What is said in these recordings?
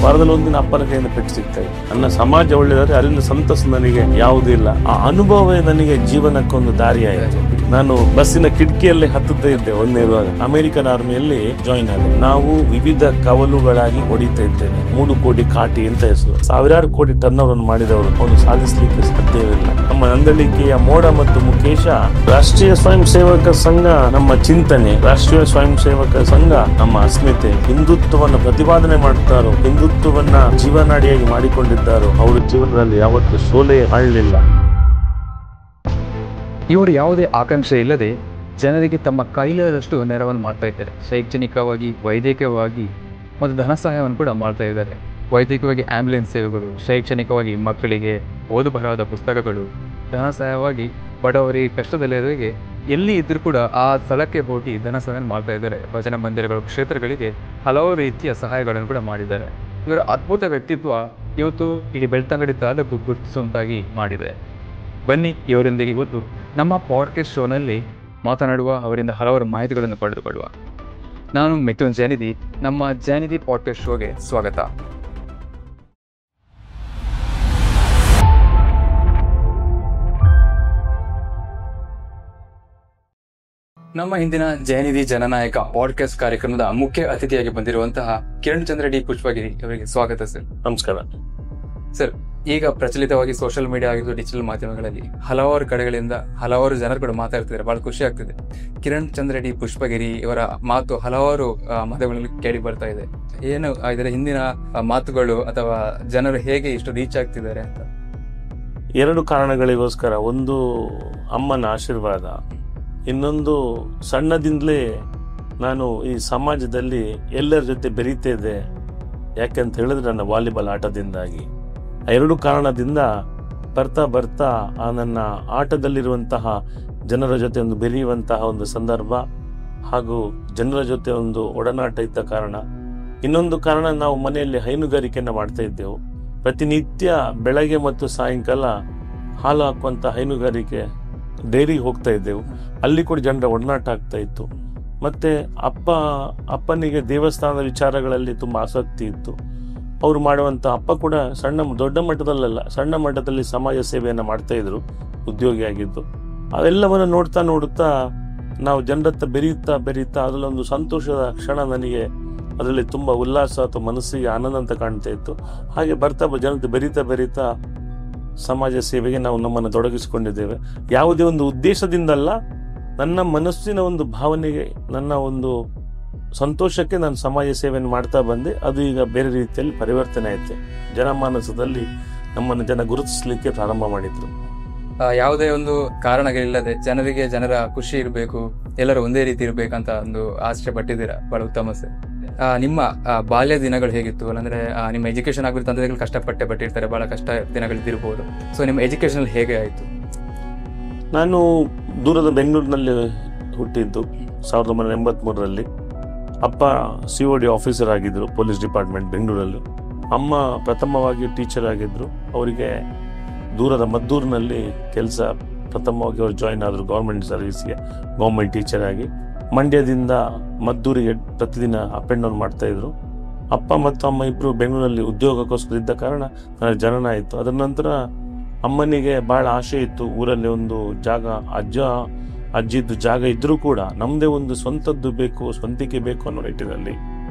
ವಾರದಲ್ಲಿ ಒಂದಿನ ಅಪ್ಪನ ಕೈಯಿಂದ ಪೆಟ್ಟು ಸಿಗ್ತಾ ಇತ್ತು. ನನ್ನ ಸಮಾಜ ಒಳ್ಳೆದಾದ್ರೆ ಅದರಿಂದ ಸಂತಸ ನನಗೆ ಯಾವುದೂ ಇಲ್ಲ. ಆ ಅನುಭವವೇ ನನಗೆ ಜೀವನಕ್ಕೊಂದು ದಾರಿ ಆಯಿತು. ನಾನು ಬಸ್ಸಿನ ಕಿಟಕಿಯಲ್ಲಿ ಹತ್ತುತ್ತಾ ಇದ್ದೆ ಒಂದೇರುವಾಗ. ಅಮೆರಿಕನ್ ಆರ್ಮಿಯಲ್ಲಿ ಜಾಯಿನ್ ಆದೆ. ನಾವು ವಿವಿಧ ಕವಲುಗಳಾಗಿ ಹೊಡಿತಾ ಇದ್ದೇವೆ. 3 ಕೋಟಿ ಕಾಟಿ ಅಂತ ಹೆಸರು. ಸಾವಿರಾರು ಕೋಟಿ ಟರ್ನ್ ಓವರ್ ಮಾಡಿದವರು ಅವನು ಸಾಧಿಸಲಿಕ್ಕೆ ಸಾಧ್ಯವಿಲ್ಲ. ನಮ್ಮ ನಂದಳಿಕೆಯ ಮೋಡ ಮತ್ತು ಮುಖೇಶ ರಾಷ್ಟ್ರೀಯ ಸ್ವಯಂ ಸೇವಕ ಸಂಘ ನಮ್ಮ ಚಿಂತನೆ, ರಾಷ್ಟ್ರೀಯ ಸ್ವಯಂ ಸೇವಕ ಸಂಘ ನಮ್ಮ ಅಸ್ಮಿತೆ. ಹಿಂದುತ್ವವನ್ನು ಪ್ರತಿಪಾದನೆ ಮಾಡ್ತಾರೋ, ಹಿಂದುತ್ವವನ್ನ ಜೀವನಾಡಿಯಾಗಿ ಮಾಡಿಕೊಂಡಿದ್ದಾರೋ ಅವರ ಜೀವನದಲ್ಲಿ ಯಾವತ್ತೂ ಸೋಲೆ ಮಾಡಲಿಲ್ಲ. ಇವರು ಯಾವುದೇ ಆಕಾಂಕ್ಷೆ ಇಲ್ಲದೆ ಜನರಿಗೆ ತಮ್ಮ ಕೈಲಾದಷ್ಟು ನೆರವನ್ನು ಮಾಡ್ತಾ ಇದ್ದಾರೆ. ಶೈಕ್ಷಣಿಕವಾಗಿ, ವೈದ್ಯಕೀಯವಾಗಿ ಮತ್ತು ಧನ ಸಹಾಯವನ್ನು ಕೂಡ ಮಾಡ್ತಾ ಇದ್ದಾರೆ. ವೈದ್ಯಕೀಯವಾಗಿ ಆಂಬ್ಯುಲೆನ್ಸ್ ಸೇವೆಗಳು, ಶೈಕ್ಷಣಿಕವಾಗಿ ಮಕ್ಕಳಿಗೆ ಓದಬಹುದಾದ ಪುಸ್ತಕಗಳು, ಧನ ಸಹಾಯವಾಗಿ ಬಡವರಿಗೆ, ಕಷ್ಟದಲ್ಲಿರೋರಿಗೆ ಎಲ್ಲಿ ಇದ್ರೂ ಕೂಡ ಆ ಸ್ಥಳಕ್ಕೆ ಹೋಗಿ ಧನ ಸಹಾಯ ಮಾಡ್ತಾ ಇದ್ದಾರೆ. ಭಜನಾ ಮಂದಿರಗಳು, ಕ್ಷೇತ್ರಗಳಿಗೆ ಹಲವು ರೀತಿಯ ಸಹಾಯಗಳನ್ನು ಕೂಡ ಮಾಡಿದ್ದಾರೆ. ಇವರ ಅದ್ಭುತ ವ್ಯಕ್ತಿತ್ವ ಇವತ್ತು ಇಡೀ ಬೆಳ್ತಂಗಡಿ ತಾಲೂಕು ಗುರುತಿಸುವಂತಾಗಿ ಮಾಡಿದೆ. ಬನ್ನಿ, ಇವರೊಂದಿಗೆ ಇವತ್ತು ನಮ್ಮ ಪಾಡ್ಕಾಸ್ಟ್ ಶೋನಲ್ಲಿ ಮಾತನಾಡುವ, ಅವರಿಂದ ಹಲವಾರು ಮಾಹಿತಿಗಳನ್ನು ಪಡೆದುಕೊಳ್ಳುವ. ನಾನು ಮಿಥುನ್ ಜಾನಿಧಿ. ನಮ್ಮ ಜಾನಿಧಿ ಪಾಡ್ಕಾಸ್ಟ್ ಶೋಗೆ ಸ್ವಾಗತ. ನಮ್ಮ ಹಿಂದಿನ ಜಯನಿಧಿ ಜನನಾಯಕ ಪಾಡ್ಕಾಸ್ಟ್ ಕಾರ್ಯಕ್ರಮದ ಮುಖ್ಯ ಅತಿಥಿಯಾಗಿ ಬಂದಿರುವಂತಹ ಕಿರಣ್ ಚಂದ್ರ ಡಿ ಪುಷ್ಪಗಿರಿ ಅವರಿಗೆ ಸ್ವಾಗತ ಸರ್. ನಮಸ್ಕಾರ ಸರ್. ಈಗ ಪ್ರಚಲಿತವಾಗಿ ಸೋಷಿಯಲ್ ಮೀಡಿಯಾ ಆಗಿದ್ದು ಡಿಜಿಟಲ್ ಮಾಧ್ಯಮಗಳಲ್ಲಿ ಹಲವಾರು ಕಡೆಗಳಿಂದ ಹಲವಾರು ಜನರು ಕೂಡ ಮಾತಾಡ್ತಿದ್ದಾರೆ. ಬಹಳ ಖುಷಿ ಆಗ್ತಿದೆ. ಕಿರಣ್ ಚಂದ್ರ ಡಿ ಪುಷ್ಪಗಿರಿ ಇವರ ಮಾತು ಹಲವಾರು ಮಾಧ್ಯಮಗಳಲ್ಲಿ ಕೇಳಿ ಬರ್ತಾ ಇದೆ. ಏನು ಇದರ ಹಿಂದಿನ ಮಾತುಗಳು ಅಥವಾ ಜನರು ಹೇಗೆ ಇಷ್ಟು ರೀಚ್ ಆಗ್ತಿದ್ದಾರೆ ಅಂತ? 2 ಕಾರಣಗಳಿಗೋಸ್ಕರ. ಒಂದು ಅಮ್ಮನ ಆಶೀರ್ವಾದ, ಇನ್ನೊಂದು ಸಣ್ಣದಿಂದಲೇ ನಾನು ಈ ಸಮಾಜದಲ್ಲಿ ಎಲ್ಲರ ಜೊತೆ ಬೆರೀತಾ ಇದ್ದೆ. ಯಾಕೆಂತ ಹೇಳಿದ್ರೆ ನನ್ನ ವಾಲಿಬಾಲ್ ಆಟದಿಂದಾಗಿ. ಆ 2 ಕಾರಣದಿಂದ ಬರ್ತಾ ಬರ್ತಾ ಆ ನನ್ನ ಆಟದಲ್ಲಿರುವಂತಹ ಜನರ ಜೊತೆ ಒಂದು ಬೆರೆಯುವಂತಹ ಒಂದು ಸಂದರ್ಭ ಹಾಗೂ ಜನರ ಜೊತೆ ಒಂದು ಒಡನಾಟ ಇದ್ದ ಕಾರಣ. ಇನ್ನೊಂದು ಕಾರಣ, ನಾವು ಮನೆಯಲ್ಲಿ ಹೈನುಗಾರಿಕೆಯನ್ನು ಮಾಡ್ತಾ ಇದ್ದೆವು. ಪ್ರತಿನಿತ್ಯ ಬೆಳಗ್ಗೆ ಮತ್ತು ಸಾಯಂಕಾಲ ಹಾಲು ಹಾಕುವಂಥ ಹೈನುಗಾರಿಕೆ ಡೈರಿಗೆ ಹೋಗ್ತಾ ಇದ್ದೆವು. ಅಲ್ಲಿ ಕೂಡ ಜನರ ಒಡನಾಟ ಆಗ್ತಾ ಇತ್ತು. ಮತ್ತೆ ಅಪ್ಪನಿಗೆ ದೇವಸ್ಥಾನದ ವಿಚಾರಗಳಲ್ಲಿ ತುಂಬ ಆಸಕ್ತಿ ಇತ್ತು. ಅವರು ಮಾಡುವಂಥ ಅಪ್ಪ ಕೂಡ ದೊಡ್ಡ ಮಟ್ಟದಲ್ಲ, ಸಣ್ಣ ಮಟ್ಟದಲ್ಲಿ ಸಮಾಜ ಸೇವೆಯನ್ನು ಮಾಡ್ತಾ ಇದ್ರು, ಉದ್ಯೋಗಿಯಾಗಿದ್ದು. ಅವೆಲ್ಲವನ್ನು ನೋಡ್ತಾ ನಾವು ಜನರತ್ತ ಬೆರೀತಾ ಅದರಲ್ಲೊಂದು ಸಂತೋಷದ ಕ್ಷಣ ನನಗೆ ಅದರಲ್ಲಿ ತುಂಬ ಉಲ್ಲಾಸ ಅಥವಾ ಮನಸ್ಸಿಗೆ ಆನಂದ ಅಂತ ಕಾಣ್ತಾ ಇತ್ತು. ಹಾಗೆ ಜನತೆ ಬೆರೀತಾ ಸಮಾಜ ಸೇವೆಗೆ ನಾವು ನಮ್ಮನ್ನು ತೊಡಗಿಸಿಕೊಂಡಿದ್ದೇವೆ. ಯಾವುದೇ ಒಂದು ಉದ್ದೇಶದಿಂದಲ್ಲ, ನನ್ನ ಮನಸ್ಸಿನ ಒಂದು ಭಾವನೆಗೆ, ನನ್ನ ಒಂದು ಸಂತೋಷಕ್ಕೆ ನಾನು ಸಮಾಜ ಸೇವೆಯನ್ನು ಮಾಡ್ತಾ ಬಂದೆ. ಅದು ಈಗ ಬೇರೆ ರೀತಿಯಲ್ಲಿ ಪರಿವರ್ತನೆ ಆಯ್ತು. ಜನಮಾನಸದಲ್ಲಿ ನಮ್ಮನ್ನು ಜನ ಗುರುತಿಸಲಿಕ್ಕೆ ಪ್ರಾರಂಭ ಮಾಡಿದ್ರು. ಯಾವುದೇ ಒಂದು ಕಾರಣಗಳಿಲ್ಲದೆ ಜನರ ಖುಷಿ ಇರಬೇಕು, ಎಲ್ಲರೂ ಒಂದೇ ರೀತಿ ಇರಬೇಕಂತ ಒಂದು ಆಸೆ ಪಟ್ಟಿದ್ದೀರಾ. ಬಹಳ ಉತ್ತಮ ಸರ್. ನಿಮ್ಮ ಬಾಲ್ಯ ದಿನಗಳು ಹೇಗಿತ್ತು? ಅಂದ್ರೆ ನಿಮ್ಮ ಎಜುಕೇಶನ್ ಆಗಿರೋ ತಂದೆಗಳು ಕಷ್ಟಪಟ್ಟೆ ಪಟ್ಟಿರ್ತಾರೆ, ಬಹಳ ಕಷ್ಟ ದಿನಗಳಿದ್ದಿರ್ಬೋದು. ಸೊ ನಿಮ್ಮ ಎಜುಕೇಶನ್ ಹೇಗೆ ಆಯಿತು? ನಾನು ದೂರದ ಬೆಂಗಳೂರಿನಲ್ಲಿ ಹುಟ್ಟಿದ್ದು 1983ರಲ್ಲಿ. ಅಪ್ಪ COD ಆಫೀಸರ್ ಆಗಿದ್ರು, ಪೊಲೀಸ್ ಡಿಪಾರ್ಟ್ಮೆಂಟ್ ಬೆಂಗಳೂರಲ್ಲಿ. ಅಮ್ಮ ಪ್ರಥಮವಾಗಿ ಟೀಚರ್ ಆಗಿದ್ರು. ಅವರಿಗೆ ದೂರದ ಮದ್ದೂರಿನಲ್ಲಿ ಕೆಲಸ, ಪ್ರಥಮವಾಗಿ ಅವರು ಜಾಯಿನ್ ಆದರು ಗೌರ್ಮೆಂಟ್ ಸರ್ವಿಸ್ಗೆ, ಗೌರ್ಮೆಂಟ್ ಟೀಚರ್ ಆಗಿ. ಮಂಡ್ಯದಿಂದ ಮದ್ದೂರಿಗೆ ಪ್ರತಿದಿನ ಅಪ್ ಆ್ಯಂಡ್ ಡೌನ್ ಮಾಡ್ತಾ ಇದ್ರು. ಅಪ್ಪ ಮತ್ತು ಅಮ್ಮ ಇಬ್ಬರು ಬೆಂಗಳೂರಲ್ಲಿ ಉದ್ಯೋಗಕ್ಕೋಸ್ಕರ ಇದ್ದ ಕಾರಣ ನನ್ನ ಜನನ ಆಯಿತು. ಅದರ ನಂತರ ಅಮ್ಮನಿಗೆ ಭಾಳ ಆಸೆ ಇತ್ತು, ಊರಲ್ಲಿ ಒಂದು ಜಾಗ, ಅಜ್ಜಿದ್ದು ಜಾಗ ಇದ್ರೂ ಕೂಡ ನಮ್ಮದೇ ಒಂದು ಸ್ವಂತದ್ದು ಬೇಕು, ಸ್ವಂತಿಕೆ ಬೇಕು ಅನ್ನೋ ನಿಟ್ಟಿನಲ್ಲಿ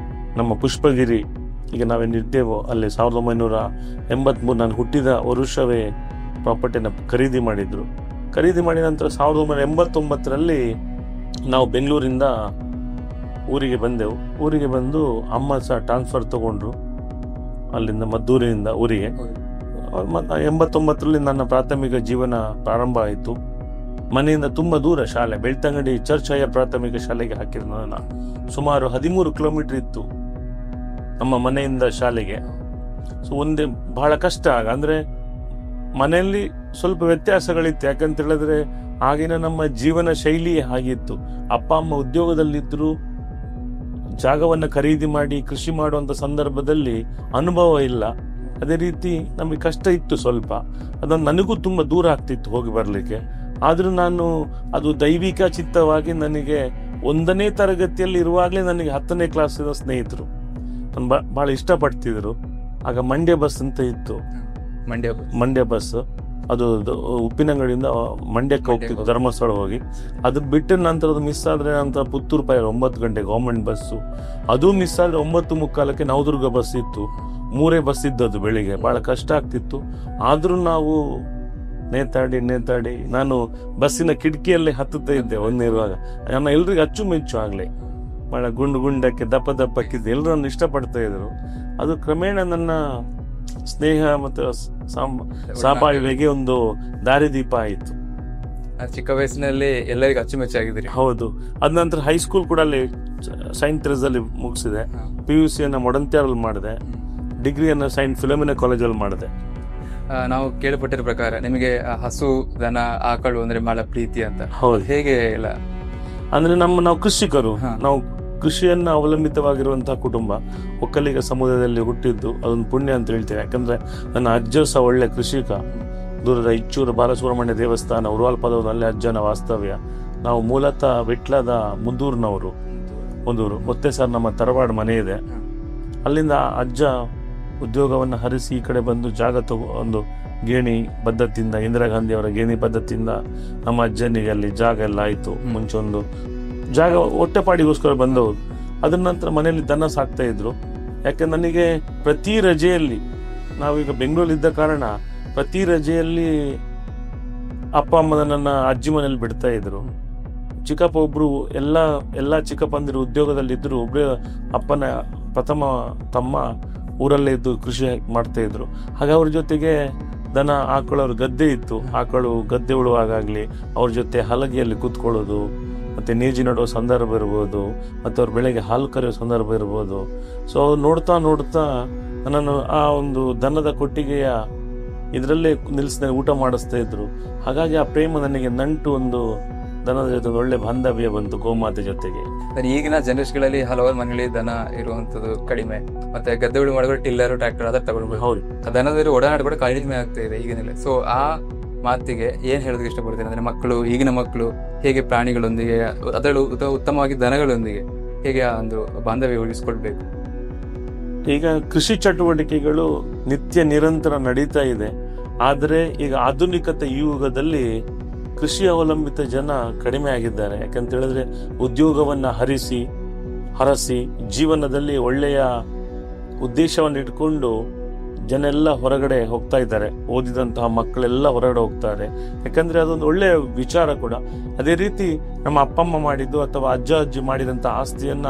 ನಮ್ಮ ಪುಷ್ಪಗಿರಿ, ಈಗ ನಾವೇನಿದ್ದೇವೋ ಅಲ್ಲಿ 1983 ನಾನು ಹುಟ್ಟಿದ ವರುಷವೇ ಪ್ರಾಪರ್ಟಿನ ಖರೀದಿ ಮಾಡಿದ್ರು. ಖರೀದಿ ಮಾಡಿದ ನಂತರ 1989ರಲ್ಲಿ ನಾವು ಬೆಂಗಳೂರಿಂದ ಊರಿಗೆ ಬಂದೆವು. ಊರಿಗೆ ಬಂದು ಅಮ್ಮ ಸಹ ಟ್ರಾನ್ಸ್ಫರ್ ತಗೊಂಡ್ರು ಅಲ್ಲಿಂದ ಮದ್ದೂರಿನಿಂದ ಊರಿಗೆ. 89ರಲ್ಲಿ ನನ್ನ ಪ್ರಾಥಮಿಕ ಜೀವನ ಪ್ರಾರಂಭ ಆಯಿತು. ಮನೆಯಿಂದ ತುಂಬ ದೂರ ಶಾಲೆ, ಬೆಳ್ತಂಗಡಿ ಚರ್ಚ್ ಹೈಯರ್ ಪ್ರಾಥಮಿಕ ಶಾಲೆಗೆ ಹಾಕಿದ್ರು ನನ್ನ. ಸುಮಾರು 13 ಕಿಲೋಮೀಟರ್ ಇತ್ತು ನಮ್ಮ ಮನೆಯಿಂದ ಶಾಲೆಗೆ. ಸೊ ಬಹಳ ಕಷ್ಟ ಆಗ. ಅಂದರೆ ಮನೆಯಲ್ಲಿ ಸ್ವಲ್ಪ ವ್ಯತ್ಯಾಸಗಳಿತ್ತು. ಯಾಕಂತ ಹೇಳಿದ್ರೆ ಆಗಿನ ನಮ್ಮ ಜೀವನ ಶೈಲಿ ಹಾಗಿತ್ತು. ಅಪ್ಪ ಅಮ್ಮ ಉದ್ಯೋಗದಲ್ಲಿದ್ದರು, ಜಾಗವನ್ನು ಖರೀದಿ ಮಾಡಿ ಕೃಷಿ ಮಾಡುವಂಥ ಸಂದರ್ಭದಲ್ಲಿ ಅನುಭವ ಇಲ್ಲ. ಅದೇ ರೀತಿ ನಮಗೆ ಕಷ್ಟ ಇತ್ತು ಸ್ವಲ್ಪ. ಅದನ್ನು ನನಗೂ ತುಂಬ ದೂರ ಆಗ್ತಿತ್ತು ಹೋಗಿ ಬರಲಿಕ್ಕೆ. ಆದರೂ ನಾನು ಅದು ದೈವಿಕ ಚಿತ್ತವಾಗಿ ನನಗೆ 1ನೇ ತರಗತಿಯಲ್ಲಿ ಇರುವಾಗಲೇ ನನಗೆ 10ನೇ ಕ್ಲಾಸಿನ ಸ್ನೇಹಿತರು ಭಾಳ ಇಷ್ಟಪಡ್ತಿದ್ರು. ಆಗ ಮಂಡ್ಯ ಬಸ್ ಅಂತ ಇತ್ತು. ಮಂಡ್ಯ ಬಸ್ ಅದು ಉಪ್ಪಿನಂಗಡಿಯಿಂದ ಮಂಡ್ಯಕ್ಕೆ ಹೋಗ್ತಿತ್ತು, ಧರ್ಮಸ್ಥಳ ಹೋಗಿ. ಅದು ಬಿಟ್ಟ ನಂತರ ಅದು ಮಿಸ್ ಆದರೆ ಅಂತ ಪುತ್ತೂರು ಪೈರ್ 9 ಗಂಟೆ ಗೌರ್ಮೆಂಟ್ ಬಸ್ಸು, ಅದು ಮಿಸ್ ಆದರೆ 9:45 ನವದುರ್ಗ ಬಸ್ ಇತ್ತು. 3 ಬಸ್ ಇದ್ದದ್ದು ಬೆಳಿಗ್ಗೆ, ಭಾಳ ಕಷ್ಟ ಆಗ್ತಿತ್ತು. ಆದರೂ ನಾವು ನೇತಾಡಿ ನಾನು ಬಸ್ಸಿನ ಕಿಟಕಿಯಲ್ಲೇ ಹತ್ತುತ್ತಾ ಇದ್ದೆ ಒಂದಿರುವಾಗ. ನನ್ನ ಎಲ್ರಿಗೂ ಅಚ್ಚುಮೆಚ್ಚು ಆಗಲಿ, ಭಾಳ ಗುಂಡಕ್ಕೆ ದಪ್ಪಕ್ಕಿದ್ದು ಎಲ್ಲರೂ ನನ್ನ ಇಷ್ಟಪಡ್ತಾ ಇದ್ರು. ಅದು ಕ್ರಮೇಣ ನನ್ನ ಸ್ನೇಹ ಮತ್ತು ಸಹಬಾಳ್ವೆಗೆ ಒಂದು ದಾರಿದೀಪ ಆಯಿತು. ಚಿಕ್ಕ ವಯಸ್ಸಿನಲ್ಲಿ ಎಲ್ಲರಿಗೂ ಅಚ್ಚುಮೆಚ್ಚಾಗಿದ್ದೀರಿ. ಹೌದು. ಅದ ನಂತರ ಹೈಸ್ಕೂಲ್ ಕೂಡ ಅಲ್ಲಿ ಸೈಂಟ್ ಥೆರೇಸಲ್ಲಿ ಮುಗಿಸಿದೆ. PUC ಮೊಡಂತ್ಯಾರಲ್ಲಿ ಮಾಡಿದೆ. ಡಿಗ್ರಿಯನ್ನು ಸೈಂಟ್ ಫಿಲೋಮಿನಾ ಕಾಲೇಜಲ್ಲಿ ಮಾಡಿದೆ. ನಾವು ಕೇಳಪಟ್ಟಿರೋ ಪ್ರಕಾರ ನಿಮಗೆ ಹಸು, ದನ, ಆಕಳು ಅಂದ್ರೆ ಬಹಳ ಪ್ರೀತಿ ಅಂತ. ಹೌದು. ಹೇಗೆ ಇಲ್ಲ ಅಂದ್ರೆ ನಾವು ಕೃಷಿಕರು, ನಾವು ಕೃಷಿಯನ್ನ ಅವಲಂಬಿತವಾಗಿರುವಂತಹ ಕುಟುಂಬ. ಒಕ್ಕಲಿಗ ಸಮುದಾಯದಲ್ಲಿ ಹುಟ್ಟಿದ್ದು ಅದೊಂದು ಪುಣ್ಯ ಅಂತ ಹೇಳ್ತೇವೆ. ಯಾಕಂದ್ರೆ ನನ್ನ ಅಜ್ಜ ಸಹ ಒಳ್ಳೆ ಕೃಷಿಕ. ದೂರದ ಇಚ್ಚೂರು ಬಾಲಸುಬ್ರಹ್ಮಣ್ಯ ದೇವಸ್ಥಾನ ಉರುವಾಲ್ಪದದಲ್ಲಿ ಅಜ್ಜನ ವಾಸ್ತವ್ಯ. ನಾವು ಮೂಲತಃ ವಿಟ್ಲದ ಮುಂದೂರು. ಒತ್ತೆ ಸರ್ ನಮ್ಮ ತರವಾಡ ಮನೆ ಇದೆ. ಅಲ್ಲಿಂದ ಅಜ್ಜ ಉದ್ಯೋಗವನ್ನು ಹರಿಸಿ ಈ ಕಡೆ ಬಂದು ಜಾಗ ಒಂದು ಗೇಣಿ ಪದ್ಧತಿಯಿಂದ, ಇಂದಿರಾ ಗಾಂಧಿ ಅವರ ಗೇಣಿ ಪದ್ಧತಿಯಿಂದ ನಮ್ಮ ಅಜ್ಜನಿಗೆ ಅಲ್ಲಿ ಜಾಗ ಎಲ್ಲ ಆಯಿತು. ಮುಂಚೆ ಒಂದು ಜಾಗ ಹೊಟ್ಟೆಪಾಡಿಗೋಸ್ಕರ ಬಂದವರು. ಅದ್ರ ನಂತರ ಮನೆಯಲ್ಲಿ ದನ ಸಾಕ್ತಾ ಇದ್ರು. ಯಾಕೆ ನನಗೆ ಪ್ರತಿ ರಜೆಯಲ್ಲಿ, ನಾವೀಗ ಬೆಂಗಳೂರಿದ್ದ ಕಾರಣ ಪ್ರತಿ ರಜೆಯಲ್ಲಿ ಅಪ್ಪ ಅಮ್ಮ ನನ್ನ ಅಜ್ಜಿ ಮನೇಲಿ ಬಿಡ್ತಾ ಇದ್ರು. ಚಿಕ್ಕಪ್ಪ ಒಬ್ರು ಎಲ್ಲ ಚಿಕ್ಕಪ್ಪಂದಿರು ಉದ್ಯೋಗದಲ್ಲಿದ್ದರು. ಒಬ್ಬರೇ ಅಪ್ಪನ ಪ್ರಥಮ ತಮ್ಮ ಊರಲ್ಲೇ ಇದ್ದು ಕೃಷಿ ಮಾಡ್ತಾ ಇದ್ರು. ಹಾಗೆ ಅವ್ರ ಜೊತೆಗೆ ದನ ಆಕಳು, ಅವ್ರ ಗದ್ದೆ ಇತ್ತು. ಆಕಳು ಗದ್ದೆ ಉಳುವಾಗಲಿ ಅವ್ರ ಜೊತೆ ಹಲಗೆಯಲ್ಲಿ ಕೂತ್ಕೊಳ್ಳೋದು, ಮತ್ತೆ ನೇಜಿ ನಡುವ ಸಂದರ್ಭ ಇರ್ಬೋದು, ಮತ್ತು ಅವ್ರ ಬೆಳಗ್ಗೆ ಹಾಲು ಕರೆಯೋ ಸಂದರ್ಭ ಇರ್ಬೋದು. ಸೊ ನೋಡ್ತಾ ನನ್ನನ್ನು ಆ ಒಂದು ದನದ ಕೊಟ್ಟಿಗೆಯ ಇದರಲ್ಲೇ ನಿಲ್ಲಿಸಿದ ಊಟ ಮಾಡಿಸ್ತಾ ಇದ್ರು. ಹಾಗಾಗಿ ಆ ಪ್ರೇಮ ನನಗೆ ನಂಟು, ಒಂದು ದನದ ಜೊತೆ ಒಳ್ಳೆ ಬಾಂಧವ್ಯ ಬಂತು ಗೋಮಾತೆ ಜೊತೆಗೆ. ಈಗಿನ ಜನರೇಷನ್ಗಳಲ್ಲಿ ಹಲವಾರು ಮನೆಗಳಲ್ಲಿ ದನ ಇರುವಂತದ್ದು ಕಡಿಮೆ, ಮತ್ತೆ ಗದ್ದೆ ಉಳು ಮಾಡಿದ್ರೆ ಟಿಲ್ಲರ್, ಟ್ರ್ಯಾಕ್ಟರ್ ಅದರ ತಗೊಳ್ಬೋದು. ಹೌದು. ದನದ ಓಡಾಟ ಕೂಡ ಕಡಿಮೆ ಆಗ್ತಾ ಇದೆ ಈಗಿನಲ್ಲಿ. ಸೊ ಆ ಮಾತಿಗೆ ಏನ್ ಹೇಳೋದಕ್ಕೆ ಇಷ್ಟಪಡ್ತೀನಿ ಅಂದ್ರೆ, ಈಗಿನ ಮಕ್ಕಳು ಹೇಗೆ ಪ್ರಾಣಿಗಳೊಂದಿಗೆ, ಅದರಲ್ಲೂ ಉತ್ತಮವಾಗಿ ದನಗಳೊಂದಿಗೆ ಹೇಗೆ ಆ ಒಂದು ಬಾಂಧವ್ಯ ಉಳಿಸ್ಕೊಳ್ಬೇಕು? ಈಗ ಕೃಷಿ ಚಟುವಟಿಕೆಗಳು ನಿತ್ಯ ನಿರಂತರ ನಡೀತಾ ಇದೆ. ಆದರೆ ಈಗ ಆಧುನಿಕತೆ ಯುಗದಲ್ಲಿ ಕೃಷಿ ಅವಲಂಬಿತ ಜನ ಕಡಿಮೆ ಆಗಿದ್ದಾರೆ. ಯಾಕಂತ ಹೇಳಿದ್ರೆ ಉದ್ಯೋಗವನ್ನ ಹರಸಿ ಜೀವನದಲ್ಲಿ ಒಳ್ಳೆಯ ಉದ್ದೇಶವನ್ನು ಇಟ್ಕೊಂಡು ಜನ ಎಲ್ಲ ಹೊರಗಡೆ ಹೋಗ್ತಾ ಇದ್ದಾರೆ. ಓದಿದಂತಹ ಮಕ್ಕಳೆಲ್ಲ ಹೊರಗಡೆ ಹೋಗ್ತಾರೆ. ಯಾಕಂದ್ರೆ ಅದೊಂದು ಒಳ್ಳೆಯ ವಿಚಾರ ಕೂಡ. ಅದೇ ರೀತಿ ನಮ್ಮ ಅಪ್ಪ ಅಮ್ಮ ಮಾಡಿದ್ದು ಅಥವಾ ಅಜ್ಜಿ ಮಾಡಿದಂಥ ಆಸ್ತಿಯನ್ನ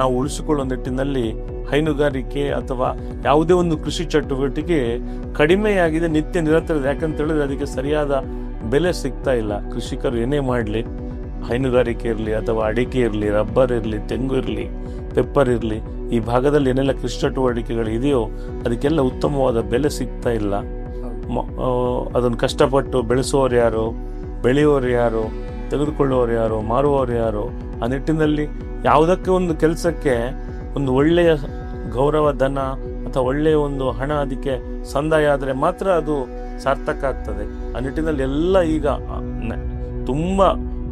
ನಾವು ಉಳಿಸಿಕೊಳ್ಳೋ ನಿಟ್ಟಿನಲ್ಲಿ ಹೈನುಗಾರಿಕೆ ಅಥವಾ ಯಾವುದೇ ಒಂದು ಕೃಷಿ ಚಟುವಟಿಕೆ ಕಡಿಮೆಯಾಗಿದೆ, ನಿತ್ಯ ನಿರಂತರ. ಯಾಕಂತ ಹೇಳಿದ್ರೆ ಅದಕ್ಕೆ ಸರಿಯಾದ ಬೆಲೆ ಸಿಗ್ತಾ ಇಲ್ಲ. ಕೃಷಿಕರು ಏನೇ ಮಾಡಲಿ, ಹೈನುಗಾರಿಕೆ ಇರಲಿ ಅಥವಾ ಅಡಿಕೆ ಇರಲಿ, ರಬ್ಬರ್ ಇರಲಿ, ತೆಂಗು ಇರಲಿ, ಪೆಪ್ಪರ್ ಇರಲಿ, ಈ ಭಾಗದಲ್ಲಿ ಏನೆಲ್ಲ ಕೃಷಿ ಚಟುವಟಿಕೆಗಳು ಇದೆಯೋ ಅದಕ್ಕೆಲ್ಲ ಉತ್ತಮವಾದ ಬೆಲೆ ಸಿಗ್ತಾ ಇಲ್ಲ. ಅದನ್ನು ಕಷ್ಟಪಟ್ಟು ಬೆಳೆಸುವವರು ಯಾರು, ಬೆಳೆಯುವವರು ಯಾರು, ತೆಗೆದುಕೊಳ್ಳುವವರು ಯಾರು, ಮಾರುವವರು ಯಾರು? ಆ ನಿಟ್ಟಿನಲ್ಲಿ ಯಾವುದಕ್ಕೆ ಒಂದು ಕೆಲಸಕ್ಕೆ ಒಂದು ಒಳ್ಳೆಯ ಗೌರವ ಧನ ಅಥವಾ ಒಳ್ಳೆಯ ಒಂದು ಹಣ ಅದಕ್ಕೆ ಸಂದಾಯ ಆದರೆ ಮಾತ್ರ ಅದು ಸಾರ್ಥಕ ಆಗ್ತದೆ. ಆ ನಿಟ್ಟಿನಲ್ಲಿ ಎಲ್ಲ ಈಗ ತುಂಬ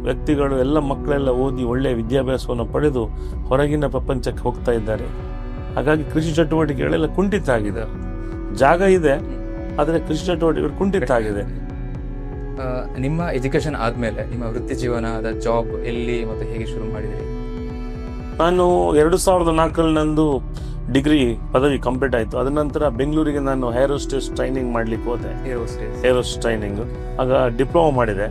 ವ್ಯಕ್ತಿಗಳು, ಎಲ್ಲ ಮಕ್ಕಳೆಲ್ಲ ಓದಿ ಒಳ್ಳೆಯ ವಿದ್ಯಾಭ್ಯಾಸವನ್ನು ಪಡೆದು ಹೊರಗಿನ ಪ್ರಪಂಚಕ್ಕೆ ಹೋಗ್ತಾ ಇದ್ದಾರೆ. ಹಾಗಾಗಿ ಕೃಷಿ ಚಟುವಟಿಕೆಗಳೆಲ್ಲ ಕುಂಠಿತ ಆಗಿದೆ. ಜಾಗ ಇದೆ, ಆದರೆ ಕೃಷಿ ಚಟುವಟಿಕೆಗಳು ಕುಂಠಿತ ಆಗಿದೆ. ನಿಮ್ಮ ಎಜುಕೇಶನ್ ಆದಮೇಲೆ ನಿಮ್ಮ ವೃತ್ತಿ ಜೀವನದ ಜಾಬ್ ಎಲ್ಲಿ ಮತ್ತು ಹೇಗೆ ಶುರು ಮಾಡಿದ್ರಿ? ನಾನು 2004 ನಂದು ಡಿಗ್ರಿ ಪದವಿ ಕಂಪ್ಲೀಟ್ ಆಯಿತು. ಅದ ನಂತರ ಬೆಂಗಳೂರಿಗೆ ನಾನು ಏರ್ ಹೋಸ್ಟೆಸ್ ಟ್ರೈನಿಂಗ್ ಮಾಡ್ಲಿಕ್ಕೆ ಹೋದೆ. ಏರ್ ಹೋಸ್ಟೆಸ್ ಟ್ರೈನಿಂಗ್ ಆಗ ಡಿಪ್ಲೊಮಾ ಮಾಡಿದೆ.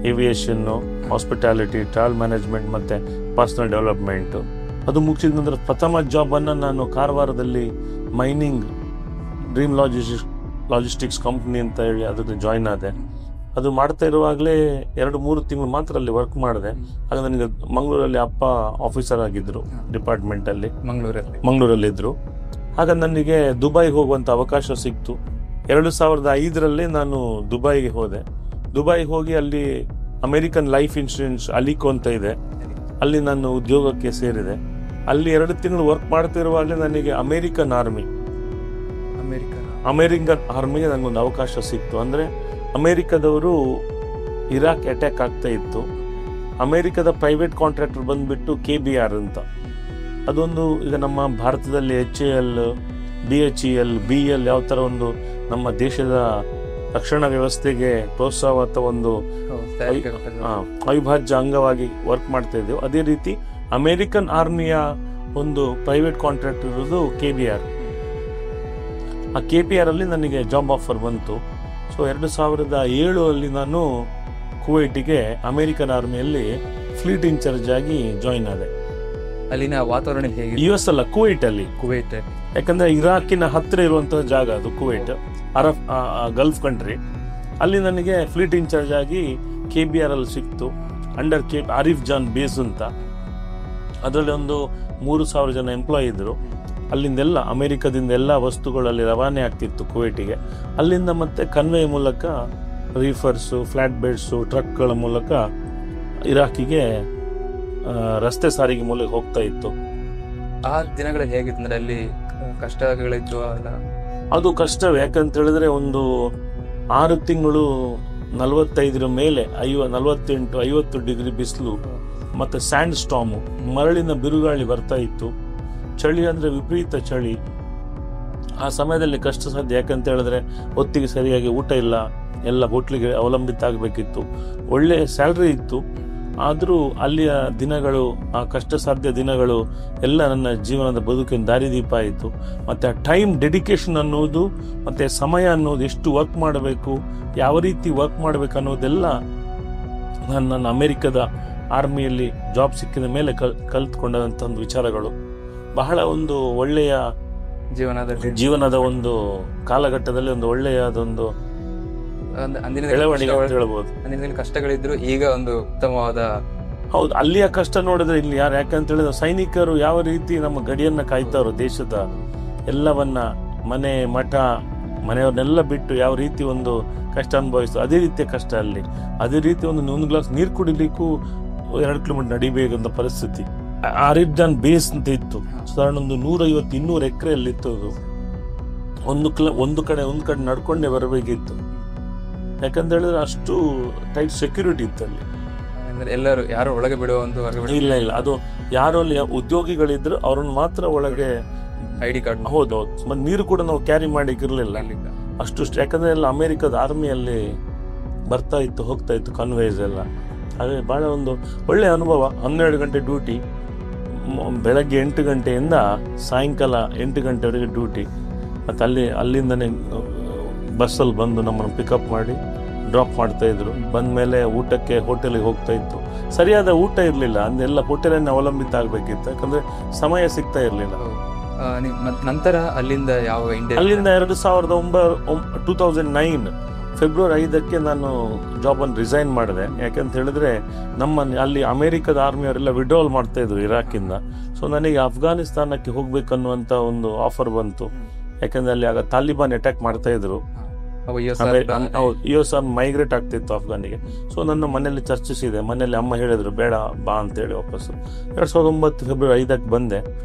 ಏವಿಯೇಷನ್ನು, ಹಾಸ್ಪಿಟಾಲಿಟಿ, ಟ್ರಾವೆಲ್ ಮ್ಯಾನೇಜ್ಮೆಂಟ್ ಮತ್ತು ಪರ್ಸನಲ್ ಡೆವಲಪ್ಮೆಂಟು. ಅದು ಮುಗಿಸಿದ ನಂತರ ಪ್ರಥಮ ಜಾಬನ್ನು ನಾನು ಕಾರವಾರದಲ್ಲಿ ಮೈನಿಂಗ್ ಡ್ರೀಮ್ ಲಾಜಿಸ್ಟಿಕ್ಸ್ ಕಂಪ್ನಿ ಅಂತ ಹೇಳಿ ಅದಕ್ಕೆ ಜಾಯ್ನ್ ಆದೆ. ಅದು ಮಾಡ್ತಾ ಇರುವಾಗಲೇ 2-3 ತಿಂಗಳು ಮಾತ್ರ ಅಲ್ಲಿ ವರ್ಕ್ ಮಾಡಿದೆ. ಆಗ ನನಗೆ ಮಂಗಳೂರಲ್ಲಿ ಅಪ್ಪ ಆಫೀಸರ್ ಆಗಿದ್ದರು ಡಿಪಾರ್ಟ್ಮೆಂಟಲ್ಲಿ, ಮಂಗಳೂರಲ್ಲಿದ್ದರು. ಆಗ ನನಗೆ ದುಬೈಗೆ ಹೋಗುವಂಥ ಅವಕಾಶ ಸಿಕ್ತು. 2005 ನಾನು ದುಬೈಗೆ ಹೋದೆ. ದುಬೈಗೆ ಹೋಗಿ ಅಲ್ಲಿ ಅಮೆರಿಕನ್ ಲೈಫ್ ಇನ್ಶೂರೆನ್ಸ್ ಅಲಿಕೋ ಅಂತ ಇದೆ, ಅಲ್ಲಿ ನಾನು ಉದ್ಯೋಗಕ್ಕೆ ಸೇರಿದೆ. ಅಲ್ಲಿ 2 ತಿಂಗಳು ವರ್ಕ್ ಮಾಡ್ತಿರುವಾಗಲೇ ನನಗೆ ಅಮೆರಿಕನ್ ಆರ್ಮಿಗೆ ನನಗೊಂದು ಅವಕಾಶ ಸಿಕ್ತು. ಅಂದರೆ ಅಮೆರಿಕದವರು ಇರಾಕ್ ಅಟ್ಯಾಕ್ ಆಗ್ತಾ ಇತ್ತು. ಅಮೆರಿಕದ ಪ್ರೈವೇಟ್ ಕಾಂಟ್ರಾಕ್ಟರ್ ಬಂದ್ಬಿಟ್ಟು KBR ಅಂತ, ಅದೊಂದು ಈಗ ನಮ್ಮ ಭಾರತದಲ್ಲಿ HAL, BHEL BEL ಯಾವ ಥರ ಒಂದು ನಮ್ಮ ದೇಶದ ರಕ್ಷಣಾ ವ್ಯವಸ್ಥೆಗೆ ಪ್ರೋತ್ಸಾಹ ಅಥವಾ ಒಂದು ಅವಿಭಾಜ್ಯ ಅಂಗವಾಗಿ ವರ್ಕ್ ಮಾಡ್ತಾ ಇದ್ದೇವೆ. ಅದೇ ರೀತಿ ಅಮೆರಿಕನ್ ಆರ್ಮಿಯ ಒಂದು ಪ್ರೈವೇಟ್ ಕಾಂಟ್ರಾಕ್ಟ್ ಇರೋದು KBR. ಆ KBR ಅಲ್ಲಿ ನನಗೆ ಜಾಬ್ ಆಫರ್ ಬಂತು. ಸೊ 2007 ನಾನು ಕುವೈಟಿಗೆ ಅಮೆರಿಕನ್ ಆರ್ಮಿಯಲ್ಲಿ ಫ್ಲೀಟ್ ಇನ್ಚಾರ್ಜ್ ಆಗಿ ಜಾಯಿನ್ ಆದೆ. ಅಲ್ಲಿನ ವಾತಾವರಣ ಹೇಗೆ? US ಅಲ್ಲ, ಕುವೈಟ್ ಅಲ್ಲಿ. ಯಾಕಂದ್ರೆ ಇರಾಕಿನ ಹತ್ತಿರ ಇರುವಂತಹ ಜಾಗ ಅದು ಕುವೈಟ್, ಅರಬ್ ಗಲ್ಫ್ ಕಂಟ್ರಿ. ಅಲ್ಲಿ ನನಗೆ ಫ್ಲೀಟ್ ಇನ್ಚಾರ್ಜ್ ಆಗಿ KBR ಅಲ್ಲಿ ಸಿಕ್ತು, ಅಂಡರ್ ಆರಿಫ್ ಜಾನ್ ಬೇಸ್ ಅಂತ. ಅದರಲ್ಲಿ ಒಂದು 3,000 ಜನ ಎಂಪ್ಲಾಯ್ ಇದ್ರು. ಅಲ್ಲಿಂದೆಲ್ಲ ಅಮೆರಿಕದಿಂದ ಎಲ್ಲ ವಸ್ತುಗಳಲ್ಲಿ ರವಾನೆ ಆಗ್ತಿತ್ತು ಕುವೈಟಿಗೆ. ಅಲ್ಲಿಂದ ಮತ್ತೆ ಕನ್ವೆ ಮೂಲಕ ರೀಫರ್ಸು, ಫ್ಲಾಟ್ ಬೇಡ್ಸು, ಟ್ರಕ್ಗಳ ಮೂಲಕ ಇರಾಕಿಗೆ ರಸ್ತೆ ಸಾರಿಗೆ ಮೂಲಕ ಹೋಗ್ತಾ ಇತ್ತು. ಆ ದಿನಗಳು ಹೇಗಿತ್ತು ಅಂದ್ರೆ ಅಲ್ಲಿ ಕಷ್ಟಗಳಿತ್ತು? ಅದು ಕಷ್ಟವೇ. ಯಾಕಂತ ಹೇಳಿದ್ರೆ ಒಂದು 6 ತಿಂಗಳು 45 ಮೇಲೆ 48-50 ಡಿಗ್ರಿ ಬಿಸಿಲು, ಮತ್ತೆ ಸ್ಯಾಂಡ್ ಸ್ಟಾಮು, ಮರಳಿನ ಬಿರುಗಾಳಿ ಬರ್ತಾ ಇತ್ತು. ಚಳಿ ಅಂದ್ರೆ ವಿಪರೀತ ಚಳಿ. ಆ ಸಮಯದಲ್ಲಿ ಕಷ್ಟ ಸಾಧ್ಯ. ಯಾಕಂತ ಹೇಳಿದ್ರೆ ಹೊತ್ತಿಗೆ ಸರಿಯಾಗಿ ಊಟ ಇಲ್ಲ, ಎಲ್ಲ ಹೋಟ್ಲಿಗೆ ಅವಲಂಬಿತ ಆಗಬೇಕಿತ್ತು. ಒಳ್ಳೆ ಸ್ಯಾಲ್ರಿ ಇತ್ತು. ಆದರೂ ಅಲ್ಲಿಯ ದಿನಗಳು, ಆ ಕಷ್ಟ ಸಾಧ್ಯ ದಿನಗಳು ಎಲ್ಲ ನನ್ನ ಜೀವನದ ಬದುಕಿನ ದಾರಿದೀಪ ಆಯಿತು. ಮತ್ತು ಆ ಟೈಮ್ ಡೆಡಿಕೇಶನ್ ಅನ್ನೋದು, ಮತ್ತು ಸಮಯ ಅನ್ನೋದು, ಎಷ್ಟು ವರ್ಕ್ ಮಾಡಬೇಕು, ಯಾವ ರೀತಿ ವರ್ಕ್ ಮಾಡಬೇಕು ಅನ್ನೋದೆಲ್ಲ ನನ್ನ ಅಮೆರಿಕದ ಆರ್ಮಿಯಲ್ಲಿ ಜಾಬ್ ಸಿಕ್ಕಿದ ಮೇಲೆ ಕಲ್ತ್ಕೊಂಡಂಥ ಒಂದು ವಿಚಾರಗಳು. ಬಹಳ ಒಂದು ಒಳ್ಳೆಯ ಜೀವನದ ಒಂದು ಕಾಲಘಟ್ಟದಲ್ಲಿ ಒಂದು ಒಳ್ಳೆಯದೊಂದು ಬೆಳವಣಿಗೆ ಅಂತ ಹೇಳ್ಬೋದು. ಕಷ್ಟಗಳಿದ್ರು, ಈಗ ಒಂದು ಉತ್ತಮವಾದ. ಹೌದು, ಅಲ್ಲಿಯ ಕಷ್ಟ ನೋಡಿದ್ರೆ ಇಲ್ಲಿ ಯಾರು, ಯಾಕಂತ ಹೇಳಿದ್ರೆ ಸೈನಿಕರು ಯಾವ ರೀತಿ ನಮ್ಮ ಗಡಿಯನ್ನ ಕಾಯ್ತಾರೋ, ದೇಶದ ಎಲ್ಲವನ್ನ, ಮನೆ ಮಠ ಮನೆಯವ್ರನ್ನೆಲ್ಲ ಬಿಟ್ಟು ಯಾವ ರೀತಿ ಒಂದು ಕಷ್ಟ ಅನುಭವಿಸ್ತು, ಅದೇ ರೀತಿಯ ಕಷ್ಟ ಅಲ್ಲಿ. ಅದೇ ರೀತಿ ಒಂದು ಗ್ಲಾಸ್ ನೀರು ಕುಡಿಲಿಕ್ಕೂ 2 ಕಿಲೋಮೀಟರ್ ನಡಿಬೇಕಂತ ಪರಿಸ್ಥಿತಿ. ಆರಿಫ್ ಜಾನ್ ಬೇಸ್ ಅಂತ ಇತ್ತು, ಸಾಧಾರಣ ಒಂದು 150-200 ಎಕರೆಯಲ್ಲಿತ್ತು ಅದು. ಒಂದು ಕಡೆ ನಡ್ಕೊಂಡೇ ಬರಬೇಕಿತ್ತು. ಯಾಕಂತ ಹೇಳಿದ್ರೆ ಅಷ್ಟು ಟೈಟ್ ಸೆಕ್ಯೂರಿಟಿ ಇತ್ತು ಅಲ್ಲಿ. ಎಲ್ಲರೂ ಯಾರು ಒಳಗೆ ಬಿಡುವಂತ ಇಲ್ಲ, ಅದು ಯಾರು ಅಲ್ಲಿ ಉದ್ಯೋಗಿಗಳಿದ್ರು ಅವ್ರನ್ನ ಮಾತ್ರ ಒಳಗೆ ID ಕಾರ್ಡ್. ಹೌದೌದು. ಮತ್ತೆ ನೀರು ಕೂಡ ನಾವು ಕ್ಯಾರಿ ಮಾಡಿಕ್ಕಿರ್ಲಿಲ್ಲ ಅಷ್ಟು. ಯಾಕಂದ್ರೆ ಎಲ್ಲ ಅಮೆರಿಕದ ಆರ್ಮಿಯಲ್ಲಿ ಬರ್ತಾ ಇತ್ತು, ಹೋಗ್ತಾ ಇತ್ತು ಕನ್ವೇಸ್ ಎಲ್ಲ. ಹಾಗೆ ಬಹಳ ಒಂದು ಒಳ್ಳೆ ಅನುಭವ. 12 ಗಂಟೆ ಡ್ಯೂಟಿ, ಬೆಳಗ್ಗೆ 8 ಗಂಟೆಯಿಂದ ಸಾಯಂಕಾಲ 8 ಗಂಟೆವರೆಗೆ ಡ್ಯೂಟಿ. ಮತ್ತು ಅಲ್ಲಿಂದನೇ ಬಸ್ಸಲ್ಲಿ ಬಂದು ನಮ್ಮನ್ನು ಪಿಕಪ್ ಮಾಡಿ ಡ್ರಾಪ್ ಮಾಡ್ತಾ ಇದ್ರು. ಬಂದಮೇಲೆ ಊಟಕ್ಕೆ ಹೋಟೆಲಿಗೆ ಹೋಗ್ತಾ ಇತ್ತು. ಸರಿಯಾದ ಊಟ ಇರಲಿಲ್ಲ, ಅಂದೆಲ್ಲ ಹೋಟೆಲನ್ನು ಅವಲಂಬಿತ ಆಗಬೇಕಿತ್ತು, ಯಾಕಂದ್ರೆ ಸಮಯ ಸಿಗ್ತಾ ಇರಲಿಲ್ಲ. ನಂತರ ಅಲ್ಲಿಂದ 2009 ಫೆಬ್ರವರಿ 5ಕ್ಕೆ ನಾನು ಜಾಬನ್ನು ರಿಸೈನ್ ಮಾಡಿದೆ. ಯಾಕಂತ ಹೇಳಿದ್ರೆ ಅಲ್ಲಿ ಅಮೆರಿಕದ ಆರ್ಮಿಯವರೆಲ್ಲ ವಿಡ್ರಾಲ್ ಮಾಡ್ತಾ ಇದ್ರು ಇರಾಕಿಂದ. ಸೊ ನನಗೆ ಅಫ್ಘಾನಿಸ್ತಾನಕ್ಕೆ ಹೋಗ್ಬೇಕನ್ನುವಂತ ಒಂದು ಆಫರ್ ಬಂತು. ಯಾಕಂದ್ರೆ ಅಲ್ಲಿ ಆಗ ತಾಲಿಬಾನ್ ಅಟ್ಯಾಕ್ ಮಾಡ್ತಾ ಇದ್ರು, US ಮೈಗ್ರೇಟ್ ಆಗ್ತಿತ್ತು ಅಫ್ಘಾನಿಗೆ. ಸೊ ನನ್ನ ಮನೆಯಲ್ಲಿ ಚರ್ಚಿಸಿದೆ. ಮನೆಯಲ್ಲಿ ಅಮ್ಮ ಹೇಳಿದ್ರು ಬೇಡ ಬಾ ಅಂತೇಳಿ ವಾಪಸ್ಸು. 2009 ಫೆಬ್ರವರಿ 5ಕ್ಕೆ ಬಂದೆ.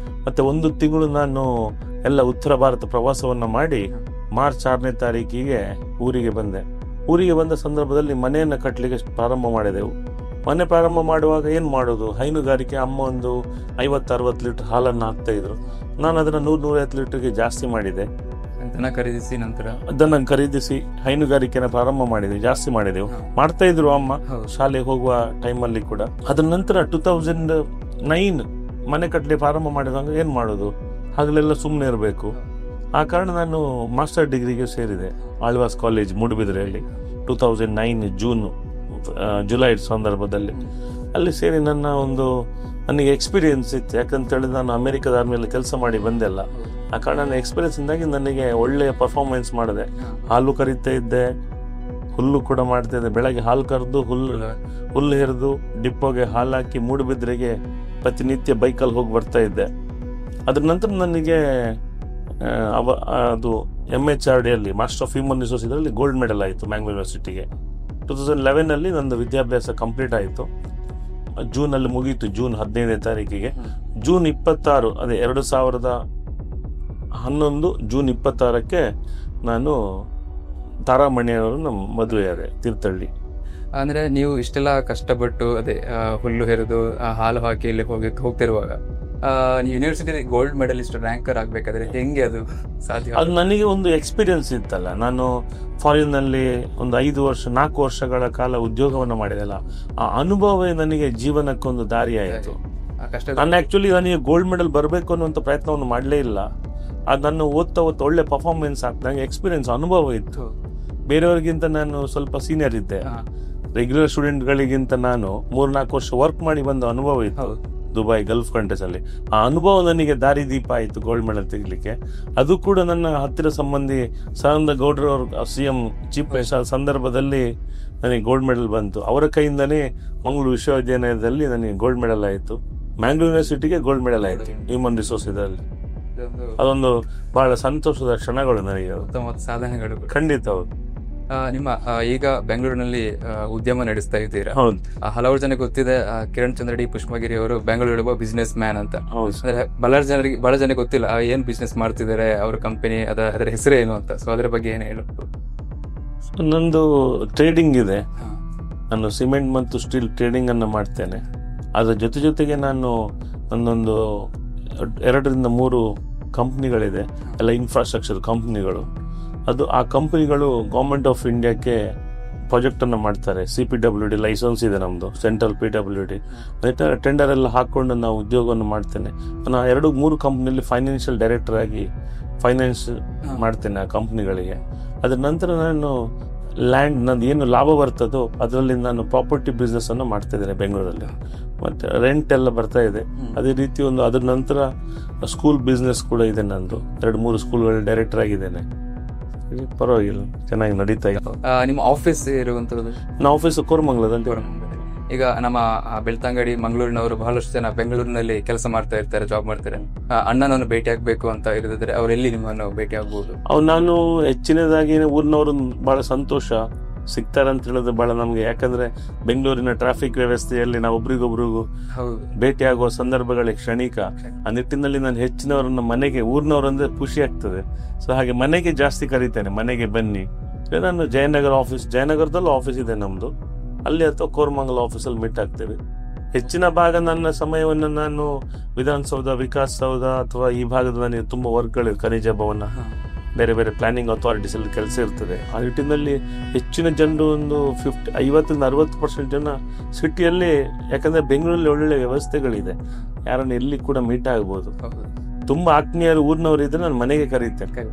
ಮತ್ತೆ 1 ತಿಂಗಳು ನಾನು ಎಲ್ಲ ಉತ್ತರ ಭಾರತ ಪ್ರವಾಸವನ್ನ ಮಾಡಿ ಮಾರ್ಚ್ 6ನೇ ತಾರೀಕಿಗೆ ಊರಿಗೆ ಬಂದೆ. ಊರಿಗೆ ಬಂದ ಸಂದರ್ಭದಲ್ಲಿ ಮನೆಯನ್ನು ಕಟ್ಟಲಿಕ್ಕೆ ಪ್ರಾರಂಭ ಮಾಡಿದೆವು. ಮನೆ ಪ್ರಾರಂಭ ಮಾಡುವಾಗ ಏನು ಮಾಡೋದು, ಹೈನುಗಾರಿಕೆ. ಅಮ್ಮ ಒಂದು 50-60 ಲೀಟರ್ ಹಾಲನ್ನು ಹಾಕ್ತಾ ಇದ್ರು. ನಾನು ಅದನ್ನ 100-150 ಲೀಟರ್ಗೆ ಜಾಸ್ತಿ ಮಾಡಿದೆ. ದನ ಖರೀದಿಸಿ ಹೈನುಗಾರಿಕೆನ ಪ್ರಾರಂಭ ಮಾಡಿದೆ, ಜಾಸ್ತಿ ಮಾಡಿದೆವು. ಮಾಡ್ತಾ ಇದ್ರು ಅಮ್ಮ ಶಾಲೆಗೆ ಹೋಗುವ ಟೈಮಲ್ಲಿ ಕೂಡ. ಅದ್ರ ನಂತರ 2009 ಮನೆ ಕಟ್ಟಲಿ ಪ್ರಾರಂಭ ಮಾಡಿದಾಗ ಏನ್ ಮಾಡೋದು, ಹಗಲೆಲ್ಲ ಸುಮ್ಮನೆ ಇರಬೇಕು. ಆ ಕಾರಣ ನಾನು ಮಾಸ್ಟರ್ ಡಿಗ್ರಿಗೆ ಸೇರಿದೆ ಆಳ್ವಾಸ್ ಕಾಲೇಜ್ ಮೂಡುಬಿದಿರೆಯಲ್ಲಿ 2009 ಜುಲೈ ಸಂದರ್ಭದಲ್ಲಿ. ಅಲ್ಲಿ ಸೇರಿ ನನಗೆ ಎಕ್ಸ್ಪೀರಿಯನ್ಸ್ ಇತ್ತು. ಯಾಕಂತ ಹೇಳಿದ್ರೆ ನಾನು ಅಮೆರಿಕದ ಆರ್ಮಿಯಲ್ಲಿ ಕೆಲಸ ಮಾಡಿ ಬಂದೆಲ್ಲ. ಆ ಕಾರಣ ನನ್ನ ಎಕ್ಸ್ಪೀರಿಯನ್ಸ್ ಇಂದಾಗಿ ನನಗೆ ಒಳ್ಳೆಯ ಪರ್ಫಾರ್ಮೆನ್ಸ್ ಮಾಡಿದೆ. ಹಾಲು ಕರೀತಾ ಇದ್ದೆ, ಹುಲ್ಲು ಕೂಡ ಮಾಡ್ತಾ ಇದ್ದೆ. ಬೆಳಗ್ಗೆ ಹಾಲು ಕರೆದು ಹುಲ್ಲು ಹೆರೆದು ಡಿಪ್ಪೋಗೆ ಹಾಲು ಹಾಕಿ ಮೂಡುಬಿದ್ರೆಗೆ ಪ್ರತಿನಿತ್ಯ ಬೈಕಲ್ಲಿ ಹೋಗಿ ಬರ್ತಾ ಇದ್ದೆ. ಅದ್ರ ನಂತರ ನನಗೆ ಅದು MHRD ಅಲ್ಲಿ ಮಾಸ್ಟರ್ ಆಫ್ ಹ್ಯೂಮನ್ ರಿಸೋರ್ಸ್ ಇದರಲ್ಲಿ ಗೋಲ್ಡ್ ಮೆಡಲ್ ಆಯಿತು ಮ್ಯಾಂಗ್ಳೂರ್ ಯೂನಿವರ್ಸಿಟಿಗೆ. 2011 ನಂದು ವಿದ್ಯಾಭ್ಯಾಸ ಕಂಪ್ಲೀಟ್ ಆಯಿತು. ಜೂನಲ್ಲಿ ಮುಗೀತು, ಜೂನ್ 15ನೇ ತಾರೀಕಿಗೆ. ಜೂನ್ 26 ಅದೇ 2011 ಜೂನ್ 26ಕ್ಕೆ ನಾನು ತಾರಾಮಣಿಯವರನ್ನು ಮದುವೆಯಾದೆ ತೀರ್ಥಹಳ್ಳಿ. ಅಂದ್ರೆ ನೀವು ಇಷ್ಟೆಲ್ಲ ಕಷ್ಟಪಟ್ಟು ಅದೇ ಹುಲ್ಲು ಹೆರೆದು ಹಾಲು ಹಾಕಿ ಇಲ್ಲಿ ಹೋಗ್ತಿರುವಾಗ ನೀವು ಯೂನಿವರ್ಸಿಟಿ ಗೋಲ್ಡ್ ಮೆಡಲಿಸ್ಟ್ ರ್ಯಾಂಕರ್ ಆಗ್ಬೇಕಾದ್ರೆ ಹೆಂಗೆ ಅದು ಸಾಧ್ಯ? ಅದು ನನಗೆ ಒಂದು ಎಕ್ಸ್ಪೀರಿಯನ್ಸ್ ಇತ್ತಲ್ಲ. ನಾನು ಫಾರಿನ್ನಲ್ಲಿ ಒಂದು 4 ವರ್ಷಗಳ ಕಾಲ ಉದ್ಯೋಗವನ್ನು ಮಾಡಿದೆಲ್ಲ, ಆ ಅನುಭವವೇ ನನಗೆ ಜೀವನಕ್ಕೊಂದು ದಾರಿ ಆಯಿತು. ನನಗೆ ಗೋಲ್ಡ್ ಮೆಡಲ್ ಬರಬೇಕು ಅನ್ನುವಂಥ ಪ್ರಯತ್ನವನ್ನು ಮಾಡಲೇ ಇಲ್ಲ. ಅದು ನನ್ನ ಓದ್ತಾ ಒಳ್ಳೆ ಪರ್ಫಾರ್ಮೆನ್ಸ್ ಆಗ್ತದೆ. ನನಗೆ ಎಕ್ಸ್ಪೀರಿಯನ್ಸ್ ಅನುಭವ ಇತ್ತು. ಬೇರೆಯವರಿಗಿಂತ ನಾನು ಸ್ವಲ್ಪ ಸೀನಿಯರ್ ಇದ್ದೆ. ರೆಗ್ಯುಲರ್ ಸ್ಟೂಡೆಂಟ್ಗಳಿಗಿಂತ ನಾನು 3-4 ವರ್ಷ ವರ್ಕ್ ಮಾಡಿ ಬಂದ ಅನುಭವ ಇತ್ತು ದುಬೈ, ಗಲ್ಫ್ ಕಂಟ್ರೀಸ್ ಅಲ್ಲಿ. ಆ ಅನುಭವ ನನಗೆ ದಾರಿದೀಪ ಆಯಿತು ಗೋಲ್ಡ್ ಮೆಡಲ್ ತೆಗಿಲಿಕ್ಕೆ. ಅದು ಕೂಡ ನನ್ನ ಹತ್ತಿರ ಸಂಬಂಧಿ ಸದಾನಂದ ಗೌಡ್ರ CM ಚೀಫ್ ಮಿನಿಸ್ಟರ್ ಸಂದರ್ಭದಲ್ಲಿ ನನಗೆ ಗೋಲ್ಡ್ ಮೆಡಲ್ ಬಂತು. ಅವರ ಕೈಯಿಂದನೇ ಮಂಗಳೂರು ವಿಶ್ವವಿದ್ಯಾಲಯದಲ್ಲಿ ನನಗೆ ಗೋಲ್ಡ್ ಮೆಡಲ್ ಆಯಿತು. ಮ್ಯಾಂಗ್ಳೂರ್ ಯೂನಿವರ್ಸಿಟಿಗೆ ಗೋಲ್ಡ್ ಮೆಡಲ್ ಆಯಿತು ಹ್ಯೂಮನ್ ರಿಸೋರ್ಸ್ ಇದರಲ್ಲಿ. ಅದೊಂದು ಬಹಳ ಸಂತೋಷದ ಕ್ಷಣಗಳು ನನಗೆ, ಉತ್ತಮ ಸಾಧನೆಗಳು. ಖಂಡಿತ. ಹೌದು. ನಿಮ್ಮ ಈಗ ಬೆಂಗಳೂರಿನಲ್ಲಿ ಉದ್ಯಮ ನಡೆಸ್ತಾ ಇದ್ದೀರಾ. ಹೌದು. ಹಲವಾರು ಜನ ಗೊತ್ತಿದೆ, ಕಿರಣ್ ಚಂದ್ರ ಡಿ ಪುಷ್ಪಗಿರಿ ಅವರು ಬೆಂಗಳೂರು ಬಿಸ್ನೆಸ್ ಮ್ಯಾನ್ ಅಂತ. ಅಂದ್ರೆ ಬಹಳ ಜನ ಗೊತ್ತಿಲ್ಲ ಏನ್ ಬಿಸ್ನೆಸ್ ಮಾಡ್ತಿದ್ದಾರೆ, ಅವ್ರ ಕಂಪನಿ, ಅದರ ಹೆಸರು ಏನು ಅಂತ. ಸೊ ಅದರ ಬಗ್ಗೆ ಏನು ಹೇಳು? ನಂದು ಟ್ರೇಡಿಂಗ್ ಇದೆ. ನಾನು ಸಿಮೆಂಟ್ ಮತ್ತು ಸ್ಟೀಲ್ ಟ್ರೇಡಿಂಗ್ ಅನ್ನು ಮಾಡ್ತೇನೆ. ಅದರ ಜೊತೆಗೆ ನಾನು ನನ್ನೊಂದು 2-3 ಕಂಪ್ನಿಗಳಿದೆ, ಎಲ್ಲ ಇನ್ಫ್ರಾಸ್ಟ್ರಕ್ಚರ್ ಕಂಪ್ನಿಗಳು. ಆ ಕಂಪನಿಗಳು ಗೌರ್ಮೆಂಟ್ ಆಫ್ ಇಂಡಿಯಾಕ್ಕೆ ಪ್ರಾಜೆಕ್ಟ್ ಅನ್ನು ಮಾಡ್ತಾರೆ. CPWD ಲೈಸೆನ್ಸ್ ಇದೆ ನಮ್ದು, ಸೆಂಟ್ರಲ್ PWD. ಟೆಂಡರ್ ಎಲ್ಲ ಹಾಕೊಂಡು ನಾವು ಉದ್ಯೋಗವನ್ನು ಮಾಡ್ತೇನೆ. ನಾನು 2-3 ಕಂಪ್ನಿಯಲ್ಲಿ ಫೈನಾನ್ಷಿಯಲ್ ಡೈರೆಕ್ಟರ್ ಆಗಿ ಫೈನಾನ್ಸ್ ಮಾಡ್ತೇನೆ ಆ ಕಂಪ್ನಿಗಳಿಗೆ. ಅದರ ನಂತರ ನಾನು ಲ್ಯಾಂಡ್, ನಂದು ಏನು ಲಾಭ ಬರ್ತದೋ ಅದರಲ್ಲಿ ನಾನು ಪ್ರಾಪರ್ಟಿ ಬಿಸ್ನೆಸ್ ಅನ್ನು ಮಾಡ್ತಾ ಇದ್ದೇನೆ ಬೆಂಗಳೂರಲ್ಲಿ. ಮತ್ತೆ ರೆಂಟ್ ಎಲ್ಲ ಬರ್ತಾ ಇದೆ. ಅದೇ ರೀತಿ ಅದ್ರ ನಂತರ ಸ್ಕೂಲ್ ಬಿಸ್ನೆಸ್ ಕೂಡ ಇದೆ ನಂದು. 2-3 ಸ್ಕೂಲ್ಗಳ ಡೈರೆಕ್ಟರ್ ಆಗಿದ್ದೇನೆ. ಪರವಾಗಿಲ್ಲ, ಚೆನ್ನಾಗಿ ನಡೀತಾ ಇದೆ. ನಿಮ್ಮ ಆಫೀಸ್ ಇರುವಂತದ್ದು? ನಮ್ಮ ಆಫೀಸ್ ಕೋರಮಂಗಲದಲ್ಲಿ. ಈಗ ನಮ್ಮ ಬೆಳ್ತಂಗಡಿ ಮಂಗಳೂರಿನವರು ಬಹಳಷ್ಟು ಜನ ಬೆಂಗಳೂರಿನಲ್ಲಿ ಕೆಲಸ ಮಾಡ್ತಾ ಇರ್ತಾರೆ, ಜಾಬ್ ಮಾಡ್ತಾರೆ. ಅಣ್ಣನನ್ನು ಭೇಟಿ ಆಗ್ಬೇಕು ಅಂತ ಇರಿದ್ರೆ ಅವರೆಲ್ಲಿ ನಿಮ್ಮನ್ನು ಭೇಟಿ ಆಗ್ಬಹುದು? ನಾನು ಹೆಚ್ಚಿನದಾಗಿ ಊರಿನವರು ಬಹಳ ಸಂತೋಷ ಸಿಗ್ತಾರೆ ಅಂತ ಹೇಳಿದ್ರೆ ಬಹಳ ನಮ್ಗೆ. ಯಾಕಂದ್ರೆ ಬೆಂಗಳೂರಿನ ಟ್ರಾಫಿಕ್ ವ್ಯವಸ್ಥೆಯಲ್ಲಿ ನಾವು ಒಬ್ರಿಗೊಬ್ರಿಗೂ ಭೇಟಿ ಆಗುವ ಸಂದರ್ಭಗಳೇ ಕ್ಷಣಿಕ. ಆ ನಿಟ್ಟಿನಲ್ಲಿ ನಾನು ಹೆಚ್ಚಿನವರನ್ನ ಮನೆಗೆ, ಊರಿನವರಂದ್ರೆ ಖುಷಿ ಆಗ್ತದೆ. ಸೊ ಹಾಗೆ ಮನೆಗೆ ಜಾಸ್ತಿ ಕರೀತೇನೆ, ಮನೆಗೆ ಬನ್ನಿ. ನಾನು ಜಯನಗರದಲ್ಲೂ ಆಫೀಸ್ ಇದೆ ನಮ್ದು, ಅಲ್ಲಿ ಅಥವಾ ಕೋರಮಂಗಲ ಆಫೀಸಲ್ಲಿ ಮೀಟ್ ಆಗ್ತೇವೆ. ಹೆಚ್ಚಿನ ಭಾಗ ನನ್ನ ಸಮಯವನ್ನು ನಾನು ವಿಧಾನಸೌಧ, ವಿಕಾಸ್ ಸೌಧ ಅಥವಾ ಈ ಭಾಗದ ನನಗೆ ತುಂಬಾ ವರ್ಕ್ಗಳಿವೆ. ಖನಿಜ ಭವನ, ಬೇರೆ ಬೇರೆ ಪ್ಲಾನಿಂಗ್ ಅಥಾರಿಟೀಸ್ ಅಲ್ಲಿ ಕೆಲಸ ಇರ್ತದೆ. ಆ ನಿಟ್ಟಿನಲ್ಲಿ ಹೆಚ್ಚಿನ ಜನರು ಒಂದು 50-60% ಜನ ಸಿಟಿಯಲ್ಲಿ, ಯಾಕಂದ್ರೆ ಬೆಂಗಳೂರಲ್ಲಿ ಒಳ್ಳೆ ವ್ಯವಸ್ಥೆಗಳಿದೆ, ಯಾರನ್ನು ಎಲ್ಲಿ ಕೂಡ ಮೀಟ್ ಆಗ್ಬೋದು. ತುಂಬಾ ಆತ್ಮೀಯರು ಊರಿನವರು ಇದ್ರೆ ನಾನು ಮನೆಗೆ ಕರೀತೇನೆ.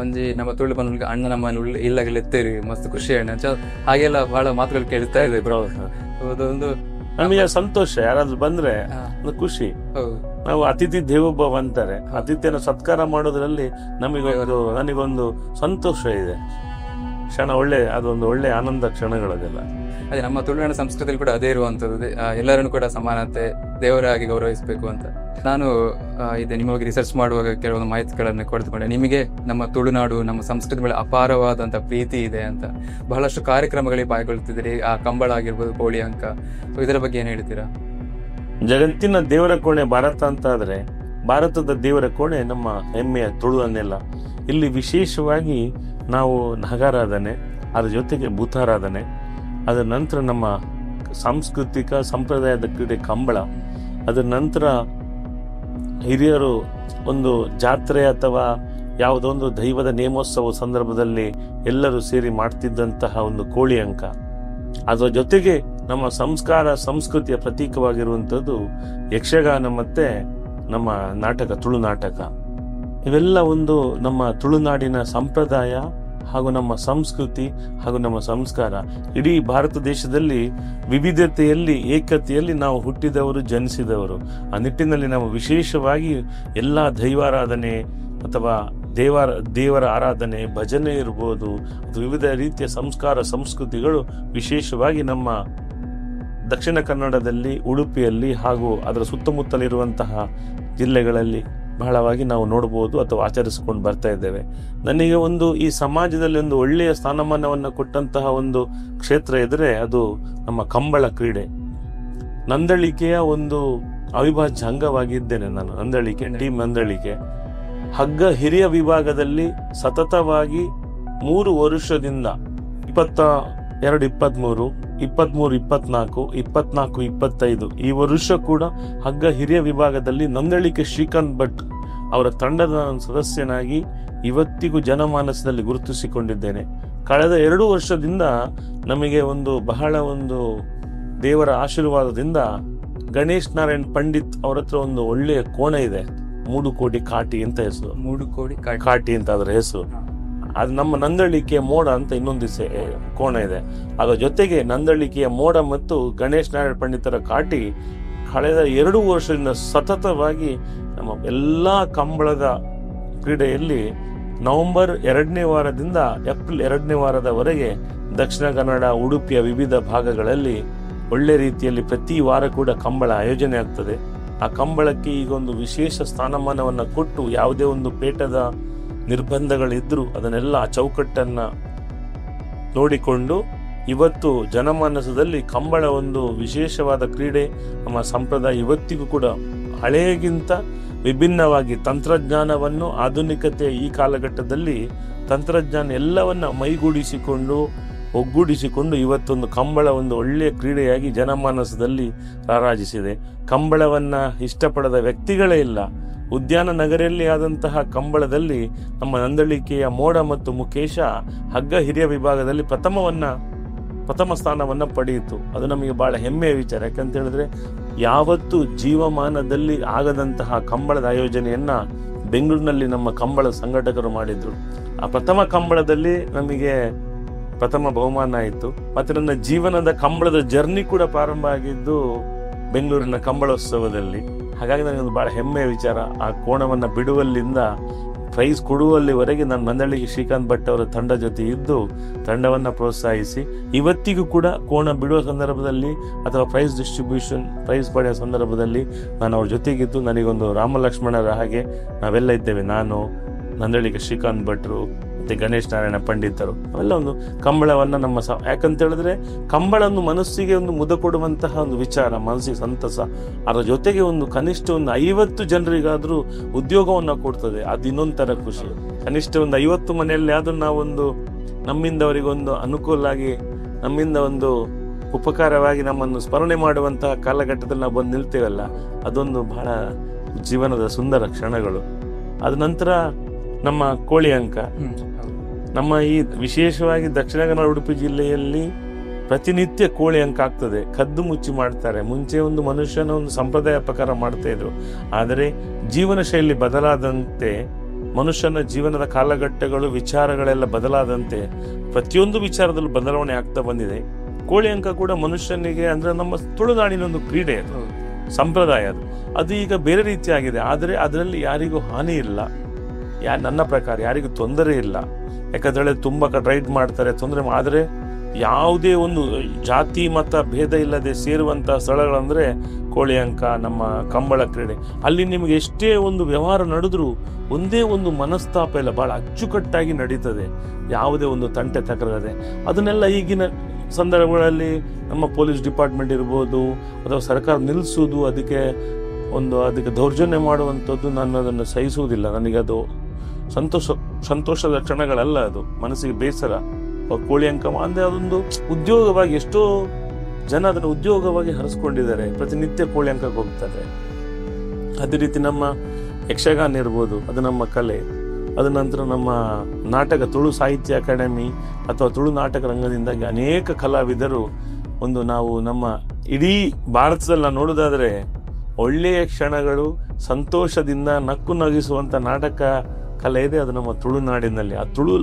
ಒಂಜಿ ನಮ್ಮ ತುಳು ಬಂದ ಅಣ್ಣ ನಮ್ಮ ಇಲ್ಲಾಗೆಲ್ಲ ಎತ್ತೇರಿ ಮಸ್ತ್ ಖುಷಿ ಅಣ್ಣ, ಹಾಗೆಲ್ಲ ಬಹಳ ಮಾತುಗಳು ಕೇಳ್ತಾ ಇದೆ. ಒಂದು ನಮಗೆ ಸಂತೋಷ, ಯಾರಾದ್ರೂ ಬಂದ್ರೆ ಖುಷಿ. ನಾವು ಅತಿಥಿ ದೇವೋಭವ ಅಂತಾರೆ, ಅತಿಥಿಯನ್ನು ಸತ್ಕಾರ ಮಾಡೋದ್ರಲ್ಲಿ ನನಗೊಂದು ಸಂತೋಷ ಇದೆ. ಕ್ಷಣ ಅದೊಂದು ಒಳ್ಳೆ ಆನಂದ ಕ್ಷಣಗಳದೆಲ್ಲ. ಅದೇ ನಮ್ಮ ತುಳುನಾಡ ಸಂಸ್ಕೃತಿಯಲ್ಲಿ ಕೂಡ ಅದೇ ಇರುವಂತದ್ದು, ಎಲ್ಲರನ್ನು ಕೂಡ ಸಮಾನತೆ, ದೇವರಾಗಿ ಗೌರವಿಸಬೇಕು ಅಂತ. ನಾನು ನಿಮಗೆ ರಿಸರ್ಚ್ ಮಾಡುವಾಗ ಕೆಲವೊಂದು ಮಾಹಿತಿಗಳನ್ನು ಕೊಡ್ತುಕೊಂಡೆ. ನಿಮಗೆ ನಮ್ಮ ತುಳುನಾಡು, ನಮ್ಮ ಸಂಸ್ಕೃತಿ ಮೇಲೆ ಅಪಾರವಾದಂತ ಪ್ರೀತಿ ಇದೆ ಅಂತ. ಬಹಳಷ್ಟು ಕಾರ್ಯಕ್ರಮಗಳಿಗೆ ಪಾಲ್ಗೊಳ್ತಿದ್ದೀರಿ, ಆ ಕಂಬಳ ಆಗಿರ್ಬೋದು, ಕೋಳಿ ಅಂಕ, ಇದರ ಬಗ್ಗೆ ಏನ್ ಹೇಳ್ತೀರಾ? ಜಗತ್ತಿನ ದೇವರ ಕೋಣೆ ಭಾರತ ಅಂತ ಆದ್ರೆ, ಭಾರತದ ದೇವರ ಕೋಣೆ ನಮ್ಮ ಹೆಮ್ಮೆಯ ತುಳುವನ್ನೆಲ್ಲ. ಇಲ್ಲಿ ವಿಶೇಷವಾಗಿ ನಾವು ನಾಗಾರಾಧನೆ, ಅದರ ಜೊತೆಗೆ ಭೂತಾರಾಧನೆ, ಅದರ ನಂತರ ನಮ್ಮ ಸಾಂಸ್ಕೃತಿಕ ಸಂಪ್ರದಾಯದ ಕ್ರೀಡೆ ಕಂಬಳ, ಅದರ ನಂತರ ಹಿರಿಯರು ಒಂದು ಜಾತ್ರೆ ಅಥವಾ ಯಾವುದೋ ಒಂದು ದೈವದ ನೇಮೋತ್ಸವ ಸಂದರ್ಭದಲ್ಲಿ ಎಲ್ಲರೂ ಸೇರಿ ಮಾಡ್ತಿದ್ದಂತಹ ಒಂದು ಕೋಳಿ ಅಂಕ, ಅದರ ಜೊತೆಗೆ ನಮ್ಮ ಸಂಸ್ಕಾರ ಸಂಸ್ಕೃತಿಯ ಪ್ರತೀಕವಾಗಿರುವಂಥದ್ದು ಯಕ್ಷಗಾನ ಮತ್ತೆ ನಮ್ಮ ನಾಟಕ, ತುಳು ನಾಟಕ. ಇವೆಲ್ಲ ಒಂದು ನಮ್ಮ ತುಳುನಾಡಿನ ಸಂಪ್ರದಾಯ ಹಾಗೂ ನಮ್ಮ ಸಂಸ್ಕೃತಿ ಹಾಗೂ ನಮ್ಮ ಸಂಸ್ಕಾರ. ಇಡೀ ಭಾರತ ದೇಶದಲ್ಲಿ ವಿವಿಧತೆಯಲ್ಲಿ ಏಕತೆಯಲ್ಲಿ ನಾವು ಹುಟ್ಟಿದವರು, ಜನಿಸಿದವರು. ಆ ನಿಟ್ಟಿನಲ್ಲಿ ನಾವು ವಿಶೇಷವಾಗಿ ಎಲ್ಲ ದೈವಾರಾಧನೆ ಅಥವಾ ದೇವರ ಆರಾಧನೆ, ಭಜನೆ ಇರ್ಬೋದು, ವಿವಿಧ ರೀತಿಯ ಸಂಸ್ಕಾರ ಸಂಸ್ಕೃತಿಗಳು ವಿಶೇಷವಾಗಿ ನಮ್ಮ ದಕ್ಷಿಣ ಕನ್ನಡದಲ್ಲಿ, ಉಡುಪಿಯಲ್ಲಿ ಹಾಗೂ ಅದರ ಸುತ್ತಮುತ್ತಲಿರುವಂತಹ ಜಿಲ್ಲೆಗಳಲ್ಲಿ ಬಹಳವಾಗಿ ನಾವು ನೋಡಬಹುದು ಅಥವಾ ಆಚರಿಸಿಕೊಂಡು ಬರ್ತಾ ಇದ್ದೇವೆ. ನನಗೆ ಈ ಸಮಾಜದಲ್ಲಿ ಒಂದು ಒಳ್ಳೆಯ ಸ್ಥಾನಮಾನವನ್ನು ಕೊಟ್ಟಂತಹ ಒಂದು ಕ್ಷೇತ್ರ ಇದ್ರೆ ಅದು ನಮ್ಮ ಕಂಬಳ ಕ್ರೀಡೆ. ನಂದಳಿಕೆಯ ಒಂದು ಅವಿಭಾಜ್ಯ ಅಂಗವಾಗಿದ್ದೇನೆ ನಾನು. ಟೀಮ್ ನಂದಳಿಕೆ ಹಗ್ಗ ಹಿರಿಯ ವಿಭಾಗದಲ್ಲಿ ಸತತವಾಗಿ 3 ವರ್ಷದಿಂದ 2023, 23, 24, 24, 25 ಈ ವರ್ಷ ಕೂಡ ಹಗ್ಗ ಹಿರಿಯ ವಿಭಾಗದಲ್ಲಿ ನಂದಳಿಕೆ ಶ್ರೀಕಾಂತ್ ಭಟ್ ಅವರ ತಂಡದ ಸದಸ್ಯನಾಗಿ ಇವತ್ತಿಗೂ ಜನಮಾನಸದಲ್ಲಿ ಗುರುತಿಸಿಕೊಂಡಿದ್ದೇನೆ. ಕಳೆದ 2 ವರ್ಷದಿಂದ ನಮಗೆ ಬಹಳ ದೇವರ ಆಶೀರ್ವಾದದಿಂದ ಗಣೇಶ್ ನಾರಾಯಣ್ ಪಂಡಿತ್ ಅವರ ಹತ್ರ ಒಳ್ಳೆಯ ಕೋಣ ಇದೆ. 3 ಕೋಟಿ ಕಾಟಿ ಅಂತ ಹೆಸರು. 3 ಕೋಟಿ ಕಾಟಿ ಅಂತ ಅದರ ಹೆಸರು. ಅದು ನಮ್ಮ ನಂದಳಿಕೆಯ ಮೋಡ ಅಂತ ಇನ್ನೊಂದು ಕೋಣ ಇದೆ. ಅದರ ಜೊತೆಗೆ ನಂದಳಿಕೆಯ ಮೋಡ ಮತ್ತು ಗಣೇಶ್ ನಾರಾಯಣ್ ಪಂಡಿತರ ಕಾಟಿ ಕಳೆದ 2 ವರ್ಷದಿಂದ ಸತತವಾಗಿ ನಮ್ಮ ಎಲ್ಲಾ ಕಂಬಳದ ಕ್ರೀಡೆಯಲ್ಲಿ ನವೆಂಬರ್ 2ನೇ ವಾರದಿಂದ ಏಪ್ರಿಲ್ 2ನೇ ವಾರದವರೆಗೆ ದಕ್ಷಿಣ ಕನ್ನಡ, ಉಡುಪಿಯ ವಿವಿಧ ಭಾಗಗಳಲ್ಲಿ ಒಳ್ಳೆ ರೀತಿಯಲ್ಲಿ ಪ್ರತಿ ವಾರ ಕೂಡ ಕಂಬಳ ಆಯೋಜನೆ ಆಗ್ತದೆ. ಆ ಕಂಬಳಕ್ಕೆ ಈಗ ವಿಶೇಷ ಸ್ಥಾನಮಾನವನ್ನು ಕೊಟ್ಟು ಯಾವುದೇ ಪೇಟದ ನಿರ್ಬಂಧಗಳಿದ್ರು ಅದನ್ನೆಲ್ಲ ಆ ಚೌಕಟ್ಟನ್ನ ನೋಡಿಕೊಂಡು ಇವತ್ತು ಜನಮಾನಸದಲ್ಲಿ ಕಂಬಳ ವಿಶೇಷವಾದ ಕ್ರೀಡೆ. ನಮ್ಮ ಸಂಪ್ರದಾಯ ಇವತ್ತಿಗೂ ಕೂಡ ಹಳೆಯಗಿಂತ ವಿಭಿನ್ನವಾಗಿ ತಂತ್ರಜ್ಞಾನವನ್ನು, ಆಧುನಿಕತೆ ಈ ಕಾಲಘಟ್ಟದಲ್ಲಿ ತಂತ್ರಜ್ಞಾನ ಎಲ್ಲವನ್ನ ಮೈಗೂಡಿಸಿಕೊಂಡು ಒಗ್ಗೂಡಿಸಿಕೊಂಡು ಇವತ್ತೊಂದು ಕಂಬಳ ಒಳ್ಳೆಯ ಕ್ರೀಡೆಯಾಗಿ ಜನಮಾನಸದಲ್ಲಿ ರಾರಾಜಿಸಿದೆ. ಕಂಬಳವನ್ನ ಇಷ್ಟಪಡದ ವ್ಯಕ್ತಿಗಳೇ ಇಲ್ಲ. ಉದ್ಯಾನ ನಗರಿಯಲ್ಲಿ ಆದಂತಹ ಕಂಬಳದಲ್ಲಿ ನಮ್ಮ ನಂದಳಿಕೆಯ ಮೋಡ ಮತ್ತು ಮುಖೇಶ ಹಗ್ಗ ಹಿರಿಯ ವಿಭಾಗದಲ್ಲಿ ಪ್ರಥಮ ಸ್ಥಾನವನ್ನ ಪಡೆಯಿತು. ಅದು ನಮಗೆ ಬಹಳ ಹೆಮ್ಮೆಯ ವಿಚಾರ. ಯಾಕಂತ ಹೇಳಿದ್ರೆ ಯಾವತ್ತು ಜೀವಮಾನದಲ್ಲಿ ಆಗದಂತಹ ಕಂಬಳದ ಆಯೋಜನೆಯನ್ನ ಬೆಂಗಳೂರಿನಲ್ಲಿ ನಮ್ಮ ಕಂಬಳ ಸಂಘಟಕರು ಮಾಡಿದ್ರು. ಆ ಪ್ರಥಮ ಕಂಬಳದಲ್ಲಿ ನಮಗೆ ಪ್ರಥಮ ಬಹುಮಾನ ಆಯಿತು. ಮತ್ತೆ ನನ್ನ ಜೀವನದ ಕಂಬಳದ ಜರ್ನಿ ಕೂಡ ಪ್ರಾರಂಭ ಆಗಿದ್ದು ಬೆಂಗಳೂರಿನ ಕಂಬಳೋತ್ಸವದಲ್ಲಿ. ಹಾಗಾಗಿ ನನಗೆ ಬಹಳ ಹೆಮ್ಮೆಯ ವಿಚಾರ. ಆ ಕೋಣವನ್ನ ಬಿಡುವಲ್ಲಿಂದ ಪ್ರೈಸ್ ಕೊಡುವಲ್ಲಿವರೆಗೆ ನಾನು ನಂದಳಿಕೆ ಶ್ರೀಕಾಂತ್ ಭಟ್ ಅವರ ತಂಡ ಜೊತೆ ಇದ್ದು ತಂಡವನ್ನ ಪ್ರೋತ್ಸಾಹಿಸಿ ಇವತ್ತಿಗೂ ಕೂಡ ಕೋಣ ಬಿಡುವ ಸಂದರ್ಭದಲ್ಲಿ ಅಥವಾ ಪ್ರೈಸ್ ಡಿಸ್ಟ್ರಿಬ್ಯೂಷನ್, ಪ್ರೈಸ್ ಪಡೆಯುವ ಸಂದರ್ಭದಲ್ಲಿ ನಾನು ಅವ್ರ ಜೊತೆಗಿದ್ದು ನನಗೊಂದು ರಾಮಲಕ್ಷ್ಮಣರ ಹಾಗೆ ನಾವೆಲ್ಲ ಇದ್ದೇವೆ. ನಾನು, ನಂದಳಿಕೆ ಶ್ರೀಕಾಂತ್ ಭಟ್ರು ಮತ್ತೆ ಗಣೇಶ್ ನಾರಾಯಣ ಪಂಡಿತರು ಅವೆಲ್ಲ ಕಂಬಳವನ್ನ ಯಾಕಂತ ಹೇಳಿದ್ರೆ ಕಂಬಳ ಮನಸ್ಸಿಗೆ ಮುದ ಕೊಡುವಂತಹ ವಿಚಾರ, ಮನಸ್ಸಿಗೆ ಸಂತಸ. ಅದರ ಜೊತೆಗೆ ಕನಿಷ್ಠ 50 ಜನರಿಗಾದ್ರೂ ಉದ್ಯೋಗವನ್ನ ಕೊಡ್ತದೆ. ಅದು ಇನ್ನೊಂಥರ ಖುಷಿ. ಕನಿಷ್ಠ 50 ಮನೆಯಲ್ಲಿ ಆದ್ರೂ ನಾವು ನಮ್ಮಿಂದ ಅವರಿಗೊಂದು ಅನುಕೂಲ ಆಗಿ, ನಮ್ಮಿಂದ ಉಪಕಾರವಾಗಿ ನಮ್ಮನ್ನು ಸ್ಮರಣೆ ಮಾಡುವಂತಹ ಕಾಲಘಟ್ಟದಲ್ಲಿ ನಾವು ಬಂದು ನಿಲ್ತೇವಲ್ಲ, ಅದೊಂದು ಬಹಳ ಜೀವನದ ಸುಂದರ ಕ್ಷಣಗಳು. ಅದ ನಂತರ ನಮ್ಮ ಕೋಳಿ ಅಂಕ, ನಮ್ಮ ಈ ವಿಶೇಷವಾಗಿ ದಕ್ಷಿಣ ಕನ್ನಡ ಉಡುಪಿ ಜಿಲ್ಲೆಯಲ್ಲಿ ಪ್ರತಿನಿತ್ಯ ಕೋಳಿ ಅಂಕ ಆಗ್ತದೆ. ಕದ್ದು ಮುಚ್ಚಿ ಮಾಡ್ತಾರೆ. ಮುಂಚೆ ಮನುಷ್ಯನ ಸಂಪ್ರದಾಯ ಪ್ರಕಾರ ಮಾಡ್ತಾ ಇದ್ರು. ಆದರೆ ಜೀವನ ಶೈಲಿ ಬದಲಾದಂತೆ, ಮನುಷ್ಯನ ಜೀವನದ ಕಾಲಘಟ್ಟಗಳು, ವಿಚಾರಗಳೆಲ್ಲ ಬದಲಾದಂತೆ ಪ್ರತಿಯೊಂದು ವಿಚಾರದಲ್ಲೂ ಬದಲಾವಣೆ ಆಗ್ತಾ ಬಂದಿದೆ. ಕೋಳಿ ಅಂಕ ಕೂಡ ಮನುಷ್ಯನಿಗೆ ಅಂದ್ರೆ ನಮ್ಮ ತುಳುನಾಡಿನ ಕ್ರೀಡೆ, ಅದು ಸಂಪ್ರದಾಯ. ಅದು ಈಗ ಬೇರೆ ರೀತಿ ಆಗಿದೆ. ಆದರೆ ಅದರಲ್ಲಿ ಯಾರಿಗೂ ಹಾನಿ ಇಲ್ಲ. ನನ್ನ ಪ್ರಕಾರ ಯಾರಿಗೂ ತೊಂದರೆ ಇಲ್ಲ. ಯಾಕಂದ್ರೆ ತುಂಬಾ ರೈಡ್ ಮಾಡ್ತಾರೆ, ತೊಂದರೆ. ಆದರೆ ಯಾವುದೇ ಜಾತಿ ಮತ ಭೇದ ಇಲ್ಲದೆ ಸೇರುವಂತಹ ಸ್ಥಳಗಳಂದ್ರೆ ಕೋಳಿ ಅಂಕ, ನಮ್ಮ ಕಂಬಳ ಕ್ರೀಡೆ. ಅಲ್ಲಿ ನಿಮ್ಗೆ ಎಷ್ಟೇ ವ್ಯವಹಾರ ನಡೆದ್ರು ಒಂದೇ ಮನಸ್ತಾಪ ಇಲ್ಲ, ಬಹಳ ಅಚ್ಚುಕಟ್ಟಾಗಿ ನಡೀತದೆ. ಯಾವುದೇ ತಂಟೆ ತಕರಾದೆ ಅದನ್ನೆಲ್ಲ ಈಗಿನ ಸಂದರ್ಭಗಳಲ್ಲಿ ನಮ್ಮ ಪೊಲೀಸ್ ಡಿಪಾರ್ಟ್ಮೆಂಟ್ ಇರ್ಬೋದು ಅಥವಾ ಸರ್ಕಾರ ನಿಲ್ಲಿಸುವುದು, ಅದಕ್ಕೆ ದೌರ್ಜನ್ಯ ಮಾಡುವಂಥದ್ದು ನಾನು ಅದನ್ನು ಸಹಿಸುವುದಿಲ್ಲ. ನನಗದು ಸಂತೋಷದ ಕ್ಷಣಗಳಲ್ಲ, ಅದು ಮನಸ್ಸಿಗೆ ಬೇಸರ. ಕೋಳಿ ಅಂಕ ಅಂದ್ರೆ ಅದೊಂದು ಉದ್ಯೋಗವಾಗಿ ಎಷ್ಟೋ ಜನ ಅದನ್ನು ಉದ್ಯೋಗವಾಗಿ ಹರಿಸ್ಕೊಂಡಿದ್ದಾರೆ. ಪ್ರತಿನಿತ್ಯ ಕೋಳಿ ಅಂಕಕ್ಕೆ ಹೋಗ್ತಾರೆ. ಅದೇ ರೀತಿ ನಮ್ಮ ಯಕ್ಷಗಾನ ಇರ್ಬೋದು, ಅದು ನಮ್ಮ ಕಲೆ. ಅದ ನಂತರ ನಮ್ಮ ನಾಟಕ, ತುಳು ಸಾಹಿತ್ಯ ಅಕಾಡೆಮಿ ಅಥವಾ ತುಳು ನಾಟಕ ರಂಗದಿಂದಾಗಿ ಅನೇಕ ಕಲಾವಿದರು ನಾವು ನಮ್ಮ ಇಡೀ ಭಾರತದಲ್ಲಿ ನೋಡೋದಾದ್ರೆ ಒಳ್ಳೆಯ ಕ್ಷಣಗಳು, ಸಂತೋಷದಿಂದ ನಕ್ಕು ನಗಿಸುವಂತ ನಾಟಕ ಕಲೆ ಇದೆ. ಅದು ನಮ್ಮ ತುಳುನಾಡಿನಲ್ಲಿ. ಆ ತುಳು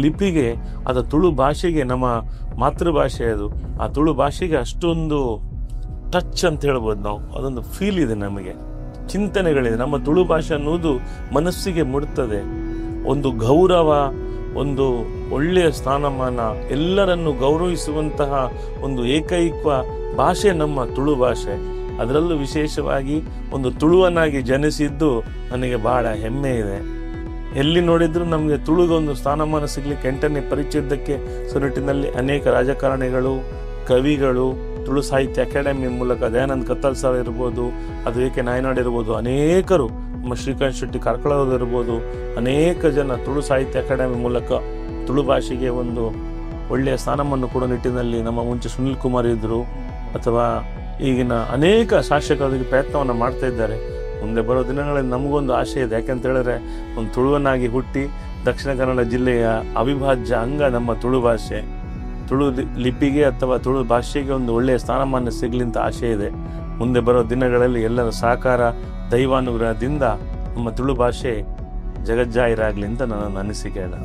ಲಿಪಿಗೆ, ಅದು ತುಳು ಭಾಷೆಗೆ, ನಮ್ಮ ಮಾತೃಭಾಷೆ ಅದು, ಆ ತುಳು ಭಾಷೆಗೆ ಅಷ್ಟೊಂದು ಟಚ್ ಅಂತ ಹೇಳ್ಬೋದು ನಾವು. ಅದೊಂದು ಫೀಲ್ ಇದೆ ನಮಗೆ, ಚಿಂತನೆಗಳಿದೆ. ನಮ್ಮ ತುಳು ಭಾಷೆ ಅನ್ನೋದು ಮನಸ್ಸಿಗೆ ಮುಡುತ್ತದೆ. ಗೌರವ, ಒಳ್ಳೆಯ ಸ್ಥಾನಮಾನ, ಎಲ್ಲರನ್ನು ಗೌರವಿಸುವಂತಹ ಏಕೈಕ ಭಾಷೆ ನಮ್ಮ ತುಳು ಭಾಷೆ. ಅದರಲ್ಲೂ ವಿಶೇಷವಾಗಿ ತುಳುವನಾಗಿ ಜನಿಸಿದ್ದು ನನಗೆ ಬಹಳ ಹೆಮ್ಮೆ ಇದೆ. ಎಲ್ಲಿ ನೋಡಿದ್ರು ನಮಗೆ ತುಳುಗೊಂದು ಸ್ಥಾನಮಾನ ಸಿಗ್ಲಿಕ್ಕೆ 8ನೇ ಪರಿಚಯದಕ್ಕೆ ನಿಟ್ಟಿನಲ್ಲಿ ಅನೇಕ ರಾಜಕಾರಣಿಗಳು, ಕವಿಗಳು, ತುಳು ಸಾಹಿತ್ಯ ಅಕಾಡೆಮಿ ಮೂಲಕ ದಯಾನಂದ್ ಕತ್ತಲ್ ಸರ್ ಇರ್ಬೋದು, ಅದು ಎ ಕೆ ನಾಯನಾಡ್ ಇರ್ಬೋದು, ಅನೇಕರು, ನಮ್ಮ ಶ್ರೀಕಾಂತ್ ಶೆಟ್ಟಿ ಕಾರ್ಕಳದವ್ರು ಇರ್ಬೋದು, ಅನೇಕ ಜನ ತುಳು ಸಾಹಿತ್ಯ ಅಕಾಡೆಮಿ ಮೂಲಕ ತುಳು ಭಾಷೆಗೆ ಒಳ್ಳೆಯ ಸ್ಥಾನವನ್ನು ಕೊಡೋ ನಿಟ್ಟಿನಲ್ಲಿ ನಮ್ಮ ಮುಂಚೆ ಸುನಿಲ್ ಕುಮಾರ್ ಇದ್ದರು, ಅಥವಾ ಈಗಿನ ಅನೇಕ ಶಾಸಕರಿಗೆ ಪ್ರಯತ್ನವನ್ನು ಮಾಡ್ತಾ ಇದ್ದಾರೆ. ಮುಂದೆ ಬರೋ ದಿನಗಳಲ್ಲಿ ನಮಗೊಂದು ಆಶೆ ಇದೆ. ಯಾಕೆಂತ ಹೇಳಿದ್ರೆ, ಒಂದು ತುಳುವನ್ನಾಗಿ ಹುಟ್ಟಿ ದಕ್ಷಿಣ ಕನ್ನಡ ಜಿಲ್ಲೆಯ ಅವಿಭಾಜ್ಯ ಅಂಗ ನಮ್ಮ ತುಳು ಭಾಷೆ, ತುಳು ಲಿಪಿಗೆ ಅಥವಾ ತುಳು ಭಾಷೆಗೆ ಒಂದು ಒಳ್ಳೆಯ ಸ್ಥಾನಮಾನ ಸಿಗಲಿ ಅಂತ ಆಶೆ ಇದೆ. ಮುಂದೆ ಬರೋ ದಿನಗಳಲ್ಲಿ ಎಲ್ಲರ ಸಹಕಾರ, ದೈವಾನುಗ್ರಹದಿಂದ ನಮ್ಮ ತುಳು ಭಾಷೆ ಜಗಜ್ಜಾಹಿರಾಗಲಿ ಅಂತ ನನ್ನ ಅನಿಸಿಕೆ ಇದೆ.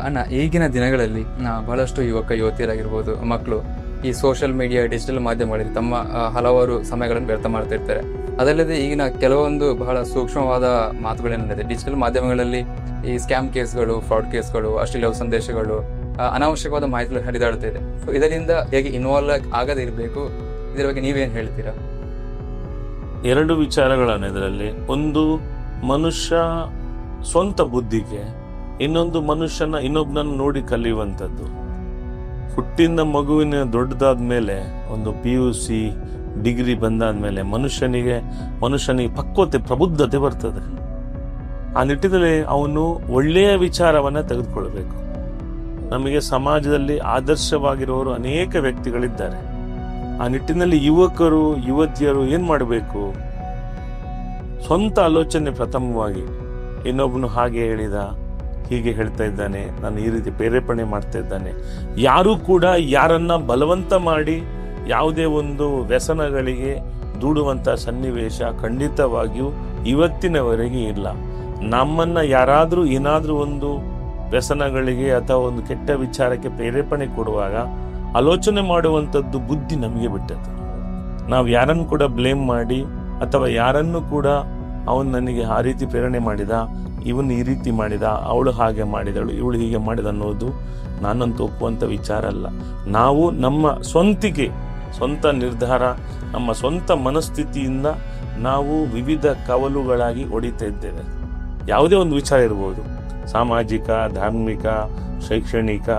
ಅಣ್ಣ, ಈಗಿನ ದಿನಗಳಲ್ಲಿ ಬಹಳಷ್ಟು ಯುವಕ ಯುವತಿಯರಾಗಿರ್ಬೋದು, ಮಕ್ಕಳು ಈ ಸೋಷಿಯಲ್ ಮೀಡಿಯಾ, ಡಿಜಿಟಲ್ ಮಾಧ್ಯಮಗಳಲ್ಲಿ ತಮ್ಮ ಹಲವಾರು ಸಮಯಗಳನ್ನು ವ್ಯರ್ಥ ಮಾಡ್ತಾ ಇರ್ತಾರೆ. ಅದಲ್ಲದೆ ಈಗಿನ ಕೆಲವೊಂದು ಬಹಳ ಸೂಕ್ಷ್ಮವಾದ ಮಾತುಗಳೇನಿದೆ, ಡಿಜಿಟಲ್ ಮಾಧ್ಯಮಗಳಲ್ಲಿ ಈ ಸ್ಕ್ಯಾಮ್ ಕೇಸ್ಗಳು, ಫ್ರಾಡ್ ಕೇಸ್ಗಳು, ಅಶ್ಲೀಲ ಸಂದೇಶಗಳು, ಅನಾವಶ್ಯಕವಾದ ಮಾಹಿತಿಗಳು ಹರಿದಾಡ್ತಾ ಇದೆ. ಸೊ ಇದರಿಂದ ಹೇಗೆ ಇನ್ವಾಲ್ವ್ ಆಗದೇ ಇರಬೇಕು, ಇದರ ಬಗ್ಗೆ ನೀವೇನು ಹೇಳ್ತೀರಾ? ಎರಡು ವಿಚಾರಗಳನ್ನು ಇದರಲ್ಲಿ. ಒಂದು, ಮನುಷ್ಯ ಸ್ವಂತ ಬುದ್ಧಿಗೆ, ಇನ್ನೊಂದು ಮನುಷ್ಯನ ಇನ್ನೊಬ್ಬನನ್ನು ನೋಡಿ ಕಲಿಯುವಂಥದ್ದು. ಹುಟ್ಟಿನ ಮಗುವಿನ ದೊಡ್ಡದಾದ ಮೇಲೆ, ಒಂದು PUC ಡಿಗ್ರಿ ಬಂದಾದ್ಮೇಲೆ ಮನುಷ್ಯನಿಗೆ ಪಕ್ವತೆ, ಪ್ರಬುದ್ಧತೆ ಬರ್ತದೆ. ಆ ನಿಟ್ಟಿನಲ್ಲಿ ಅವನು ಒಳ್ಳೆಯ ವಿಚಾರವನ್ನ ತೆಗೆದುಕೊಳ್ಬೇಕು. ನಮಗೆ ಸಮಾಜದಲ್ಲಿ ಆದರ್ಶವಾಗಿರುವವರು ಅನೇಕ ವ್ಯಕ್ತಿಗಳಿದ್ದಾರೆ. ಆ ನಿಟ್ಟಿನಲ್ಲಿ ಯುವಕರು, ಯುವತಿಯರು ಏನ್ ಮಾಡಬೇಕು? ಸ್ವಂತ ಆಲೋಚನೆ ಪ್ರಥಮವಾಗಿ. ಇನ್ನೊಬ್ಬನು ಹಾಗೆ ಹೇಳಿದ, ಹೀಗೆ ಹೇಳ್ತಾ ಇದ್ದಾನೆ, ನಾನು ಈ ರೀತಿ ಪ್ರೇರೇಪಣೆ ಮಾಡ್ತಾ ಇದ್ದಾನೆ. ಯಾರು ಕೂಡ ಯಾರನ್ನ ಬಲವಂತ ಮಾಡಿ ಯಾವುದೇ ಒಂದು ವ್ಯಸನಗಳಿಗೆ ದೂಡುವಂತ ಸನ್ನಿವೇಶ ಖಂಡಿತವಾಗಿಯೂ ಇವತ್ತಿನವರೆಗೆ ಇಲ್ಲ. ನಮ್ಮನ್ನ ಯಾರಾದ್ರೂ ಏನಾದ್ರೂ ಒಂದು ವ್ಯಸನಗಳಿಗೆ ಅಥವಾ ಒಂದು ಕೆಟ್ಟ ವಿಚಾರಕ್ಕೆ ಪ್ರೇರೇಪಣೆ ಕೊಡುವಾಗ ಆಲೋಚನೆ ಮಾಡುವಂಥದ್ದು ಬುದ್ಧಿ ನಮಗೆ ಬಿಟ್ಟದ್ದು. ನಾವು ಯಾರನ್ನು ಕೂಡ ಬ್ಲೇಮ್ ಮಾಡಿ ಅಥವಾ ಯಾರನ್ನು ಕೂಡ ಅವನು ನನಗೆ ಆ ರೀತಿ ಪ್ರೇರಣೆ ಮಾಡಿದ, ಇವನು ಈ ರೀತಿ ಮಾಡಿದ, ಅವಳು ಹಾಗೆ ಮಾಡಿದಳು, ಇವಳು ಹೀಗೆ ಮಾಡಿದ ಅನ್ನೋದು ನಾನಂತೂ ಒಪ್ಪುವಂಥ ವಿಚಾರ ಅಲ್ಲ. ನಾವು ನಮ್ಮ ಸ್ವಂತ ನಿರ್ಧಾರ, ನಮ್ಮ ಸ್ವಂತ ಮನಸ್ಥಿತಿಯಿಂದ ನಾವು ವಿವಿಧ ಕವಲುಗಳಾಗಿ ಹೊಡಿತಾ ಇದ್ದೇವೆ. ಯಾವುದೇ ಒಂದು ವಿಚಾರ ಇರ್ಬೋದು, ಸಾಮಾಜಿಕ, ಧಾರ್ಮಿಕ, ಶೈಕ್ಷಣಿಕ,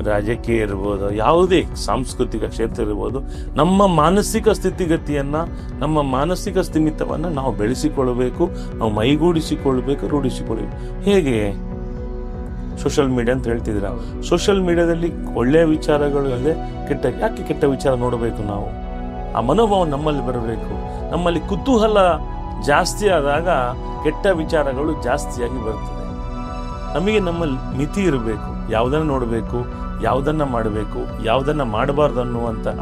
ರಾಜಕೀಯ ಇರ್ಬೋದು, ಯಾವುದೇ ಸಾಂಸ್ಕೃತಿಕ ಕ್ಷೇತ್ರ ಇರ್ಬೋದು, ನಮ್ಮ ಮಾನಸಿಕ ಸ್ಥಿತಿಗತಿಯನ್ನ, ನಮ್ಮ ಮಾನಸಿಕ ಸ್ಥಿಮಿತವನ್ನ ನಾವು ಬೆಳೆಸಿಕೊಳ್ಳಬೇಕು, ನಾವು ಮೈಗೂಡಿಸಿಕೊಳ್ಬೇಕು, ರೂಢಿಸಿಕೊಳ್ಬೇಕು. ಹೇಗೆ? ಸೋಷಿಯಲ್ ಮೀಡಿಯಾ ಅಂತ ಹೇಳ್ತಿದ್ರ, ಸೋಷಿಯಲ್ ಮೀಡಿಯಾದಲ್ಲಿ ಒಳ್ಳೆಯ ವಿಚಾರಗಳು ಅಲ್ಲದೆ ಯಾಕೆ ಕೆಟ್ಟ ವಿಚಾರ ನೋಡಬೇಕು? ನಾವು ಆ ಮನೋಭಾವ ನಮ್ಮಲ್ಲಿ ಬರಬೇಕು. ನಮ್ಮಲ್ಲಿ ಕುತೂಹಲ ಜಾಸ್ತಿ ಆದಾಗ ಕೆಟ್ಟ ವಿಚಾರಗಳು ಜಾಸ್ತಿಯಾಗಿ ಬರ್ತದೆ. ನಮಗೆ ನಮ್ಮಲ್ಲಿ ಮಿತಿ ಇರಬೇಕು. ಯಾವುದನ್ನ ನೋಡಬೇಕು, ಯಾವುದನ್ನ ಮಾಡಬೇಕು, ಯಾವುದನ್ನ ಮಾಡಬಾರ್ದು ಅನ್ನುವಂತಹ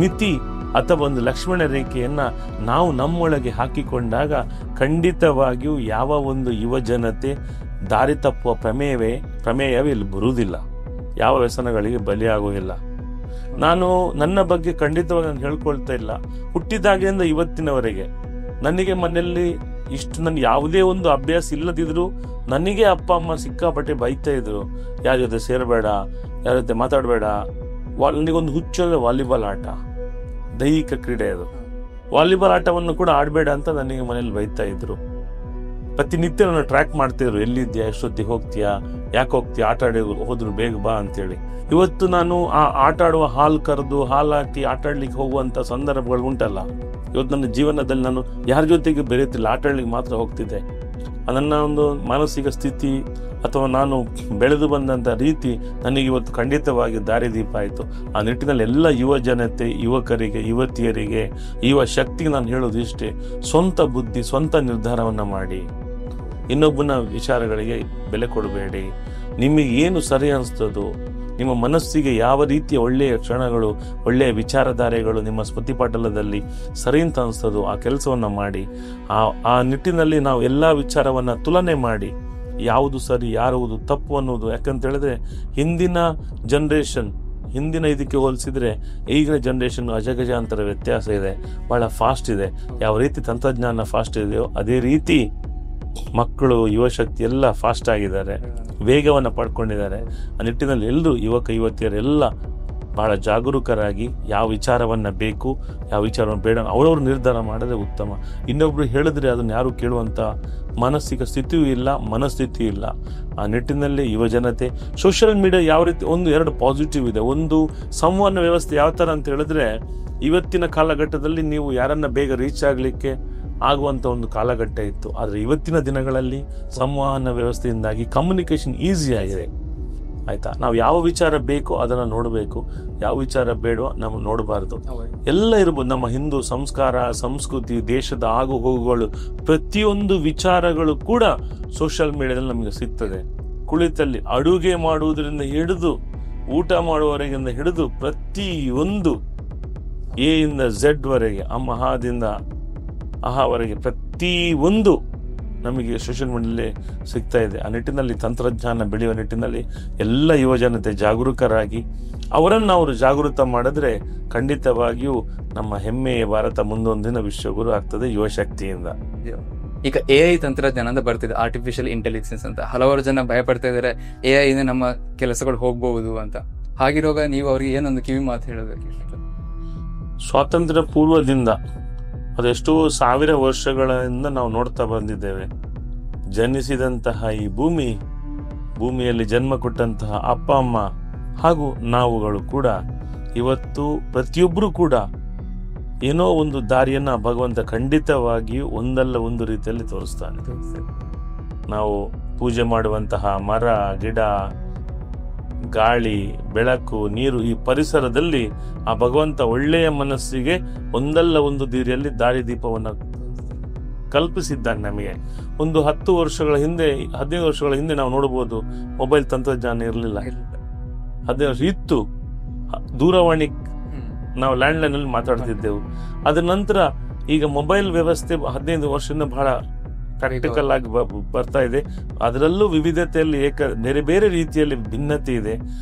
ಮಿತಿ ಅಥವಾ ಒಂದು ಲಕ್ಷ್ಮಣ ರೇಖೆಯನ್ನ ನಾವು ನಮ್ಮೊಳಗೆ ಹಾಕಿಕೊಂಡಾಗ ಖಂಡಿತವಾಗಿಯೂ ಯಾವ ಒಂದು ಯುವ ಜನತೆ ದಾರಿ ತಪ್ಪುವ ಪ್ರಮೇಯವೇ ಇಲ್ಲಿ ಬರುವುದಿಲ್ಲ, ಯಾವ ವ್ಯಸನಗಳಿಗೆ ಬಲಿಯಾಗುವುದಿಲ್ಲ. ನಾನು ನನ್ನ ಬಗ್ಗೆ ಖಂಡಿತವಾಗಿ ನಾನು ಹೇಳ್ಕೊಳ್ತಾ ಇಲ್ಲ. ಹುಟ್ಟಿದಾಗಿಂದ ಇವತ್ತಿನವರೆಗೆ ನನಗೆ ಮನೆಯಲ್ಲಿ ನನ್ನ ಯಾವುದೇ ಒಂದು ಅಭ್ಯಾಸ ಇಲ್ಲದಿದ್ರು ನನಗೆ ಅಪ್ಪ ಅಮ್ಮ ಸಿಕ್ಕಾಪಟ್ಟೆ ಬೈತಾ ಇದ್ರು, ಯಾರ ಜೊತೆ ಸೇರಬೇಡ, ಯಾರ ಜೊತೆ ಮಾತಾಡಬೇಡ. ನನಗೊಂದು ಹುಚ್ಚು ವಾಲಿಬಾಲ್ ಆಟ, ದೈಹಿಕ ಕ್ರೀಡೆ ಅದು. ವಾಲಿಬಾಲ್ ಆಟವನ್ನು ಕೂಡ ಆಡಬೇಡ ಅಂತ ನನಗೆ ಮನೇಲಿ ಬೈತಾ ಇದ್ರು. ಪ್ರತಿನಿತ್ಯ ನನ್ನ ಟ್ರ್ಯಾಕ್ ಮಾಡ್ತಿದ್ರು, ಎಲ್ಲಿದ್ಯಾ, ಎಷ್ಟೊತ್ತಿಗೆ ಹೋಗ್ತೀಯಾ, ಯಾಕೆ ಹೋಗ್ತೀಯಾ, ಆಟ ಆಡಿ ಹೋದ್ರು ಬೇಗ ಬಾ ಅಂತೇಳಿ. ಇವತ್ತು ನಾನು ಆ ಆಟ ಆಡುವ ಹಾಲ್ ಕರೆದು ಹಾಲ್ ಹಾಕಿ ಆಟ ಆಡ್ಲಿಕ್ಕೆ ಹೋಗುವಂತ ಸಂದರ್ಭಗಳು ಉಂಟಲ್ಲ. ಇವತ್ತು ನನ್ನ ಜೀವನದಲ್ಲಿ ನಾನು ಯಾರ ಜೊತೆಗೆ ಬೆರೆಯುತ್ತಿಲ್ಲ, ಆಟ ಆಡ್ಲಿಕ್ಕೆ ಮಾತ್ರ ಹೋಗ್ತಿದ್ದೆ. ನನ್ನ ಒಂದು ಮಾನಸಿಕ ಸ್ಥಿತಿ ಅಥವಾ ನಾನು ಬೆಳೆದು ಬಂದಂತ ರೀತಿ ನನಗೆ ಇವತ್ತು ಖಂಡಿತವಾಗಿ ದಾರಿದೀಪ ಆಯಿತು. ಆ ನಿಟ್ಟಿನಲ್ಲಿ ಎಲ್ಲ ಯುವ ಜನತೆ, ಯುವಕರಿಗೆ, ಯುವತಿಯರಿಗೆ, ಯುವ ಶಕ್ತಿಗೆ ನಾನು ಹೇಳೋದು ಇಷ್ಟೇ: ಸ್ವಂತ ಬುದ್ಧಿ, ಸ್ವಂತ ನಿರ್ಧಾರವನ್ನ ಮಾಡಿ. ಇನ್ನೊಬ್ಬನ ವಿಚಾರಗಳಿಗೆ ಬೆಲೆ ಕೊಡಬೇಡಿ. ನಿಮಗೆ ಏನು ಸರಿ ಅನಿಸ್ತದೋ, ನಿಮ್ಮ ಮನಸ್ಸಿಗೆ ಯಾವ ರೀತಿಯ ಒಳ್ಳೆಯ ಕ್ಷಣಗಳು, ಒಳ್ಳೆಯ ವಿಚಾರಧಾರೆಗಳು ನಿಮ್ಮ ಸ್ಮೃತಿಪಟಲದಲ್ಲಿ ಸರಿ ಅಂತ ಅನಿಸ್ತದೋ ಆ ಕೆಲಸವನ್ನ ಮಾಡಿ. ಆ ನಿಟ್ಟಿನಲ್ಲಿ ನಾವು ಎಲ್ಲ ವಿಚಾರವನ್ನ ತುಲನೆ ಮಾಡಿ ಯಾವುದು ಸರಿ, ಯಾವುದು ತಪ್ಪು ಅನ್ನೋದು. ಯಾಕಂತ ಹೇಳಿದ್ರೆ ಹಿಂದಿನ ಇದಕ್ಕೆ ಹೋಲಿಸಿದ್ರೆ ಈಗಿನ ಜನರೇಷನ್ ಅಜಗಜಾಂತರ ವ್ಯತ್ಯಾಸ ಇದೆ, ಬಹಳ ಫಾಸ್ಟ್ ಇದೆ. ಯಾವ ರೀತಿ ತಂತ್ರಜ್ಞಾನ ಫಾಸ್ಟ್ ಇದೆಯೋ ಅದೇ ರೀತಿ ಮಕ್ಕಳು, ಯುವಶಕ್ತಿ ಎಲ್ಲ ಫಾಸ್ಟ್ ಆಗಿದ್ದಾರೆ, ವೇಗವನ್ನು ಪಡ್ಕೊಂಡಿದ್ದಾರೆ. ಆ ನಿಟ್ಟಿನಲ್ಲಿ ಎಲ್ಲರೂ ಯುವಕ ಯುವತಿಯರೆಲ್ಲ ಬಹಳ ಜಾಗರೂಕರಾಗಿ ಯಾವ ವಿಚಾರವನ್ನ ಬೇಕು, ಯಾವ ವಿಚಾರವನ್ನು ಬೇಡ ಅವರವರು ನಿರ್ಧಾರ ಮಾಡಿದ್ರೆ ಉತ್ತಮ. ಇನ್ನೊಬ್ರು ಹೇಳಿದ್ರೆ ಅದನ್ನ ಯಾರು ಕೇಳುವಂತ ಮಾನಸಿಕ ಸ್ಥಿತಿಯೂ ಇಲ್ಲ, ಮನಸ್ಥಿತಿ ಇಲ್ಲ. ಆ ನಿಟ್ಟಿನಲ್ಲಿ ಯುವ ಜನತೆ ಸೋಷಿಯಲ್ ಮೀಡಿಯಾ ಯಾವ ರೀತಿ ಎರಡು ಪಾಸಿಟಿವ್ ಇದೆ. ಒಂದು, ಸಂವಹನ ವ್ಯವಸ್ಥೆ ಯಾವ ತರ ಅಂತ ಹೇಳಿದ್ರೆ, ಇವತ್ತಿನ ಕಾಲಘಟ್ಟದಲ್ಲಿ ನೀವು ಯಾರನ್ನ ಬೇಗ ರೀಚ್ ಆಗ್ಲಿಕ್ಕೆ ಆಗುವಂತ ಒಂದು ಕಾಲಘಟ್ಟ ಇತ್ತು. ಆದ್ರೆ ಇವತ್ತಿನ ದಿನಗಳಲ್ಲಿ ಸಂವಹನ ವ್ಯವಸ್ಥೆಯಿಂದಾಗಿ ಕಮ್ಯುನಿಕೇಶನ್ ಈಸಿ ಆಗಿದೆ. ಆಯ್ತಾ. ನಾವು ಯಾವ ವಿಚಾರ ಬೇಕೋ ಅದನ್ನ ನೋಡಬೇಕು, ಯಾವ ವಿಚಾರ ಬೇಡೋ ನಾವು ನೋಡಬಾರ್ದು. ಎಲ್ಲ ಇರ್ಬೋದು, ನಮ್ಮ ಹಿಂದೂ ಸಂಸ್ಕಾರ, ಸಂಸ್ಕೃತಿ, ದೇಶದ ಆಗು ಹೋಗುಗಳು, ಪ್ರತಿಯೊಂದು ವಿಚಾರಗಳು ಕೂಡ ಸೋಷಿಯಲ್ ಮೀಡಿಯಾದಲ್ಲಿ ನಮಗೆ ಸಿಗ್ತದೆ. ಕುಳಿತಲ್ಲಿ ಅಡುಗೆ ಮಾಡುವುದರಿಂದ ಹಿಡಿದು ಊಟ ಮಾಡುವವರೆಗಿಂದ ಹಿಡಿದು ಪ್ರತಿಯೊಂದು ಎ ಇಂದ ಝೆಡ್ ವರೆಗೆ, ಅಮಹಾದಿಂದ ಅಹಾವರೆಗೆ ಪ್ರತಿಯೊಂದು ನಮಗೆ ಸೋಷಿಯಲ್ ಮೀಡಿಯಾದಲ್ಲಿ ಸಿಗ್ತಾ ಇದೆ. ಆ ನಿಟ್ಟಿನಲ್ಲಿ ತಂತ್ರಜ್ಞಾನ ಬೆಳೆಯುವ ನಿಟ್ಟಿನಲ್ಲಿ ಎಲ್ಲ ಯುವಜನತೆ ಜಾಗರೂಕರಾಗಿ ಅವರನ್ನು ಅವರು ಜಾಗೃತ ಮಾಡಿದ್ರೆ ಖಂಡಿತವಾಗಿಯೂ ನಮ್ಮ ಹೆಮ್ಮೆಯ ಭಾರತ ಮುಂದೊಂದಿನ ವಿಶ್ವಗುರು ಆಗ್ತದೆ ಯುವಶಕ್ತಿಯಿಂದ. ಈಗ AI ತಂತ್ರಜ್ಞಾನ ಅಂತ ಬರ್ತಿದೆ, ಆರ್ಟಿಫಿಷಿಯಲ್ ಇಂಟೆಲಿಜೆನ್ಸ್ ಅಂತ. ಹಲವಾರು ಜನ ಭಯ ಪಡ್ತಾ ಇದ್ದಾರೆ, AI ಇಂದ ನಮ್ಮ ಕೆಲಸಗಳು ಹೋಗ್ಬಹುದು ಅಂತ. ಹಾಗಿರುವಾಗ ನೀವು ಅವ್ರಿಗೆ ಏನೊಂದು ಕಿವಿ ಮಾತು ಹೇಳಬೇಕು? ಸ್ವಾತಂತ್ರ್ಯ ಪೂರ್ವದಿಂದ ಅದೆಷ್ಟೋ ಸಾವಿರ ವರ್ಷಗಳಿಂದ ನಾವು ನೋಡ್ತಾ ಬಂದಿದ್ದೇವೆ. ಜನಿಸಿದಂತಹ ಈ ಭೂಮಿಯಲ್ಲಿ ಜನ್ಮ ಕೊಟ್ಟಂತಹ ಅಪ್ಪ ಅಮ್ಮ ಹಾಗೂ ನಾವುಗಳು ಕೂಡ ಇವತ್ತು ಪ್ರತಿಯೊಬ್ಬರು ಕೂಡ ಏನೋ ಒಂದು ದಾರಿಯನ್ನ ಭಗವಂತ ಖಂಡಿತವಾಗಿಯೂ ಒಂದಲ್ಲ ಒಂದು ರೀತಿಯಲ್ಲಿ ತೋರಿಸ್ತಾನೆ. ನಾವು ಪೂಜೆ ಮಾಡುವಂತಹ ಮರ, ಗಿಡ, ಗಾಳಿ, ಬೆಳಕು, ನೀರು, ಈ ಪರಿಸರದಲ್ಲಿ ಆ ಭಗವಂತ ಒಳ್ಳೆಯ ಮನಸ್ಸಿಗೆ ಒಂದಲ್ಲ ಒಂದು ರೀತಿಯಲ್ಲಿ ದಾರಿದೀಪವನ್ನು ಕಲ್ಪಿಸಿದ್ದಾನೆ ನಮಗೆ. ಒಂದು 10 ವರ್ಷಗಳ ಹಿಂದೆ, 15 ವರ್ಷಗಳ ಹಿಂದೆ ನಾವು ನೋಡಬಹುದು, ಮೊಬೈಲ್ ತಂತ್ರಜ್ಞಾನ ಇರಲಿಲ್ಲ. 15 ವರ್ಷ ಇತ್ತು, ದೂರವಾಣಿ ನಾವು ಲ್ಯಾಂಡ್ಲೈನ್ ಅಲ್ಲಿ ಮಾತಾಡ್ತಿದ್ದೆವು. ಅದ್ರ ನಂತರ ಈಗ ಮೊಬೈಲ್ ವ್ಯವಸ್ಥೆ 15 ವರ್ಷದಿಂದ ಬಹಳ ಪ್ರಾಕ್ಟಿಕಲ್ ಆಗಿ ಬರ್ತಾ ಇದೆ. ಅದರಲ್ಲೂ ವಿವಿಧತೆಯಲ್ಲಿ ಬೇರೆ ಬೇರೆ ರೀತಿಯಲ್ಲಿ ಭಿನ್ನತೆ ಇದೆ.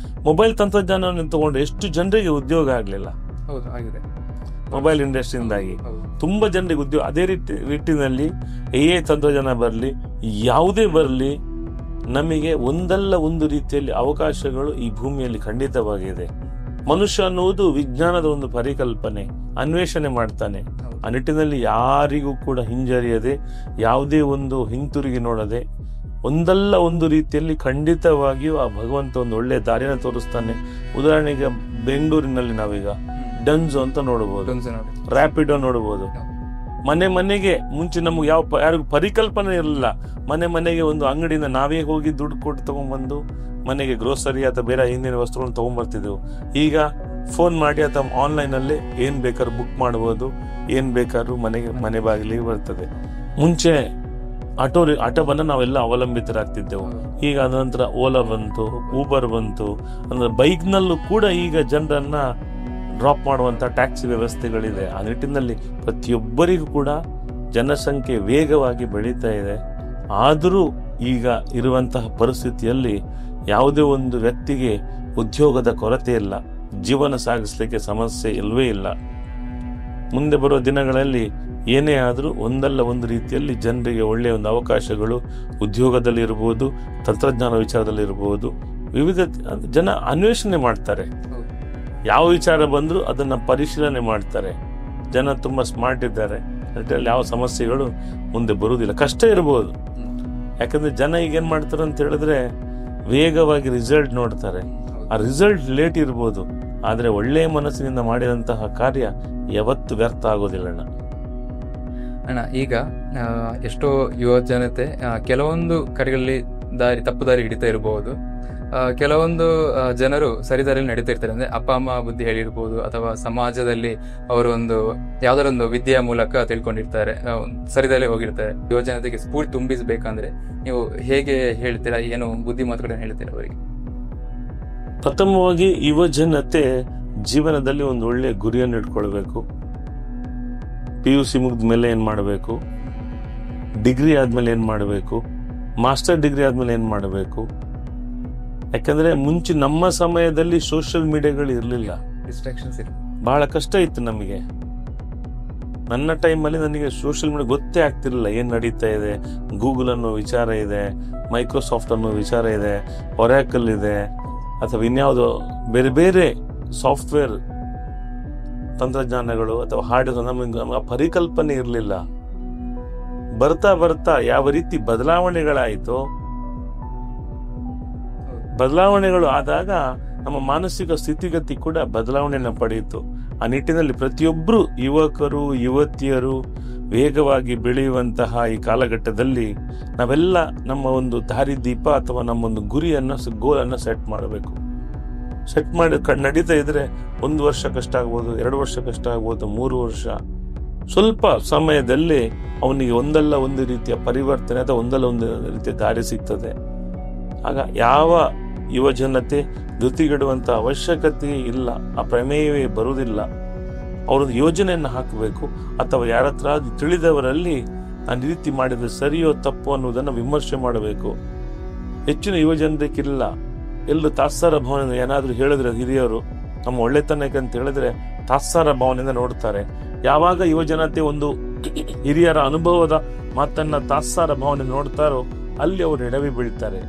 ಮೊಬೈಲ್ ತಂತ್ರಜ್ಞಾನವನ್ನು ತಗೊಂಡು ಎಷ್ಟು ಜನರಿಗೆ ಉದ್ಯೋಗ ಆಗ್ಲಿಲ್ಲ ಮೊಬೈಲ್ ಇಂಡಸ್ಟ್ರಿಯಿಂದಾಗಿ, ತುಂಬಾ ಜನರಿಗೆ ಉದ್ಯೋಗ. ಅದೇ ರೀತಿಯಲ್ಲಿ AI ತಂತ್ರಜ್ಞಾನ ಬರಲಿ, ಯಾವುದೇ ಬರಲಿ, ನಮಗೆ ಒಂದಲ್ಲ ಒಂದು ರೀತಿಯಲ್ಲಿ ಅವಕಾಶಗಳು ಈ ಭೂಮಿಯಲ್ಲಿ ಖಂಡಿತವಾಗಿದೆ. ಮನುಷ್ಯ ಅನ್ನುವುದು ವಿಜ್ಞಾನದ ಒಂದು ಪರಿಕಲ್ಪನೆ, ಅನ್ವೇಷಣೆ ಮಾಡ್ತಾನೆ. ಆ ನಿಟ್ಟಿನಲ್ಲಿ ಯಾರಿಗೂ ಕೂಡ ಹಿಂಜರಿಯದೆ, ಯಾವುದೇ ಒಂದು ಹಿಂತಿರುಗಿ ನೋಡದೆ, ಒಂದಲ್ಲ ಒಂದು ರೀತಿಯಲ್ಲಿ ಖಂಡಿತವಾಗಿಯೂ ಆ ಭಗವಂತ ಒಂದು ಒಳ್ಳೆ ದಾರಿನ ತೋರಿಸ್ತಾನೆ. ಉದಾಹರಣೆಗೆ ಬೆಂಗಳೂರಿನಲ್ಲಿ ನಾವೀಗ ಡನ್ಸೋ ಅಂತ ನೋಡಬಹುದು, ರ್ಯಾಪಿಡೋ ನೋಡಬಹುದು. ಮನೆಗೆ ಮುಂಚೆ ನಮ್ಗೆ ಯಾರಿಗೂ ಪರಿಕಲ್ಪನೆ ಇರಲಿಲ್ಲ. ಮನೆಗೆ ಒಂದು ಅಂಗಡಿಯಿಂದ ನಾವೇ ಹೋಗಿ ದುಡ್ಡು ಕೊಟ್ಟು ತಗೊಂಡ್ಬಂದು ಮನೆಗೆ ಗ್ರೋಸರಿ ಅಥವಾ ಬೇರೆ ಹಿಂದಿನ ವಸ್ತುಗಳನ್ನು ತಗೊಂಡ್ಬರ್ತಿದ್ದೆವು. ಈಗ ಫೋನ್ ಮಾಡಿ ಅಥವಾ ಆನ್ಲೈನ್ ಅಲ್ಲಿ ಏನ್ ಬೇಕಾದ್ರೂ ಬುಕ್ ಮಾಡಬಹುದು, ಏನ್ ಬೇಕಾದ್ರೂ ಮನೆ ಬಾಗಿಲಿಗೆ ಬರ್ತದೆ. ಮುಂಚೆ ಆಟೋವನ್ನ ನಾವೆಲ್ಲ ಅವಲಂಬಿತರಾಗ್ತಿದ್ದೆವು. ಈಗ ಅದ ನಂತರ ಓಲಾ ಬಂತು, ಊಬರ್ ಬಂತು. ಅಂದ್ರೆ ಬೈಕ್ ನಲ್ಲೂ ಕೂಡ ಈಗ ಜನರನ್ನ ಡ್ರಾಪ್ ಮಾಡುವಂತ ಟ್ಯಾಕ್ಸಿ ವ್ಯವಸ್ಥೆಗಳಿದೆ. ಆ ನಿಟ್ಟಿನಲ್ಲಿ ಪ್ರತಿಯೊಬ್ಬರಿಗೂ ಕೂಡ ಜನಸಂಖ್ಯೆ ವೇಗವಾಗಿ ಬೆಳೀತಾ ಇದೆ. ಆದರೂ ಈಗ ಇರುವಂತಹ ಪರಿಸ್ಥಿತಿಯಲ್ಲಿ ಯಾವುದೇ ಒಂದು ವ್ಯಕ್ತಿಗೆ ಉದ್ಯೋಗದ ಕೊರತೆ ಇಲ್ಲ, ಜೀವನ ಸಾಗಿಸ್ಲಿಕ್ಕೆ ಸಮಸ್ಯೆ ಇಲ್ವೇ ಇಲ್ಲ. ಮುಂದೆ ಬರುವ ದಿನಗಳಲ್ಲಿ ಏನೇ ಆದರೂ ಒಂದಲ್ಲ ಒಂದು ರೀತಿಯಲ್ಲಿ ಜನರಿಗೆ ಒಳ್ಳೆಯ ಒಂದು ಅವಕಾಶಗಳು ಉದ್ಯೋಗದಲ್ಲಿ ಇರಬಹುದು, ತಂತ್ರಜ್ಞಾನ ವಿಚಾರದಲ್ಲಿ ಇರಬಹುದು. ವಿವಿಧ ಜನ ಅನ್ವೇಷಣೆ ಮಾಡ್ತಾರೆ. ಯಾವ ವಿಚಾರ ಬಂದರೂ ಅದನ್ನ ಪರಿಶೀಲನೆ ಮಾಡ್ತಾರೆ. ಜನ ತುಂಬಾ ಸ್ಮಾರ್ಟ್ ಇದ್ದಾರೆ. ಅದರಲ್ಲಿ ಯಾವ ಸಮಸ್ಯೆಗಳು ಮುಂದೆ ಬರುವುದಿಲ್ಲ. ಕಷ್ಟ ಇರಬಹುದು, ಯಾಕಂದ್ರೆ ಜನ ಈಗ ಏನ್ ಮಾಡ್ತಾರೆ ಅಂತ ಹೇಳಿದ್ರೆ ವೇಗವಾಗಿ ರಿಸಲ್ಟ್ ನೋಡ್ತಾರೆ. ಆ ರಿಸಲ್ಟ್ ಲೇಟ್ ಇರ್ಬೋದು, ಆದ್ರೆ ಒಳ್ಳೆಯ ಮನಸ್ಸಿನಿಂದ ಮಾಡಿದಂತಹ ಕಾರ್ಯ ಯಾವತ್ತು ವ್ಯರ್ಥ ಆಗೋದಿಲ್ಲ ಅಣ್ಣ. ಈಗ ಎಷ್ಟೋ ಯುವ ಜನತೆ ಕೆಲವೊಂದು ಕಡೆಗಳಲ್ಲಿ ತಪ್ಪು ದಾರಿ ಹಿಡಿತಾ ಇರಬಹುದು. ಕೆಲವೊಂದು ಜನರು ಸರಿದಾರಿಯಲ್ಲಿ ನಡೀತಾ ಇರ್ತಾರೆ. ಅಂದ್ರೆ ಅಪ್ಪ ಅಮ್ಮ ಬುದ್ಧಿ ಹೇಳಿರ್ಬೋದು, ಅಥವಾ ಸಮಾಜದಲ್ಲಿ ಅವರು ಒಂದು ಯಾವ್ದಾರೊಂದು ವಿದ್ಯೆಯ ಮೂಲಕ ತಿಳ್ಕೊಂಡಿರ್ತಾರೆ, ಸರಿದಾರಿ ಹೋಗಿರ್ತಾರೆ. ಯುವ ಜನತೆಗೆ ಸ್ಫೂರ್ತಿ ತುಂಬಿಸಬೇಕಂದ್ರೆ ನೀವು ಹೇಗೆ ಹೇಳ್ತೀರಾ? ಏನು ಬುದ್ಧಿ ಮಾತುಗಳನ್ನ ಹೇಳ್ತೀರಾ ಅವರಿಗೆ? ಪ್ರಥಮವಾಗಿ ಯುವ ಜನತೆ ಜೀವನದಲ್ಲಿ ಒಂದು ಒಳ್ಳೆಯ ಗುರಿಯನ್ನು ಇಟ್ಕೊಳ್ಬೇಕು. PUC ಮುಗಿದ ಮೇಲೆ ಏನ್ ಮಾಡಬೇಕು, ಡಿಗ್ರಿ ಆದ್ಮೇಲೆ ಏನ್ ಮಾಡಬೇಕು, ಮಾಸ್ಟರ್ ಡಿಗ್ರಿ ಆದ್ಮೇಲೆ ಏನ್ ಮಾಡಬೇಕು. ಯಾಕಂದ್ರೆ ಮುಂಚೆ ನಮ್ಮ ಸಮಯದಲ್ಲಿ ಸೋಷಿಯಲ್ ಮೀಡಿಯಾಗಳು ಇರಲಿಲ್ಲ, ಡಿಸ್ಟ್ರಾಕ್ಷನ್ಸ್ ಬಹಳ ಕಷ್ಟ ಇತ್ತು ನಮಗೆ. ನನ್ನ ಟೈಮಲ್ಲಿ ನನಗೆ ಸೋಷಿಯಲ್ ಮೀಡಿಯಾ ಗೊತ್ತೇ ಆಗ್ತಿರ್ಲಿಲ್ಲ ಏನ್ ನಡೀತಾ ಇದೆ. ಗೂಗಲ್ ಅನ್ನೋ ವಿಚಾರ ಇದೆ, ಮೈಕ್ರೋಸಾಫ್ಟ್ ಅನ್ನೋ ವಿಚಾರ ಇದೆ, ಒರಾಕಲ್ ಇದೆ, ಅಥವಾ ಇನ್ಯಾವುದೋ ಬೇರೆ ಬೇರೆ ಸಾಫ್ಟ್ವೇರ್ ತಂತ್ರಜ್ಞಾನಗಳು ಅಥವಾ ಹಾರ್ಡ್ವೇರ್ ನಮಗೆ ಪರಿಕಲ್ಪನೆ ಇರಲಿಲ್ಲ. ಬರ್ತಾ ಬರ್ತಾ ಯಾವ ರೀತಿ ಬದಲಾವಣೆಗಳು ಆದಾಗ ನಮ್ಮ ಮಾನಸಿಕ ಸ್ಥಿತಿಗತಿ ಕೂಡ ಬದಲಾವಣೆಯನ್ನು ಪಡೆಯಿತು. ಆ ನಿಟ್ಟಿನಲ್ಲಿ ಪ್ರತಿಯೊಬ್ಬರು ಯುವಕರು, ಯುವತಿಯರು, ವೇಗವಾಗಿ ಬೆಳೆಯುವಂತಹ ಈ ಕಾಲಘಟ್ಟದಲ್ಲಿ ನಾವೆಲ್ಲ ನಮ್ಮ ಒಂದು ದಾರಿದೀಪ ಅಥವಾ ನಮ್ಮೊಂದು ಗುರಿಯನ್ನು ಗೋಲನ್ನು ಸೆಟ್ ಮಾಡಬೇಕು. ಸೆಟ್ ಮಾಡಿ ನಡೀತಾ ಇದ್ರೆ 1 ವರ್ಷ ಕಷ್ಟ ಆಗ್ಬೋದು, 2 ವರ್ಷ ಕಷ್ಟ ಆಗ್ಬೋದು, 3 ವರ್ಷ, ಸ್ವಲ್ಪ ಸಮಯದಲ್ಲಿ ಅವನಿಗೆ ಒಂದಲ್ಲ ಒಂದು ರೀತಿಯ ಪರಿವರ್ತನೆ ಅಥವಾ ಒಂದಲ್ಲ ಒಂದು ರೀತಿಯ ದಾರಿ ಸಿಗ್ತದೆ. ಆಗ ಯಾವ ಯುವಜನತೆ ಧೃತಿಗೆಡುವಂತ ಅವಶ್ಯಕತೆ ಇಲ್ಲ, ಆ ಪ್ರಮೇಯವೇ ಬರುವುದಿಲ್ಲ. ಅವರೊಂದು ಯೋಜನೆಯನ್ನು ಹಾಕಬೇಕು, ಅಥವಾ ಯಾರ ಹತ್ರ ತಿಳಿದವರಲ್ಲಿ ನಾನು ರೀತಿ ಮಾಡಿದ್ರೆ ಸರಿಯೋ ತಪ್ಪು ಅನ್ನೋದನ್ನು ವಿಮರ್ಶೆ ಮಾಡಬೇಕು. ಹೆಚ್ಚಿನ ಯುವಜನರಿಗಿಲ್ಲ, ಎಲ್ಲರೂ ತಾತ್ಸಾರ ಭಾವನೆ, ಏನಾದ್ರೂ ಹೇಳಿದ್ರೆ ಹಿರಿಯರು ನಮ್ಮ ಒಳ್ಳೆತನಕ್ಕೆ ಅಂತ ಹೇಳಿದ್ರೆ ತಾತ್ಸಾರ ಭಾವನೆಯಿಂದ ನೋಡ್ತಾರೆ. ಯಾವಾಗ ಯುವಜನತೆ ಒಂದು ಹಿರಿಯರ ಅನುಭವದ ಮಾತನ್ನ ತಾತ್ಸಾರ ಭಾವನೆ ನೋಡ್ತಾರೋ ಅಲ್ಲಿ ಅವರು ಎಡವಿ ಬೀಳ್ತಾರೆ.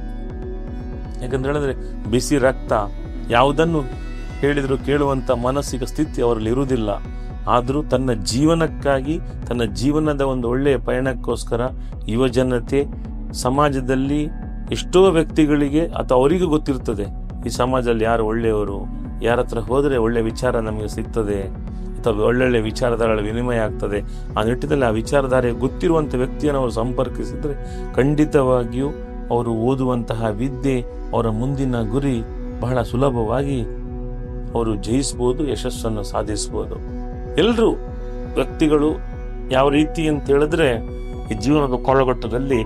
ಯಾಕಂತ ಹೇಳಿದ್ರೆ ಬಿಸಿ ರಕ್ತ ಯಾವುದನ್ನು ಹೇಳಿದ್ರು ಕೇಳುವಂತ ಮಾನಸಿಕ ಸ್ಥಿತಿ ಅವರಲ್ಲಿ ಇರುವುದಿಲ್ಲ. ಆದ್ರೂ ತನ್ನ ಜೀವನಕ್ಕಾಗಿ, ತನ್ನ ಜೀವನದ ಒಂದು ಒಳ್ಳೆಯ ಪಯಣಕ್ಕೋಸ್ಕರ ಯುವಜನತೆ ಸಮಾಜದಲ್ಲಿ ಎಷ್ಟೋ ವ್ಯಕ್ತಿಗಳಿಗೆ ಅಥವಾ ಅವರಿಗೂ ಗೊತ್ತಿರ್ತದೆ ಈ ಸಮಾಜದಲ್ಲಿ ಯಾರು ಒಳ್ಳೆಯವರು, ಯಾರ ಹತ್ರ ಹೋದ್ರೆ ಒಳ್ಳೆ ವಿಚಾರ ನಮಗೆ ಸಿಗ್ತದೆ ಅಥವಾ ಒಳ್ಳೊಳ್ಳೆ ವಿಚಾರಧಾರೆಗಳ ವಿನಿಮಯ ಆಗ್ತದೆ. ಆ ನಿಟ್ಟಿನಲ್ಲಿ ಆ ವಿಚಾರಧಾರೆ ಗೊತ್ತಿರುವಂಥ ವ್ಯಕ್ತಿಯನ್ನು ಅವರು ಸಂಪರ್ಕಿಸಿದ್ರೆ ಖಂಡಿತವಾಗಿಯೂ ಅವರು ಓದುವಂತಹ ವಿದ್ಯೆ, ಅವರ ಮುಂದಿನ ಗುರಿ ಬಹಳ ಸುಲಭವಾಗಿ ಅವರು ಜಯಿಸಬಹುದು, ಯಶಸ್ಸನ್ನು ಸಾಧಿಸಬಹುದು. ಎಲ್ಲರೂ ವ್ಯಕ್ತಿಗಳು ಯಾವ ರೀತಿ ಅಂತ ಹೇಳಿದ್ರೆ ಈ ಜೀವನದ ಕಾಲಘಟ್ಟದಲ್ಲಿ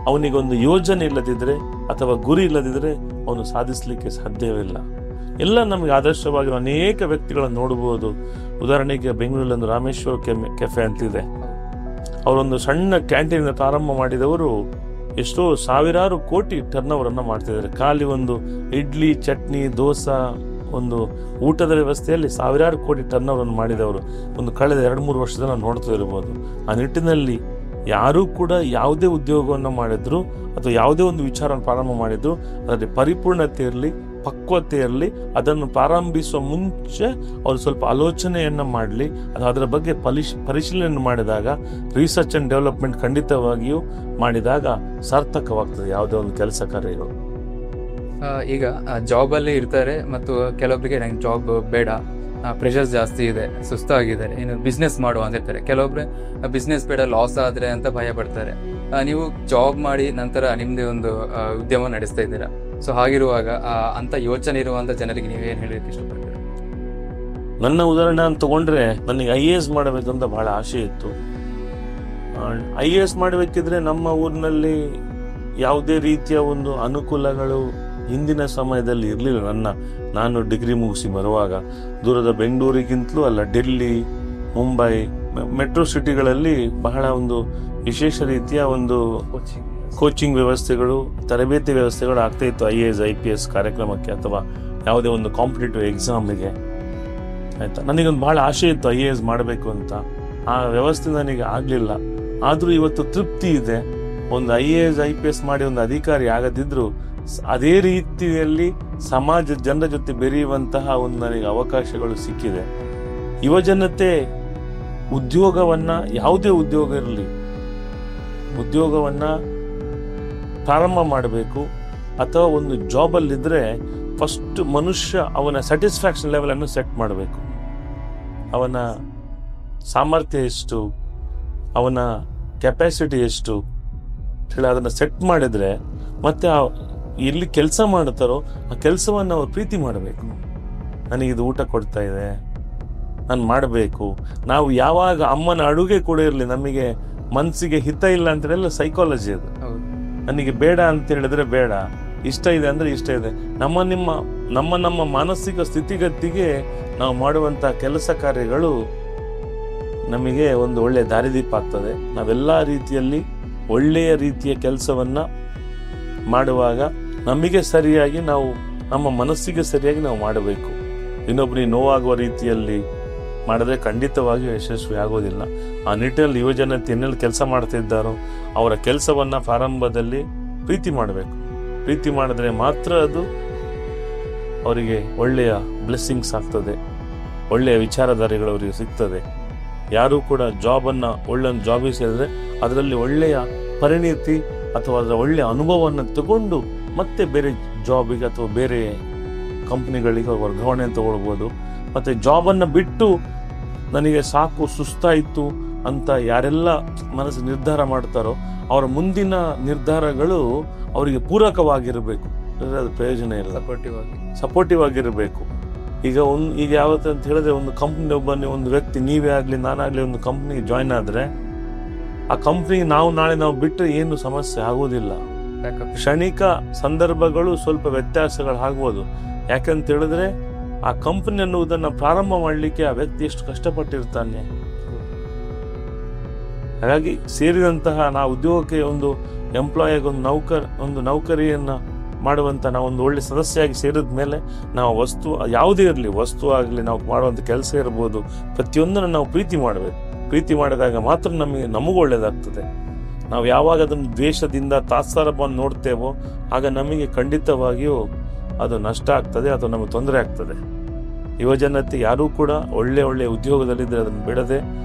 ಅವನಿಗೊಂದು ಯೋಜನೆ ಇಲ್ಲದಿದ್ರೆ ಅಥವಾ ಗುರಿ ಇಲ್ಲದಿದ್ರೆ ಅವನು ಸಾಧಿಸಲಿಕ್ಕೆ ಸಾಧ್ಯವಿಲ್ಲ. ಎಲ್ಲ ನಮಗೆ ಆದರ್ಶವಾಗಿರುವ ಅನೇಕ ವ್ಯಕ್ತಿಗಳನ್ನು ನೋಡಬಹುದು. ಉದಾಹರಣೆಗೆ ಬೆಂಗಳೂರಲ್ಲಿ ಒಂದು ರಾಮೇಶ್ವರ ಕೆಫೆ ಅಂತಿದೆ. ಅವರೊಂದು ಸಣ್ಣ ಕ್ಯಾಂಟೀನ್ ಪ್ರಾರಂಭ ಮಾಡಿದವರು ಎಷ್ಟೋ ಸಾವಿರಾರು ಕೋಟಿ ಟರ್ನ್ ಓವರ್ ಅನ್ನ ಮಾಡ್ತಿದ್ದಾರೆ. ಖಾಲಿ ಒಂದು ಇಡ್ಲಿ, ಚಟ್ನಿ, ದೋಸಾ, ಒಂದು ಊಟದ ವ್ಯವಸ್ಥೆಯಲ್ಲಿ ಸಾವಿರಾರು ಕೋಟಿ ಟರ್ನ್ ಓವರ್ ಅನ್ನು ಮಾಡಿದವರು ಒಂದು ಕಳೆದ 2-3 ವರ್ಷದಿಂದ ನಾವು ನೋಡ್ತಾ ಇರಬಹುದು. ಆ ನಿಟ್ಟಿನಲ್ಲಿ ಯಾರೂ ಕೂಡ ಯಾವುದೇ ಉದ್ಯೋಗವನ್ನು ಮಾಡಿದ್ರು ಅಥವಾ ಯಾವುದೇ ಒಂದು ವಿಚಾರವನ್ನು ಪ್ರಾರಂಭ ಮಾಡಿದ್ರು ಅದರಲ್ಲಿ ಪರಿಪೂರ್ಣತೆ ಇರಲಿ, ಪಕ್ವತೆ ಇರಲಿ. ಅದನ್ನು ಪ್ರಾರಂಭಿಸುವ ಮುಂಚೆ ಅವರು ಸ್ವಲ್ಪ ಆಲೋಚನೆಯನ್ನ ಮಾಡಲಿ, ಅಥವಾ ಅದರ ಬಗ್ಗೆ ಪರಿಶೀಲನೆ ಮಾಡಿದಾಗ, ರಿಸರ್ಚ್ ಅಂಡ್ ಡೆವಲಪ್ಮೆಂಟ್ ಖಂಡಿತವಾಗಿಯೂ ಮಾಡಿದಾಗ ಸಾರ್ಥಕವಾಗ್ತದೆ ಯಾವುದೇ ಒಂದು ಕೆಲಸ ಕಾರ್ಯಗಳು. ಈಗ ಜಾಬಲ್ಲಿ ಇರ್ತಾರೆ ಮತ್ತು ಕೆಲವೊಬ್ಬರಿಗೆ ನಂಗೆ ಜಾಬ್ ಬೇಡ, ಪ್ರೆಷರ್ಸ್ ಜಾಸ್ತಿ ಇದೆ, ಸುಸ್ತಾಗಿದ್ದಾರೆ, ಇನ್ನು ಬಿಸ್ನೆಸ್ ಮಾಡುವ ಅಂತಿರ್ತಾರೆ. ಕೆಲವೊಬ್ರೆ ಬಿಸ್ನೆಸ್ ಬೇಡ, ಲಾಸ್ ಆದರೆ ಅಂತ ಭಯ ಪಡ್ತಾರೆ. ನೀವು ಜಾಬ್ ಮಾಡಿ ನಂತರ ನಿಮ್ಮದೇ ಒಂದು ಉದ್ಯಮ ನಡೆಸ್ತಾ ಇದ್ದೀರಾ. ಸೊ ಹಾಗಿರುವಾಗ ಅಂತ ಯೋಚನೆ ಇರುವಂಥ ಜನರಿಗೆ ನೀವೇನು ಹೇಳಲಿಕ್ಕೆ ಇಷ್ಟಪಡ್ತೀರಾ? ನನ್ನ ಉದಾಹರಣೆ ಅಂತ ತಗೊಂಡ್ರೆ, ನನಗೆ IAS ಮಾಡಬೇಕಂತ ಬಹಳ ಆಸೆ ಇತ್ತು. IAS ಮಾಡಬೇಕಿದ್ರೆ ನಮ್ಮ ಊರಿನಲ್ಲಿ ಯಾವುದೇ ರೀತಿಯ ಒಂದು ಅನುಕೂಲಗಳು ಹಿಂದಿನ ಸಮಯದಲ್ಲಿ ಇರಲಿಲ್ಲ. ನಾನು ಡಿಗ್ರಿ ಮುಗಿಸಿ ಬರುವಾಗ ದೂರದ ಬೆಂಗಳೂರಿಗಿಂತಲೂ ಅಲ್ಲ, ಡೆಲ್ಲಿ, ಮುಂಬೈ, ಮೆಟ್ರೋ ಸಿಟಿಗಳಲ್ಲಿ ಬಹಳ ಒಂದು ವಿಶೇಷ ರೀತಿಯ ಒಂದು ಕೋಚಿಂಗ್ ವ್ಯವಸ್ಥೆಗಳು, ತರಬೇತಿ ವ್ಯವಸ್ಥೆಗಳು ಆಗ್ತಾ ಇತ್ತು IAS IPS ಕಾರ್ಯಕ್ರಮಕ್ಕೆ ಅಥವಾ ಯಾವುದೇ ಒಂದು ಕಾಂಪಿಟೇಟಿವ್ ಎಕ್ಸಾಮಿಗೆ. ಆಯ್ತಾ, ನನಗೊಂದು ಬಹಳ ಆಸೆ ಇತ್ತು IAS ಮಾಡಬೇಕು ಅಂತ. ಆ ವ್ಯವಸ್ಥೆ ನನಗೆ ಆಗಲಿಲ್ಲ. ಆದರೂ ಇವತ್ತು ತೃಪ್ತಿ ಇದೆ. ಒಂದು IAS IPS ಮಾಡಿ ಒಂದು ಅಧಿಕಾರಿ ಆಗದಿದ್ರು ಅದೇ ರೀತಿಯಲ್ಲಿ ಸಮಾಜ ಜನರ ಜೊತೆ ಬೆರೆಯುವಂತಹ ಒಂದು ನನಗೆ ಅವಕಾಶಗಳು ಸಿಕ್ಕಿದೆ. ಯುವಜನತೆ ಉದ್ಯೋಗವನ್ನ, ಯಾವುದೇ ಉದ್ಯೋಗ ಇರಲಿ, ಉದ್ಯೋಗವನ್ನ ಪ್ರಾರಂಭ ಮಾಡಬೇಕು ಅಥವಾ ಒಂದು ಜಾಬಲ್ಲಿದ್ದರೆ ಫಸ್ಟ್ ಮನುಷ್ಯ ಅವನ ಸ್ಯಾಟಿಸ್ಫ್ಯಾಕ್ಷನ್ ಲೆವೆಲ್ ಅನ್ನು ಸೆಟ್ ಮಾಡಬೇಕು. ಅವನ ಸಾಮರ್ಥ್ಯ ಎಷ್ಟು, ಅವನ ಕೆಪಾಸಿಟಿ ಎಷ್ಟು ಹೇಳಿ ಅದನ್ನು ಸೆಟ್ ಮಾಡಿದ್ರೆ ಮತ್ತೆ ಎಲ್ಲಿ ಕೆಲಸ ಮಾಡುತ್ತಾರೋ ಆ ಕೆಲಸವನ್ನು ಅವ್ರು ಪ್ರೀತಿ ಮಾಡಬೇಕು. ನನಗಿದು ಊಟ ಕೊಡ್ತಾ ಇದೆ, ನಾನು ಮಾಡಬೇಕು. ನಾವು ಯಾವಾಗ ಅಮ್ಮನ ಅಡುಗೆ ಕೂಡ ಇರಲಿ, ನಮಗೆ ಮನಸ್ಸಿಗೆ ಹಿತ ಇಲ್ಲ ಅಂತ ಹೇಳಿದ್ರೆ ಸೈಕಾಲಜಿ ಅದು. ನನಗೆ ಬೇಡ ಅಂತ ಹೇಳಿದ್ರೆ ಬೇಡ, ಇಷ್ಟ ಇದೆ ಅಂದ್ರೆ ಇಷ್ಟ ಇದೆ. ನಮ್ಮ ಮಾನಸಿಕ ಸ್ಥಿತಿಗತಿಗೆ ನಾವು ಮಾಡುವಂತಹ ಕೆಲಸ ಕಾರ್ಯಗಳು ನಮಗೆ ಒಂದು ಒಳ್ಳೆಯ ದಾರಿದೀಪ ಆಗ್ತದೆ. ನಾವೆಲ್ಲ ರೀತಿಯಲ್ಲಿ ಒಳ್ಳೆಯ ರೀತಿಯ ಕೆಲಸವನ್ನ ಮಾಡುವಾಗ ನಮಗೆ ಸರಿಯಾಗಿ ನಾವು, ನಮ್ಮ ಮನಸ್ಸಿಗೆ ಸರಿಯಾಗಿ ನಾವು ಮಾಡಬೇಕು. ಇನ್ನೊಬ್ಬರಿಗೆ ನೋವಾಗುವ ರೀತಿಯಲ್ಲಿ ಮಾಡಿದ್ರೆ ಖಂಡಿತವಾಗಿಯೂ ಯಶಸ್ವಿ ಆಗೋದಿಲ್ಲ. ಆ ನಿಟ್ಟಿನಲ್ಲಿ ಯುವಜನತೆ ಏನೆಲ್ಲ ಕೆಲಸ ಮಾಡ್ತಾ ಇದ್ದಾರೋ ಅವರ ಕೆಲಸವನ್ನ ಪ್ರಾರಂಭದಲ್ಲಿ ಪ್ರೀತಿ ಮಾಡಬೇಕು. ಪ್ರೀತಿ ಮಾಡಿದ್ರೆ ಮಾತ್ರ ಅದು ಅವರಿಗೆ ಒಳ್ಳೆಯ ಬ್ಲೆಸ್ಸಿಂಗ್ಸ್ ಆಗ್ತದೆ, ಒಳ್ಳೆಯ ವಿಚಾರಧಾರೆಗಳು ಅವರಿಗೆ ಸಿಗ್ತದೆ. ಯಾರೂ ಕೂಡ ಜಾಬನ್ನು ಒಳ್ಳೆ ಜಾಬಿಗೆ ಸೇರಿದ್ರೆ ಅದರಲ್ಲಿ ಒಳ್ಳೆಯ ಪರಿಣಿತಿ ಅಥವಾ ಅದರ ಒಳ್ಳೆಯ ಅನುಭವವನ್ನು ತಗೊಂಡು ಮತ್ತೆ ಬೇರೆ ಜಾಬಿಗೆ ಅಥವಾ ಬೇರೆ ಕಂಪ್ನಿಗಳಿಗೆ ವರ್ಗಾವಣೆ ತಗೊಳ್ಬೋದು. ಮತ್ತು ಜಾಬನ್ನು ಬಿಟ್ಟು ನನಗೆ ಸಾಕು, ಸುಸ್ತಾಯಿತು, ಅಂತ ಯಾರೆಲ್ಲ ಮನಸ್ಸು ನಿರ್ಧಾರ ಮಾಡ್ತಾರೋ ಅವರ ಮುಂದಿನ ನಿರ್ಧಾರಗಳು ಅವರಿಗೆ ಪೂರಕವಾಗಿರಬೇಕು. ಅದು ಪ್ರಯೋಜನ ಇಲ್ಲ, ಸಪೋರ್ಟಿವ್ ಆಗಿರಬೇಕು. ಈಗ ಯಾವತ್ತು ಅಂತ ಹೇಳಿದ್ರೆ, ಒಂದು ಕಂಪ್ನಿ ಒಂದು ವ್ಯಕ್ತಿ, ನೀವೇ ಆಗಲಿ ನಾನಾಗಲಿ ಒಂದು ಕಂಪ್ನಿಗೆ ಜಾಯ್ನ್ ಆದರೆ ಆ ಕಂಪ್ನಿಗೆ ನಾವು ಬಿಟ್ಟರೆ ಏನು ಸಮಸ್ಯೆ ಆಗೋದಿಲ್ಲ. ಕ್ಷಣಿಕ ಸಂದರ್ಭಗಳು ಸ್ವಲ್ಪ ವ್ಯತ್ಯಾಸಗಳು ಆಗ್ಬೋದು. ಯಾಕಂತ ಹೇಳಿದ್ರೆ ಆ ಕಂಪನಿ ಅನ್ನುವುದನ್ನು ಪ್ರಾರಂಭ ಮಾಡಲಿಕ್ಕೆ ಆ ವ್ಯಕ್ತಿ ಎಷ್ಟು ಕಷ್ಟಪಟ್ಟಿರ್ತಾನೆ. ಹಾಗಾಗಿ ಸೇರಿದಂತಹ ನಾವು ಉದ್ಯೋಗಕ್ಕೆ ಒಂದು ಎಂಪ್ಲಾಯಿಗೆ ಒಂದು ನೌಕರಿಯನ್ನ ಮಾಡುವಂತ ನಾವು ಒಂದು ಒಳ್ಳೆ ಸದಸ್ಯಾಗಿ ಸೇರಿದ ಮೇಲೆ ನಾವು ಯಾವುದೇ ಇರಲಿ, ವಸ್ತು ಆಗಲಿ, ನಾವು ಮಾಡುವಂತ ಕೆಲಸ ಇರ್ಬೋದು, ಪ್ರತಿಯೊಂದನ್ನು ನಾವು ಪ್ರೀತಿ ಮಾಡಬೇಕು. ಪ್ರೀತಿ ಮಾಡಿದಾಗ ಮಾತ್ರ ನಮಗೂ ಒಳ್ಳೇದಾಗ್ತದೆ. ನಾವು ಯಾವಾಗ ಅದನ್ನು ದ್ವೇಷದಿಂದ ತಾತ್ಸಾರವನ್ನು ನೋಡ್ತೇವೋ ಆಗ ನಮಗೆ ಖಂಡಿತವಾಗಿಯೂ ಅದು ನಷ್ಟ ಆಗ್ತದೆ ಅಥವಾ ನಮಗೆ ತೊಂದರೆ ಆಗ್ತದೆ. ಯುವಜನತೆ ಯಾರೂ ಕೂಡ ಒಳ್ಳೆಯ ಉದ್ಯೋಗದಲ್ಲಿದ್ದರೆ ಅದನ್ನು ಬಿಡದೆ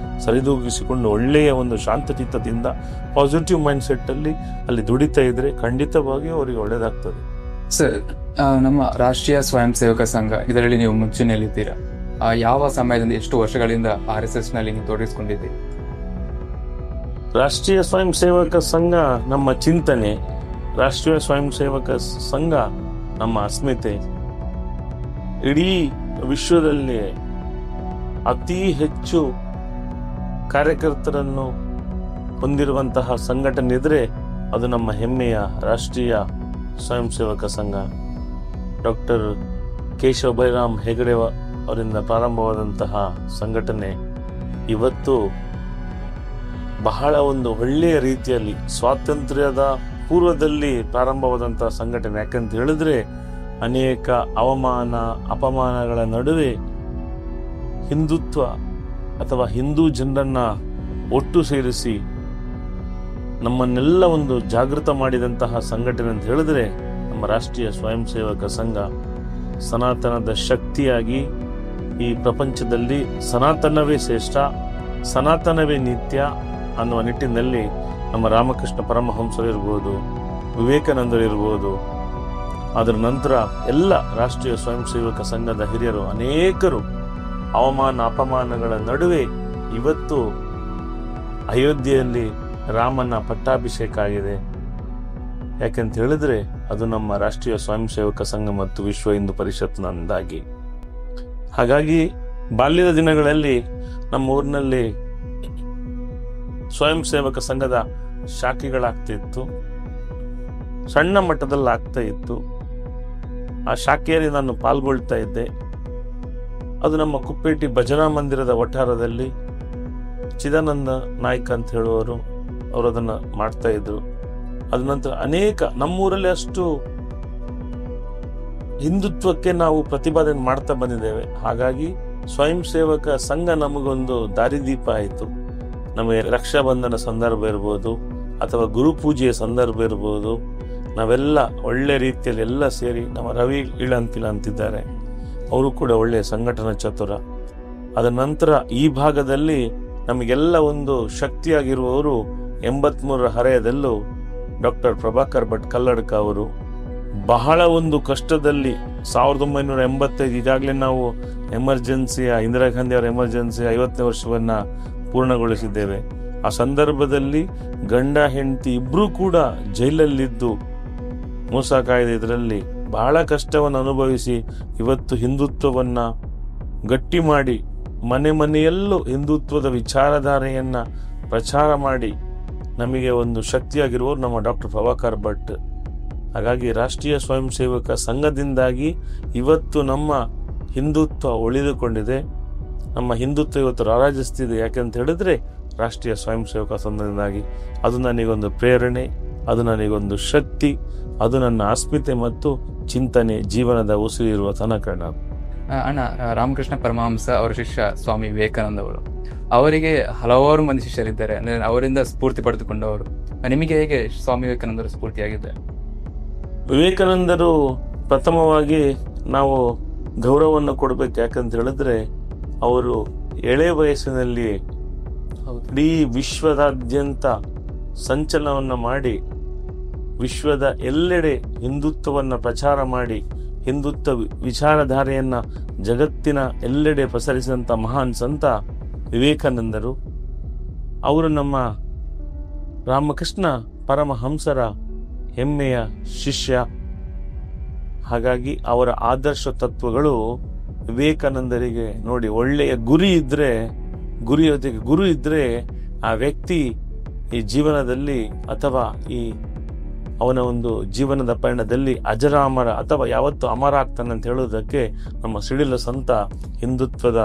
ಸರಿದೂಗಿಸಿಕೊಂಡು ಒಳ್ಳೆಯ ಒಂದು ಶಾಂತಚಿತ್ತದಿಂದ ಪಾಸಿಟಿವ್ ಮೈಂಡ್ ಸೆಟ್ ಅಲ್ಲಿ ದುಡಿತಾ ಇದ್ರೆ ಖಂಡಿತವಾಗಿಯೂ ಅವರಿಗೆ ಒಳ್ಳೇದಾಗ್ತದೆ. ಸರ್, ನಮ್ಮ ರಾಷ್ಟ್ರೀಯ ಸ್ವಯಂ ಸೇವಕ ಸಂಘ ಇದರಲ್ಲಿ ನೀವು ಮುಂಚೂಣಿಯಲ್ಲಿದ್ದೀರಾ. ಯಾವ ಸಮಯದಿಂದ, ಎಷ್ಟು ವರ್ಷಗಳಿಂದ RSS ನಲ್ಲಿ ನೀವು ತೊಡಗಿಸಿಕೊಂಡಿದ್ದೀರಿ? ರಾಷ್ಟ್ರೀಯ ಸ್ವಯಂ ಸೇವಕ ಸಂಘ ನಮ್ಮ ಚಿಂತನೆ, ರಾಷ್ಟ್ರೀಯ ಸ್ವಯಂ ಸೇವಕ ಸಂಘ ನಮ್ಮ ಅಸ್ಮಿತೆ. ಇಡೀ ವಿಶ್ವದಲ್ಲಿ ಅತಿ ಹೆಚ್ಚು ಕಾರ್ಯಕರ್ತರನ್ನು ಹೊಂದಿರುವಂತಹ ಸಂಘಟನೆ ಇದ್ರೆ ಅದು ನಮ್ಮ ಹೆಮ್ಮೆಯ ರಾಷ್ಟ್ರೀಯ ಸ್ವಯಂ ಸೇವಕ ಸಂಘ. ಡಾಕ್ಟರ್ ಕೇಶವ ಬೈರಾಮ್ ಹೆಗಡೆ ಅವರಿಂದ ಪ್ರಾರಂಭವಾದಂತಹ ಸಂಘಟನೆ ಇವತ್ತು ಬಹಳ ಒಂದು ಒಳ್ಳೆಯ ರೀತಿಯಲ್ಲಿ ಸ್ವಾತಂತ್ರ್ಯದ ಪೂರ್ವದಲ್ಲಿ ಪ್ರಾರಂಭವಾದಂತಹ ಸಂಘಟನೆ. ಯಾಕಂತ ಹೇಳಿದ್ರೆ ಅನೇಕ ಅವಮಾನ ಅಪಮಾನಗಳ ನಡುವೆ ಹಿಂದುತ್ವ ಅಥವಾ ಹಿಂದೂ ಜನರನ್ನ ಒಟ್ಟು ಸೇರಿಸಿ ನಮ್ಮನ್ನೆಲ್ಲ ಒಂದು ಜಾಗೃತ ಮಾಡಿದಂತಹ ಸಂಘಟನೆ ಅಂತ ಹೇಳಿದ್ರೆ ನಮ್ಮ ರಾಷ್ಟ್ರೀಯ ಸ್ವಯಂ ಸೇವಕ ಸಂಘ. ಸನಾತನದ ಶಕ್ತಿಯಾಗಿ ಈ ಪ್ರಪಂಚದಲ್ಲಿ ಸನಾತನವೇ ಶ್ರೇಷ್ಠ, ಸನಾತನವೇ ನಿತ್ಯ ಅನ್ನುವ ನಿಟ್ಟಿನಲ್ಲಿ ನಮ್ಮ ರಾಮಕೃಷ್ಣ ಪರಮಹಂಸರಿರ್ಬೋದು, ವಿವೇಕಾನಂದರಿರ್ಬೋದು, ಅದರ ನಂತರ ಎಲ್ಲ ರಾಷ್ಟ್ರೀಯ ಸ್ವಯಂ ಸೇವಕ ಸಂಘದ ಹಿರಿಯರು ಅನೇಕರು ಅವಮಾನ ಅಪಮಾನಗಳ ನಡುವೆ ಇವತ್ತು ಅಯೋಧ್ಯೆಯಲ್ಲಿ ರಾಮನ ಪಟ್ಟಾಭಿಷೇಕ ಆಗಿದೆ. ಯಾಕೆಂತ ಹೇಳಿದ್ರೆ ಅದು ನಮ್ಮ ರಾಷ್ಟ್ರೀಯ ಸ್ವಯಂ ಸೇವಕ ಸಂಘ ಮತ್ತು ವಿಶ್ವ ಹಿಂದೂ ಪರಿಷತ್ನಿಂದಾಗಿ. ಹಾಗಾಗಿ ಬಾಲ್ಯದ ದಿನಗಳಲ್ಲಿ ನಮ್ಮ ಊರಿನಲ್ಲಿ ಸ್ವಯಂ ಸೇವಕ ಸಂಘದ ಶಾಖೆಗಳಾಗ್ತಿತ್ತು, ಸಣ್ಣ ಮಟ್ಟದಲ್ಲಿ ಆಗ್ತಾ ಇತ್ತು. ಆ ಶಾಖೆಯಲ್ಲಿ ನಾನು ಪಾಲ್ಗೊಳ್ತಾ ಇದ್ದೆ. ಅದು ನಮ್ಮ ಕುಪ್ಪೇಟಿ ಭಜನಾ ಮಂದಿರದ ವಠಾರದಲ್ಲಿ ಚಿದಾನಂದ ನಾಯ್ಕ ಅಂತ ಹೇಳುವವರು ಅವರು ಅದನ್ನ ಮಾಡ್ತಾ ಇದ್ರು. ಅದ ನಂತರ ಅನೇಕ ನಮ್ಮೂರಲ್ಲಿ ಅಷ್ಟು ಹಿಂದುತ್ವಕ್ಕೆ ನಾವು ಪ್ರತಿಪಾದನೆ ಮಾಡ್ತಾ ಬಂದಿದ್ದೇವೆ. ಹಾಗಾಗಿ ಸ್ವಯಂ ಸೇವಕ ಸಂಘ ನಮಗೊಂದು ದಾರಿದೀಪ ಆಯಿತು. ನಮಗೆ ರಕ್ಷಾಬಂಧನ ಸಂದರ್ಭ ಇರ್ಬೋದು ಅಥವಾ ಗುರುಪೂಜೆಯ ಸಂದರ್ಭ ಇರ್ಬೋದು, ನಾವೆಲ್ಲ ಒಳ್ಳೆ ರೀತಿಯಲ್ಲಿ ಎಲ್ಲ ಸೇರಿ, ನಮ್ಮ ರವಿ ಇಳಂತಿಲ ಅಂತಿದ್ದಾರೆ, ಅವರು ಕೂಡ ಒಳ್ಳೆಯ ಸಂಘಟನಾ ಚತುರ. ಅದ ನಂತರ ಈ ಭಾಗದಲ್ಲಿ ನಮಗೆಲ್ಲ ಒಂದು ಶಕ್ತಿಯಾಗಿರುವವರು 83ರ ಹರೆಯದಲ್ಲೂ ಡಾಕ್ಟರ್ ಪ್ರಭಾಕರ್ ಭಟ್ ಕಲ್ಲಡ್ಕ ಅವರು ಬಹಳ ಒಂದು ಕಷ್ಟದಲ್ಲಿ 1985 ಈಗಾಗಲೇ ನಾವು ಎಮರ್ಜೆನ್ಸಿಯ ಇಂದಿರಾ ಗಾಂಧಿ ಅವರ ಎಮರ್ಜೆನ್ಸಿ 50ನೇ ವರ್ಷವನ್ನ ಪೂರ್ಣಗೊಳಿಸಿದ್ದೇವೆ. ಆ ಸಂದರ್ಭದಲ್ಲಿ ಗಂಡ ಹೆಂಡತಿ ಇಬ್ರು ಕೂಡ ಜೈಲಲ್ಲಿದ್ದು ಮೋಸ ಕಾಯ್ದೆ ಇದರಲ್ಲಿ ಬಹಳ ಕಷ್ಟವನ್ನು ಅನುಭವಿಸಿ ಇವತ್ತು ಹಿಂದುತ್ವವನ್ನ ಗಟ್ಟಿ ಮಾಡಿ ಮನೆಯಲ್ಲೂ ಹಿಂದುತ್ವದ ವಿಚಾರಧಾರೆಯನ್ನ ಪ್ರಚಾರ ಮಾಡಿ ನಮಗೆ ಒಂದು ಶಕ್ತಿಯಾಗಿರುವವರು ನಮ್ಮ ಡಾಕ್ಟರ್ ಪ್ರಭಾಕರ್ ಭಟ್. ಹಾಗಾಗಿ ರಾಷ್ಟ್ರೀಯ ಸ್ವಯಂ ಸೇವಕ ಸಂಘದಿಂದಾಗಿ ಇವತ್ತು ನಮ್ಮ ಹಿಂದುತ್ವ ಉಳಿದುಕೊಂಡಿದೆ. ನಮ್ಮ ಹಿಂದುತ್ವ ಇವತ್ತು ರಾರಾಜಿಸ್ತಿದೆ. ಯಾಕೆಂತ ಹೇಳಿದ್ರೆ ರಾಷ್ಟ್ರೀಯ ಸ್ವಯಂ ಸೇವಕ ಸಂಘದಿಂದಾಗಿ. ಅದು ನನಗೊಂದು ಪ್ರೇರಣೆ, ಅದು ನನಗೊಂದು ಶಕ್ತಿ, ಅದು ನನ್ನ ಅಸ್ಮಿತೆ ಮತ್ತು ಚಿಂತನೆ, ಜೀವನದ ಉಸಿರಿರುವ ತನಕ. ಅಣ್ಣ, ರಾಮಕೃಷ್ಣ ಪರಮಹಂಸ ಅವರ ಶಿಷ್ಯ ಸ್ವಾಮಿ ವಿವೇಕಾನಂದ ಅವರು, ಅವರಿಗೆ ಹಲವಾರು ಮಂದಿ ಶಿಷ್ಯರಿದ್ದಾರೆ, ಅಂದ್ರೆ ಅವರಿಂದ ಸ್ಫೂರ್ತಿ ಪಡೆದುಕೊಂಡವರು. ನಿಮಗೆ ಹೇಗೆ ಸ್ವಾಮಿ ವಿವೇಕಾನಂದರು ಸ್ಫೂರ್ತಿಯಾಗಿದ್ದಾರೆ? ವಿವೇಕಾನಂದರು ಪ್ರಥಮವಾಗಿ ನಾವು ಗೌರವವನ್ನು ಕೊಡಬೇಕು. ಯಾಕಂತ ಹೇಳಿದ್ರೆ ಅವರು ಎಳೆ ವಯಸ್ಸಿನಲ್ಲಿ ಇಡೀ ವಿಶ್ವದಾದ್ಯಂತ ಸಂಚಲನವನ್ನು ಮಾಡಿ ವಿಶ್ವದ ಎಲ್ಲೆಡೆ ಹಿಂದುತ್ವವನ್ನು ಪ್ರಚಾರ ಮಾಡಿ ಹಿಂದುತ್ವ ವಿಚಾರಧಾರೆಯನ್ನ ಜಗತ್ತಿನ ಎಲ್ಲೆಡೆ ಪಸರಿಸಿದಂಥ ಮಹಾನ್ ಸಂತ ವಿವೇಕಾನಂದರು. ಅವರು ನಮ್ಮ ರಾಮಕೃಷ್ಣ ಪರಮಹಂಸರ ಹೆಮ್ಮೆಯ ಶಿಷ್ಯ. ಹಾಗಾಗಿ ಅವರ ಆದರ್ಶ ತತ್ವಗಳು ವಿವೇಕಾನಂದರಿಗೆ ನೋಡಿ, ಒಳ್ಳೆಯ ಗುರು ಇದ್ರೆ ಆ ವ್ಯಕ್ತಿ ಈ ಜೀವನದಲ್ಲಿ ಅಥವಾ ಅವನ ಒಂದು ಜೀವನದ ಪಯಣದಲ್ಲಿ ಅಜರಾಮರ ಅಥವಾ ಯಾವತ್ತು ಅಮರ ಆಗ್ತಾನೆ ಅಂತ ಹೇಳೋದಕ್ಕೆ ನಮ್ಮ ಸಿಡಿಲ ಸಂತ ಹಿಂದುತ್ವದ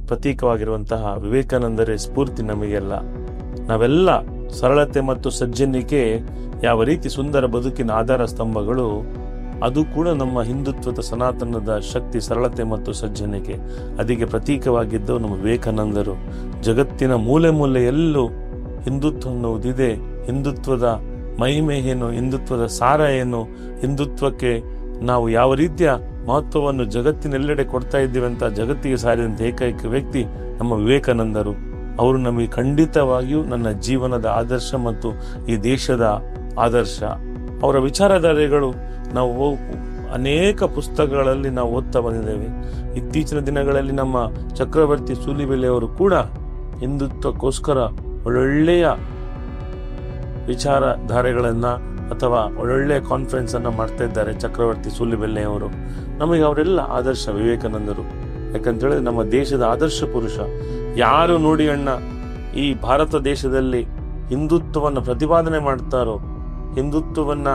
ಪ್ರತೀಕವಾಗಿರುವಂತಹ ವಿವೇಕಾನಂದರೇ ಸ್ಫೂರ್ತಿ ನಮಗೆಲ್ಲ. ನಾವೆಲ್ಲ ಸರಳತೆ ಮತ್ತು ಸಜ್ಜನಿಕೆ ಯಾವ ರೀತಿ ಸುಂದರ ಬದುಕಿನ ಆಧಾರ ಸ್ತಂಭಗಳು, ಅದು ಕೂಡ ನಮ್ಮ ಹಿಂದುತ್ವದ ಸನಾತನದ ಶಕ್ತಿ ಸರಳತೆ ಮತ್ತು ಸಜ್ಜನಿಕೆ. ಅದಕ್ಕೆ ಪ್ರತೀಕವಾಗಿದ್ದು ನಮ್ಮ ವಿವೇಕಾನಂದರು. ಜಗತ್ತಿನ ಮೂಲೆ ಮೂಲೆಯಲ್ಲೂ ಹಿಂದುತ್ವ ಅನ್ನುವುದಿದೆ. ಹಿಂದುತ್ವದ ಮಹಿಮೆ ಏನು, ಹಿಂದುತ್ವದ ಸಾರ ಏನು, ಹಿಂದುತ್ವಕ್ಕೆ ನಾವು ಯಾವ ರೀತಿಯ ಮಹತ್ವವನ್ನು ಜಗತ್ತಿನೆಲ್ಲೆಡೆ ಕೊಡ್ತಾ ಇದ್ದೀವಿ ಅಂತ ಜಗತ್ತಿಗೆ ಸಾರಿದಂತ ಏಕೈಕ ವ್ಯಕ್ತಿ ನಮ್ಮ ವಿವೇಕಾನಂದರು. ಅವರು ನಮಗೆ ಖಂಡಿತವಾಗಿಯೂ ನನ್ನ ಜೀವನದ ಆದರ್ಶ ಮತ್ತು ಈ ದೇಶದ ಆದರ್ಶ. ಅವರ ವಿಚಾರಧಾರೆಗಳು ನಾವು ಅನೇಕ ಪುಸ್ತಕಗಳಲ್ಲಿ ನಾವು ಓದ್ತಾ ಬಂದಿದ್ದೇವೆ. ಇತ್ತೀಚಿನ ದಿನಗಳಲ್ಲಿ ನಮ್ಮ ಚಕ್ರವರ್ತಿ ಸೂಲಿಬೆಲೆಯವರು ಕೂಡ ಹಿಂದುತ್ವಕ್ಕೋಸ್ಕರ ಒಳ್ಳೊಳ್ಳೆಯ ವಿಚಾರಧಾರೆಗಳನ್ನ ಅಥವಾ ಒಳ್ಳೊಳ್ಳೆಯ ಕಾನ್ಫರೆನ್ಸ್ ಅನ್ನ ಮಾಡ್ತಾ ಇದ್ದಾರೆ. ಚಕ್ರವರ್ತಿ ಸೂಲಿಬೆಲೆಯವರು ನಮಗೆ ಅವರೆಲ್ಲ ಆದರ್ಶ ವಿವೇಕಾನಂದರು. ಯಾಕಂತೇಳಿದ್ರೆ ನಮ್ಮ ದೇಶದ ಆದರ್ಶ ಪುರುಷ. ಯಾರು ನೋಡಿ ಅಣ್ಣ ಈ ಭಾರತ ದೇಶದಲ್ಲಿ ಹಿಂದುತ್ವವನ್ನು ಪ್ರತಿಪಾದನೆ ಮಾಡ್ತಾರೋ, ಹಿಂದುತ್ವವನ್ನ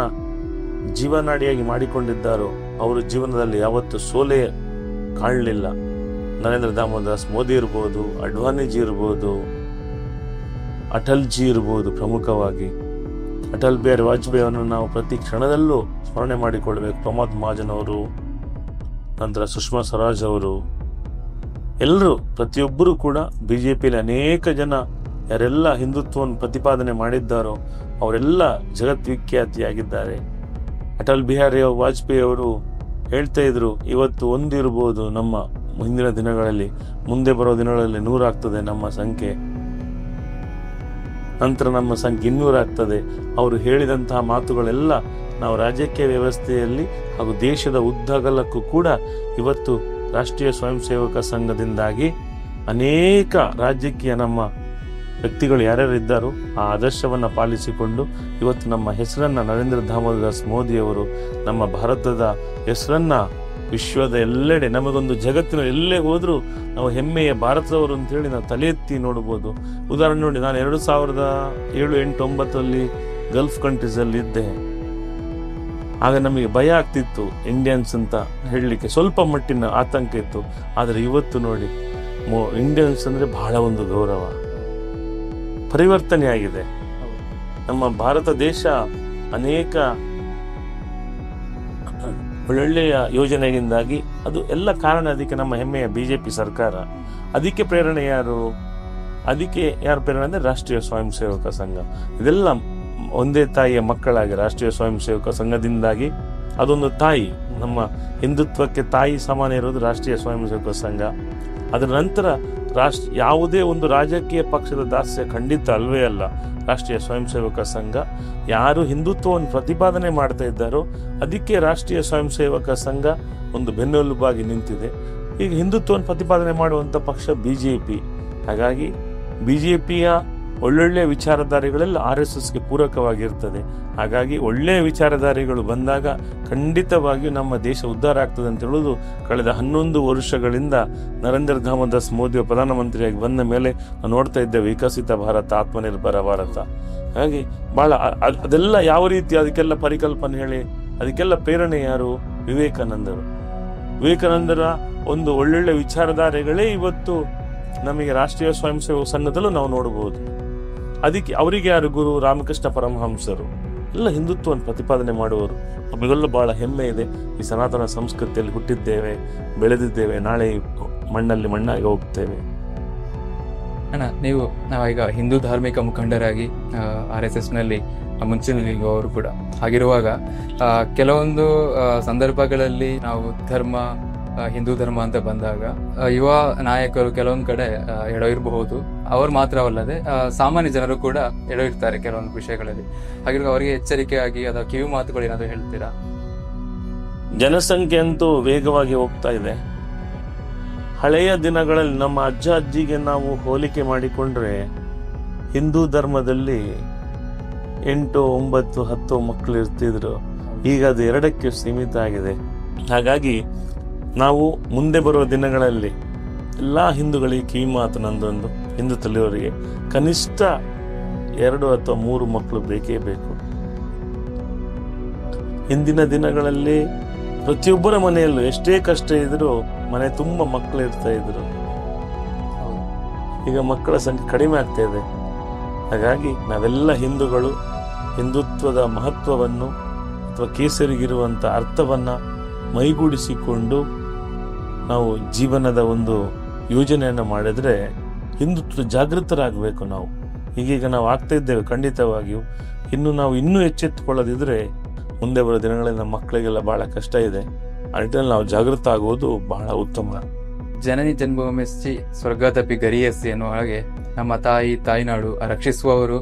ಜೀವನಾಡಿಯಾಗಿ ಮಾಡಿಕೊಂಡಿದ್ದಾರೋ, ಅವರ ಜೀವನದಲ್ಲಿ ಯಾವತ್ತು ಸೋಲೆ ಕಾಣಲಿಲ್ಲ. ನರೇಂದ್ರ ದಾಮೋದಾಸ್ ಮೋದಿ ಇರ್ಬೋದು, ಅಡ್ವಾಣಿಜಿ ಇರ್ಬೋದು, ಅಟಲ್ ಜಿ ಇರ್ಬೋದು. ಪ್ರಮುಖವಾಗಿ ಅಟಲ್ ಬಿಹಾರಿ ವಾಜಪೇಯಿ ಅವರನ್ನು ನಾವು ಪ್ರತಿ ಕ್ಷಣದಲ್ಲೂ ಸ್ಮರಣೆ ಮಾಡಿಕೊಳ್ಬೇಕು. ಪ್ರಮೋದ್ ಮಹಾಜನ್ ಅವರು, ನಂತರ ಸುಷ್ಮಾ ಸ್ವರಾಜ್ ಅವರು, ಎಲ್ಲರೂ ಪ್ರತಿಯೊಬ್ಬರು ಕೂಡ ಬಿಜೆಪಿಯಲ್ಲಿ ಅನೇಕ ಜನ ಯಾರೆಲ್ಲ ಹಿಂದುತ್ವವನ್ನು ಪ್ರತಿಪಾದನೆ ಮಾಡಿದ್ದಾರೋ ಅವರೆಲ್ಲ ಜಗದ್ವಿಖ್ಯಾತಿಯಾಗಿದ್ದಾರೆ. ಅಟಲ್ ಬಿಹಾರಿ ವಾಜಪೇಯಿ ಅವರು ಹೇಳ್ತಾ ಇದ್ರು, ಇವತ್ತು ಒಂದಿರ್ಬೋದು ನಮ್ಮ ಹಿಂದಿನ ದಿನಗಳಲ್ಲಿ, ಮುಂದೆ ಬರೋ ದಿನಗಳಲ್ಲಿ 100 ಆಗ್ತದೆ ನಮ್ಮ ಸಂಖ್ಯೆ, ನಂತರ ನಮ್ಮ ಸಂಖ್ಯೆ 200 ಆಗ್ತದೆ. ಅವರು ಹೇಳಿದಂತಹ ಮಾತುಗಳೆಲ್ಲ ನಾವು ರಾಜಕೀಯ ವ್ಯವಸ್ಥೆಯಲ್ಲಿ ಹಾಗೂ ದೇಶದ ಉದ್ದಗಲಕ್ಕೂ ಕೂಡ ಇವತ್ತು ರಾಷ್ಟ್ರೀಯ ಸ್ವಯಂ ಸೇವಕ ಸಂಘದಿಂದಾಗಿ ಅನೇಕ ರಾಜಕೀಯ ನಮ್ಮ ವ್ಯಕ್ತಿಗಳು ಯಾರ್ಯಾರಿದ್ದಾರೋ ಆ ಆದರ್ಶವನ್ನ ಪಾಲಿಸಿಕೊಂಡು ಇವತ್ತು ನಮ್ಮ ಹೆಸರನ್ನ ನರೇಂದ್ರ ದಾಮೋದಾಸ್ ಮೋದಿ ಅವರು ನಮ್ಮ ಭಾರತದ ಹೆಸರನ್ನ ವಿಶ್ವದ ಎಲ್ಲೆಡೆ, ನಮಗೊಂದು ಜಗತ್ತಿನ ಎಲ್ಲೇ ಹೋದ್ರೂ ನಾವು ಹೆಮ್ಮೆಯ ಭಾರತದವರು ಅಂತ ಹೇಳಿ ನಾವು ತಲೆ ಎತ್ತಿ ನೋಡ್ಬೋದು. ಉದಾಹರಣೆ ನೋಡಿ, ನಾನು 2007, 8, 9 ಗಲ್ಫ್ ಕಂಟ್ರೀಸ್ ಅಲ್ಲಿ ಇದ್ದೆ. ಆಗ ನಮಗೆ ಭಯ ಆಗ್ತಿತ್ತು ಇಂಡಿಯನ್ಸ್ ಅಂತ ಹೇಳಲಿಕ್ಕೆ, ಸ್ವಲ್ಪ ಮಟ್ಟಿನ ಆತಂಕ ಇತ್ತು. ಆದರೆ ಇವತ್ತು ನೋಡಿ, ಇಂಡಿಯನ್ಸ್ ಅಂದ್ರೆ ಬಹಳ ಒಂದು ಗೌರವ, ಪರಿವರ್ತನೆ ಆಗಿದೆ. ನಮ್ಮ ಭಾರತ ದೇಶ ಅನೇಕ ಒಳ್ಳೊಳ್ಳೆಯ ಯೋಜನೆಯಿಂದಾಗಿ, ಅದು ಎಲ್ಲ ಕಾರಣ ಅದಕ್ಕೆ ನಮ್ಮ ಹೆಮ್ಮೆಯ ಬಿಜೆಪಿ ಸರ್ಕಾರ. ಅದಕ್ಕೆ ಪ್ರೇರಣೆ ಯಾರು? ಅದಕ್ಕೆ ಯಾರು ಪ್ರೇರಣೆ ಅಂದ್ರೆ ರಾಷ್ಟ್ರೀಯ ಸ್ವಯಂ ಸೇವಕ ಸಂಘ. ಇದೆಲ್ಲ ಒಂದೇ ತಾಯಿಯ ಮಕ್ಕಳಾಗಿ ರಾಷ್ಟ್ರೀಯ ಸ್ವಯಂ ಸೇವಕ ಸಂಘದಿಂದಾಗಿ ಅದೊಂದು ತಾಯಿ, ನಮ್ಮ ಹಿಂದುತ್ವಕ್ಕೆ ತಾಯಿ ಸಮಾನ ಇರೋದು ರಾಷ್ಟ್ರೀಯ ಸ್ವಯಂ ಸೇವಕ ಸಂಘ. ಅದರ ನಂತರ ಯಾವುದೇ ಒಂದು ರಾಜಕೀಯ ಪಕ್ಷದ ದಾಸ್ಯ ಖಂಡಿತ ಅಲ್ವೇ ಅಲ್ಲ. ರಾಷ್ಟ್ರೀಯ ಸ್ವಯಂ ಸೇವಕ ಸಂಘ ಯಾರು ಹಿಂದುತ್ವವನ್ನು ಪ್ರತಿಪಾದನೆ ಮಾಡ್ತಾ ಇದ್ದಾರೋ ಅದಕ್ಕೆ ರಾಷ್ಟ್ರೀಯ ಸ್ವಯಂ ಸೇವಕ ಸಂಘ ಒಂದು ಬೆನ್ನೆಲುಬಾಗಿ ನಿಂತಿದೆ. ಈಗ ಹಿಂದುತ್ವವನ್ನು ಪ್ರತಿಪಾದನೆ ಮಾಡುವಂತ ಪಕ್ಷ ಬಿಜೆಪಿ. ಹಾಗಾಗಿ ಬಿಜೆಪಿಯ ಒಳ್ಳೊಳ್ಳೆಯ ವಿಚಾರಧಾರೆಗಳೆಲ್ಲ RSSಗೆ ಪೂರಕವಾಗಿರ್ತದೆ. ಹಾಗಾಗಿ ಒಳ್ಳೆಯ ವಿಚಾರಧಾರೆಗಳು ಬಂದಾಗ ಖಂಡಿತವಾಗಿಯೂ ನಮ್ಮ ದೇಶ ಉದ್ಧಾರ ಆಗ್ತದೆ ಅಂತ ಹೇಳುವುದು ಕಳೆದ 11 ವರ್ಷಗಳಿಂದ ನರೇಂದ್ರ ದಾಮೋದಾಸ್ ಮೋದಿ ಪ್ರಧಾನಮಂತ್ರಿಯಾಗಿ ಬಂದ ಮೇಲೆ ನಾವು ನೋಡ್ತಾ ಇದ್ದೇವೆ. ವಿಕಸಿತ ಭಾರತ, ಆತ್ಮನಿರ್ಭರ ಭಾರತ. ಹಾಗಾಗಿ ಬಹಳ ಅದೆಲ್ಲ ಯಾವ ರೀತಿ ಅದಕ್ಕೆಲ್ಲ ಪರಿಕಲ್ಪನೆ ಹೇಳಿ ಅದಕ್ಕೆಲ್ಲ ಪ್ರೇರಣೆ ಯಾರು? ವಿವೇಕಾನಂದರು. ವಿವೇಕಾನಂದರ ಒಂದು ಒಳ್ಳೊಳ್ಳೆ ವಿಚಾರಧಾರೆಗಳೇ ಇವತ್ತು ನಮಗೆ ರಾಷ್ಟ್ರೀಯ ಸ್ವಯಂ ಸೇವಕ ಸಂಘದಲ್ಲೂ ನಾವು ನೋಡಬಹುದು. ಅದಕ್ಕೆ ಅವರಿಗೆ ಯಾರು ಗುರು? ರಾಮಕೃಷ್ಣ ಪರಮಹಂಸರು. ಎಲ್ಲ ಹಿಂದುತ್ವವನ್ನು ಪ್ರತಿಪಾದನೆ ಮಾಡುವವರು. ನಮಗೆಲ್ಲ ಬಹಳ ಹೆಮ್ಮೆ ಇದೆ. ಈ ಸನಾತನ ಸಂಸ್ಕೃತಿಯಲ್ಲಿ ಹುಟ್ಟಿದ್ದೇವೆ, ಬೆಳೆದಿದ್ದೇವೆ, ನಾಳೆ ಮಣ್ಣಲ್ಲಿ ಮಣ್ಣಾಗಿ ಹೋಗ್ತೇವೆ. ಅಣ್ಣ, ನಾವೀಗ ಹಿಂದೂ ಧಾರ್ಮಿಕ ಮುಖಂಡರಾಗಿ RSSನಲ್ಲಿ ಮುಂಚೂಣಿಯಲ್ಲಿರುವವರು ಕೂಡ ಆಗಿರುವಾಗ ಕೆಲವೊಂದು ಸಂದರ್ಭಗಳಲ್ಲಿ ನಾವು ಹಿಂದೂ ಧರ್ಮ ಅಂತ ಬಂದಾಗ ಯುವ ನಾಯಕರು ಕೆಲವೊಂದು ಕಡೆ ಎಡವಿರಬಹುದು. ಅವರು ಮಾತ್ರವಲ್ಲದೆ ಸಾಮಾನ್ಯ ಜನರು ಕೂಡ ಎಡವಿರ್ತಾರೆ ಕೆಲವೊಂದು ವಿಷಯಗಳಲ್ಲಿ. ಹಾಗಿರುವಾಗ ಅವರಿಗೆ ಎಚ್ಚರಿಕೆಯಾಗಿ ಅಥವಾ ಕಿವಿ ಮಾತುಗಳು ಏನಾದರೂ ಹೇಳ್ತೀರಾ? ಜನಸಂಖ್ಯೆ ಅಂತೂ ವೇಗವಾಗಿ ಹೋಗ್ತಾ ಇದೆ. ಹಳೆಯ ದಿನಗಳಲ್ಲಿ ನಮ್ಮ ಅಜ್ಜ ಅಜ್ಜಿಗೆ ನಾವು ಹೋಲಿಕೆ ಮಾಡಿಕೊಂಡ್ರೆ ಹಿಂದೂ ಧರ್ಮದಲ್ಲಿ 8, 9, 10 ಮಕ್ಕಳು ಇರ್ತಿದ್ರು. ಈಗ ಅದು 2ಕ್ಕೆ ಸೀಮಿತ ಆಗಿದೆ. ಹಾಗಾಗಿ ನಾವು ಮುಂದೆ ಬರುವ ದಿನಗಳಲ್ಲಿ ಎಲ್ಲ ಹಿಂದೂಗಳಿಗೆ ಕಿವಿ ಮಾತು ನಂದೊಂದು, ಹಿಂದೂ ತಲೆಯವರಿಗೆ ಕನಿಷ್ಠ 2 ಅಥವಾ 3 ಮಕ್ಕಳು ಬೇಕೇ ಬೇಕು. ಹಿಂದಿನ ದಿನಗಳಲ್ಲಿ ಪ್ರತಿಯೊಬ್ಬರ ಮನೆಯಲ್ಲೂ ಎಷ್ಟೇ ಕಷ್ಟ ಇದ್ರೂ ಮನೆ ತುಂಬ ಮಕ್ಕಳು ಇರ್ತಾ ಇದ್ರು. ಈಗ ಮಕ್ಕಳ ಸಂಖ್ಯೆ ಕಡಿಮೆ ಆಗ್ತಾ ಇದೆ. ಹಾಗಾಗಿ ನಾವೆಲ್ಲ ಹಿಂದೂಗಳು ಹಿಂದುತ್ವದ ಮಹತ್ವವನ್ನು ಅಥವಾ ಕೇಸರಿಗಿರುವಂಥ ಅರ್ಥವನ್ನು ಮೈಗೂಡಿಸಿಕೊಂಡು ನಾವು ಜೀವನದ ಒಂದು ಯೋಜನೆಯನ್ನು ಮಾಡಿದ್ರೆ ಹಿಂದುತ್ವ ಜಾಗೃತರಾಗಬೇಕು. ನಾವು ಈಗೀಗ ನಾವು ಆಗ್ತಾ ಇದ್ದೇವೆ ಖಂಡಿತವಾಗಿಯೂ. ನಾವು ಇನ್ನೂ ಎಚ್ಚೆತ್ತುಕೊಳ್ಳದಿದ್ರೆ ಮುಂದೆ ಬರೋ ದಿನಗಳಲ್ಲಿ ನಮ್ಮ ಮಕ್ಕಳಿಗೆಲ್ಲ ಬಹಳ ಕಷ್ಟ ಇದೆ. ಆ ನಿಟ್ಟಿನಲ್ಲಿ ನಾವು ಜಾಗೃತ ಆಗುವುದು ಬಹಳ ಉತ್ತಮ. ಜನನಿ ಜನ್ಮಭೂಮಿಸ್ಸಿ ಸ್ವರ್ಗದಪಿ ಗರಿಯಸಿ ಅನ್ನುವ ಹಾಗೆ ನಮ್ಮ ತಾಯಿನಾಡು ರಕ್ಷಿಸುವವರು,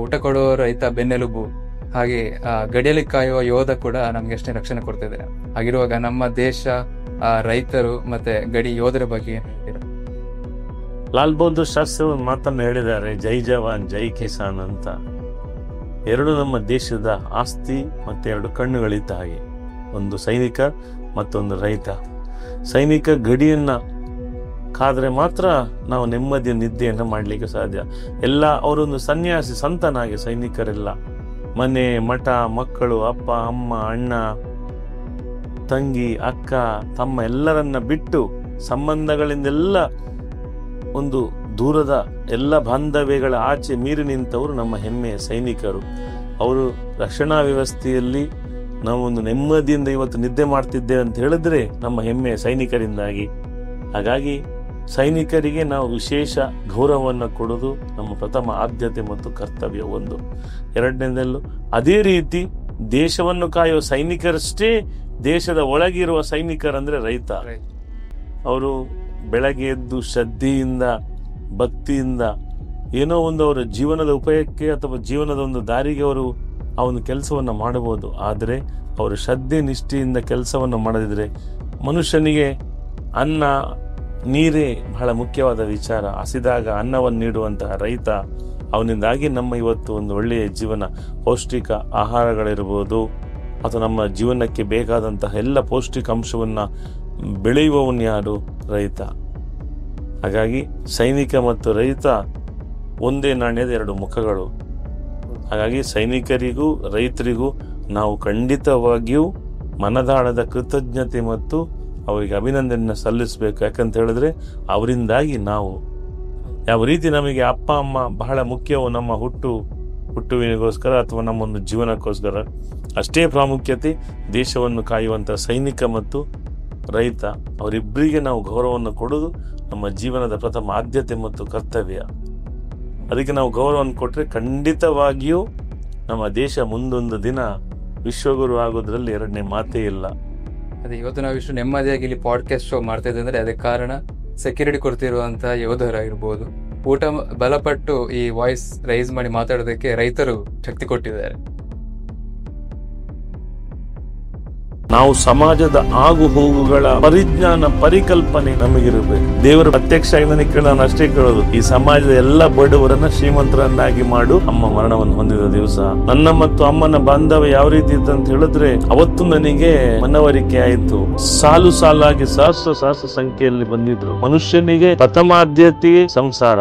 ಊಟ ಕೊಡುವ ರೈತ ಬೆನ್ನೆಲುಬು, ಹಾಗೆ ಗಡಿಯಲ್ಲಿ ಕಾಯುವ ಯೋಧ ಕೂಡ ನಮ್ಗೆ ಅಷ್ಟೇ ರಕ್ಷಣೆ ಕೊಡ್ತಿದ್ದಾರೆ. ಹಾಗಿರುವಾಗ ನಮ್ಮ ದೇಶ, ರೈತರು ಮತ್ತೆ ಗಡಿ ಯೋಧರ ಬಗ್ಗೆ ಲಾಲ್ ಬಹದ್ದೂರ್ ಶಾಸ್ತ್ರಿ ಒಂದು ಮಾತನ್ನು ಹೇಳಿದ್ದಾರೆ, ಜೈ ಜವಾನ್ ಜೈ ಕಿಸಾನ್ ಅಂತ. 2 ನಮ್ಮ ದೇಶದ ಆಸ್ತಿ ಮತ್ತೆ 2 ಕಣ್ಣುಗಳಿದ್ದ ಹಾಗೆ, ಒಂದು ಸೈನಿಕ ಮತ್ತೊಂದು ರೈತ. ಸೈನಿಕ ಗಡಿಯನ್ನ ಕಾದ್ರೆ ಮಾತ್ರ ನಾವು ನೆಮ್ಮದಿಯ ನಿದ್ದೆಯನ್ನು ಮಾಡಲಿಕ್ಕೆ ಸಾಧ್ಯ. ಎಲ್ಲ ಅವರೊಂದು ಸನ್ಯಾಸಿ ಸಂತನಾಗಿ ಸೈನಿಕರೆಲ್ಲ ಮನೆ, ಮಠ, ಮಕ್ಕಳು, ಅಪ್ಪ, ಅಮ್ಮ, ಅಣ್ಣ, ತಂಗಿ, ಅಕ್ಕ, ತಮ್ಮ ಎಲ್ಲರನ್ನ ಬಿಟ್ಟು ಸಂಬಂಧಗಳಿಂದೆಲ್ಲ ಒಂದು ದೂರದ ಎಲ್ಲ ಬಾಂಧವ್ಯಗಳ ಆಚೆ ಮೀರಿ ನಿಂತವರು ನಮ್ಮ ಹೆಮ್ಮೆಯ ಸೈನಿಕರು. ಅವರು ರಕ್ಷಣಾ ವ್ಯವಸ್ಥೆಯಲ್ಲಿ ನಾವೊಂದು ನೆಮ್ಮದಿಯಿಂದ ಇವತ್ತು ನಿದ್ದೆ ಮಾಡ್ತಿದ್ದೇವೆ ಅಂತ ಹೇಳಿದ್ರೆ ನಮ್ಮ ಹೆಮ್ಮೆಯ ಸೈನಿಕರಿಂದಾಗಿ. ಹಾಗಾಗಿ ಸೈನಿಕರಿಗೆ ನಾವು ವಿಶೇಷ ಗೌರವವನ್ನು ಕೊಡೋದು ನಮ್ಮ ಪ್ರಥಮ ಆದ್ಯತೆ ಮತ್ತು ಕರ್ತವ್ಯ. ಒಂದು. 2ನೇದಲ್ಲೂ ಅದೇ ರೀತಿ ದೇಶವನ್ನು ಕಾಯುವ ಸೈನಿಕರಷ್ಟೇ ದೇಶದ ಒಳಗಿರುವ ಸೈನಿಕರಂದ್ರೆ ರೈತ. ಅವರು ಬೆಳಗ್ಗೆ ಎದ್ದು ಶ್ರದ್ಧೆಯಿಂದ ಭಕ್ತಿಯಿಂದ ಏನೋ ಒಂದು ಅವರ ಜೀವನದ ಉಪಯೋಗಕ್ಕೆ ಅಥವಾ ಜೀವನದ ಒಂದು ದಾರಿಗೆ ಅವರು ಆ ಒಂದು ಕೆಲಸವನ್ನು ಮಾಡಬಹುದು. ಆದರೆ ಅವರು ಶ್ರದ್ಧೆ ನಿಷ್ಠೆಯಿಂದ ಕೆಲಸವನ್ನು ಮಾಡದಿದ್ರೆ ಮನುಷ್ಯನಿಗೆ ಅನ್ನ ನೀರೇ ಬಹಳ ಮುಖ್ಯವಾದ ವಿಚಾರ. ಹಸಿದಾಗ ಅನ್ನವನ್ನು ನೀಡುವಂತಹ ರೈತ, ಅವನಿಂದಾಗಿ ನಮ್ಮ ಇವತ್ತು ಒಂದು ಒಳ್ಳೆಯ ಜೀವನ, ಪೌಷ್ಟಿಕ ಆಹಾರಗಳಿರ್ಬೋದು ಅಥವಾ ನಮ್ಮ ಜೀವನಕ್ಕೆ ಬೇಕಾದಂತಹ ಎಲ್ಲ ಪೌಷ್ಟಿಕಾಂಶವನ್ನು ಬೆಳೆಯುವವನು ಯಾರು? ರೈತ. ಹಾಗಾಗಿ ಸೈನಿಕ ಮತ್ತು ರೈತ ಒಂದೇ ನಾಣ್ಯದ 2 ಮುಖಗಳು. ಹಾಗಾಗಿ ಸೈನಿಕರಿಗೂ ರೈತರಿಗೂ ನಾವು ಖಂಡಿತವಾಗಿಯೂ ಮನದಾಳದ ಕೃತಜ್ಞತೆ ಮತ್ತು ಅವರಿಗೆ ಅಭಿನಂದನೆ ಸಲ್ಲಿಸಬೇಕು. ಯಾಕಂತ ಹೇಳಿದ್ರೆ ಅವರಿಂದಾಗಿ ನಾವು ಯಾವ ರೀತಿ ನಮಗೆ ಅಪ್ಪ ಅಮ್ಮ ಬಹಳ ಮುಖ್ಯವು ನಮ್ಮ ಹುಟ್ಟುವಿನಿಗೋಸ್ಕರ ಅಥವಾ ನಮ್ಮೊಂದು ಜೀವನಕ್ಕೋಸ್ಕರ, ಅಷ್ಟೇ ಪ್ರಾಮುಖ್ಯತೆ ದೇಶವನ್ನು ಕಾಯುವಂಥ ಸೈನಿಕ ಮತ್ತು ರೈತ ಅವರಿಬ್ಬರಿಗೆ ನಾವು ಗೌರವವನ್ನು ಕೊಡೋದು ನಮ್ಮ ಜೀವನದ ಪ್ರಥಮ ಆದ್ಯತೆ ಮತ್ತು ಕರ್ತವ್ಯ. ಅದಕ್ಕೆ ನಾವು ಗೌರವವನ್ನು ಕೊಟ್ಟರೆ ಖಂಡಿತವಾಗಿಯೂ ನಮ್ಮ ದೇಶ ಮುಂದೊಂದು ದಿನ ವಿಶ್ವಗುರು ಆಗೋದ್ರಲ್ಲಿ 2ನೇ ಮಾತೇ ಇಲ್ಲ. ಅದೇ ಇವತ್ತು ನಾವು ಇಷ್ಟು ನೆಮ್ಮದಿಯಾಗಿ ಇಲ್ಲಿ ಪಾಡ್ಕಾಸ್ಟ್ ಶೋ ಮಾಡ್ತಾ ಇದ್ದೀವಿ ಅಂದ್ರೆ ಅದಕ್ಕೆ ಕಾರಣ ಸೆಕ್ಯೂರಿಟಿ ಕೊಡ್ತಿರುವಂತಹ ಯೋಧರಾಗಿರ್ಬೋದು. ಊಟ ಬಲಪಟ್ಟು ಈ ವಾಯ್ಸ್ ರೈಸ್ ಮಾಡಿ ಮಾತಾಡೋದಕ್ಕೆ ರೈತರು ಶಕ್ತಿ ಕೊಟ್ಟಿದ್ದಾರೆ. ನಾವು ಸಮಾಜದ ಆಗು ಹೋಗುಗಳ ಪರಿಜ್ಞಾನ ಪರಿಕಲ್ಪನೆ ನಮಗಿರಬೇಕು. ದೇವರು ಪ್ರತ್ಯಕ್ಷ ನನಗೆ ನಾನು ಅಷ್ಟೇ ಕೇಳೋದು, ಈ ಸಮಾಜದ ಎಲ್ಲ ಬಡವರನ್ನ ಶ್ರೀಮಂತರನ್ನಾಗಿ ಮಾಡು. ಅಮ್ಮ ಮರಣವನ್ನು ಹೊಂದಿದ ದಿವಸ ನನ್ನ ಮತ್ತು ಅಮ್ಮನ ಬಾಂಧವ್ಯ ಯಾವ ರೀತಿ ಇತ್ತು ಅಂತ ಹೇಳಿದ್ರೆ ಅವತ್ತು ನನಗೆ ಮನವರಿಕೆ ಆಯಿತು. ಸಾಲು ಸಾಲಾಗಿ ಸಹಸ್ರ ಸಂಖ್ಯೆಯಲ್ಲಿ ಬಂದಿದ್ರು. ಮನುಷ್ಯನಿಗೆ ಪ್ರಥಮ ಆದ್ಯತೆಯೇ ಸಂಸಾರ.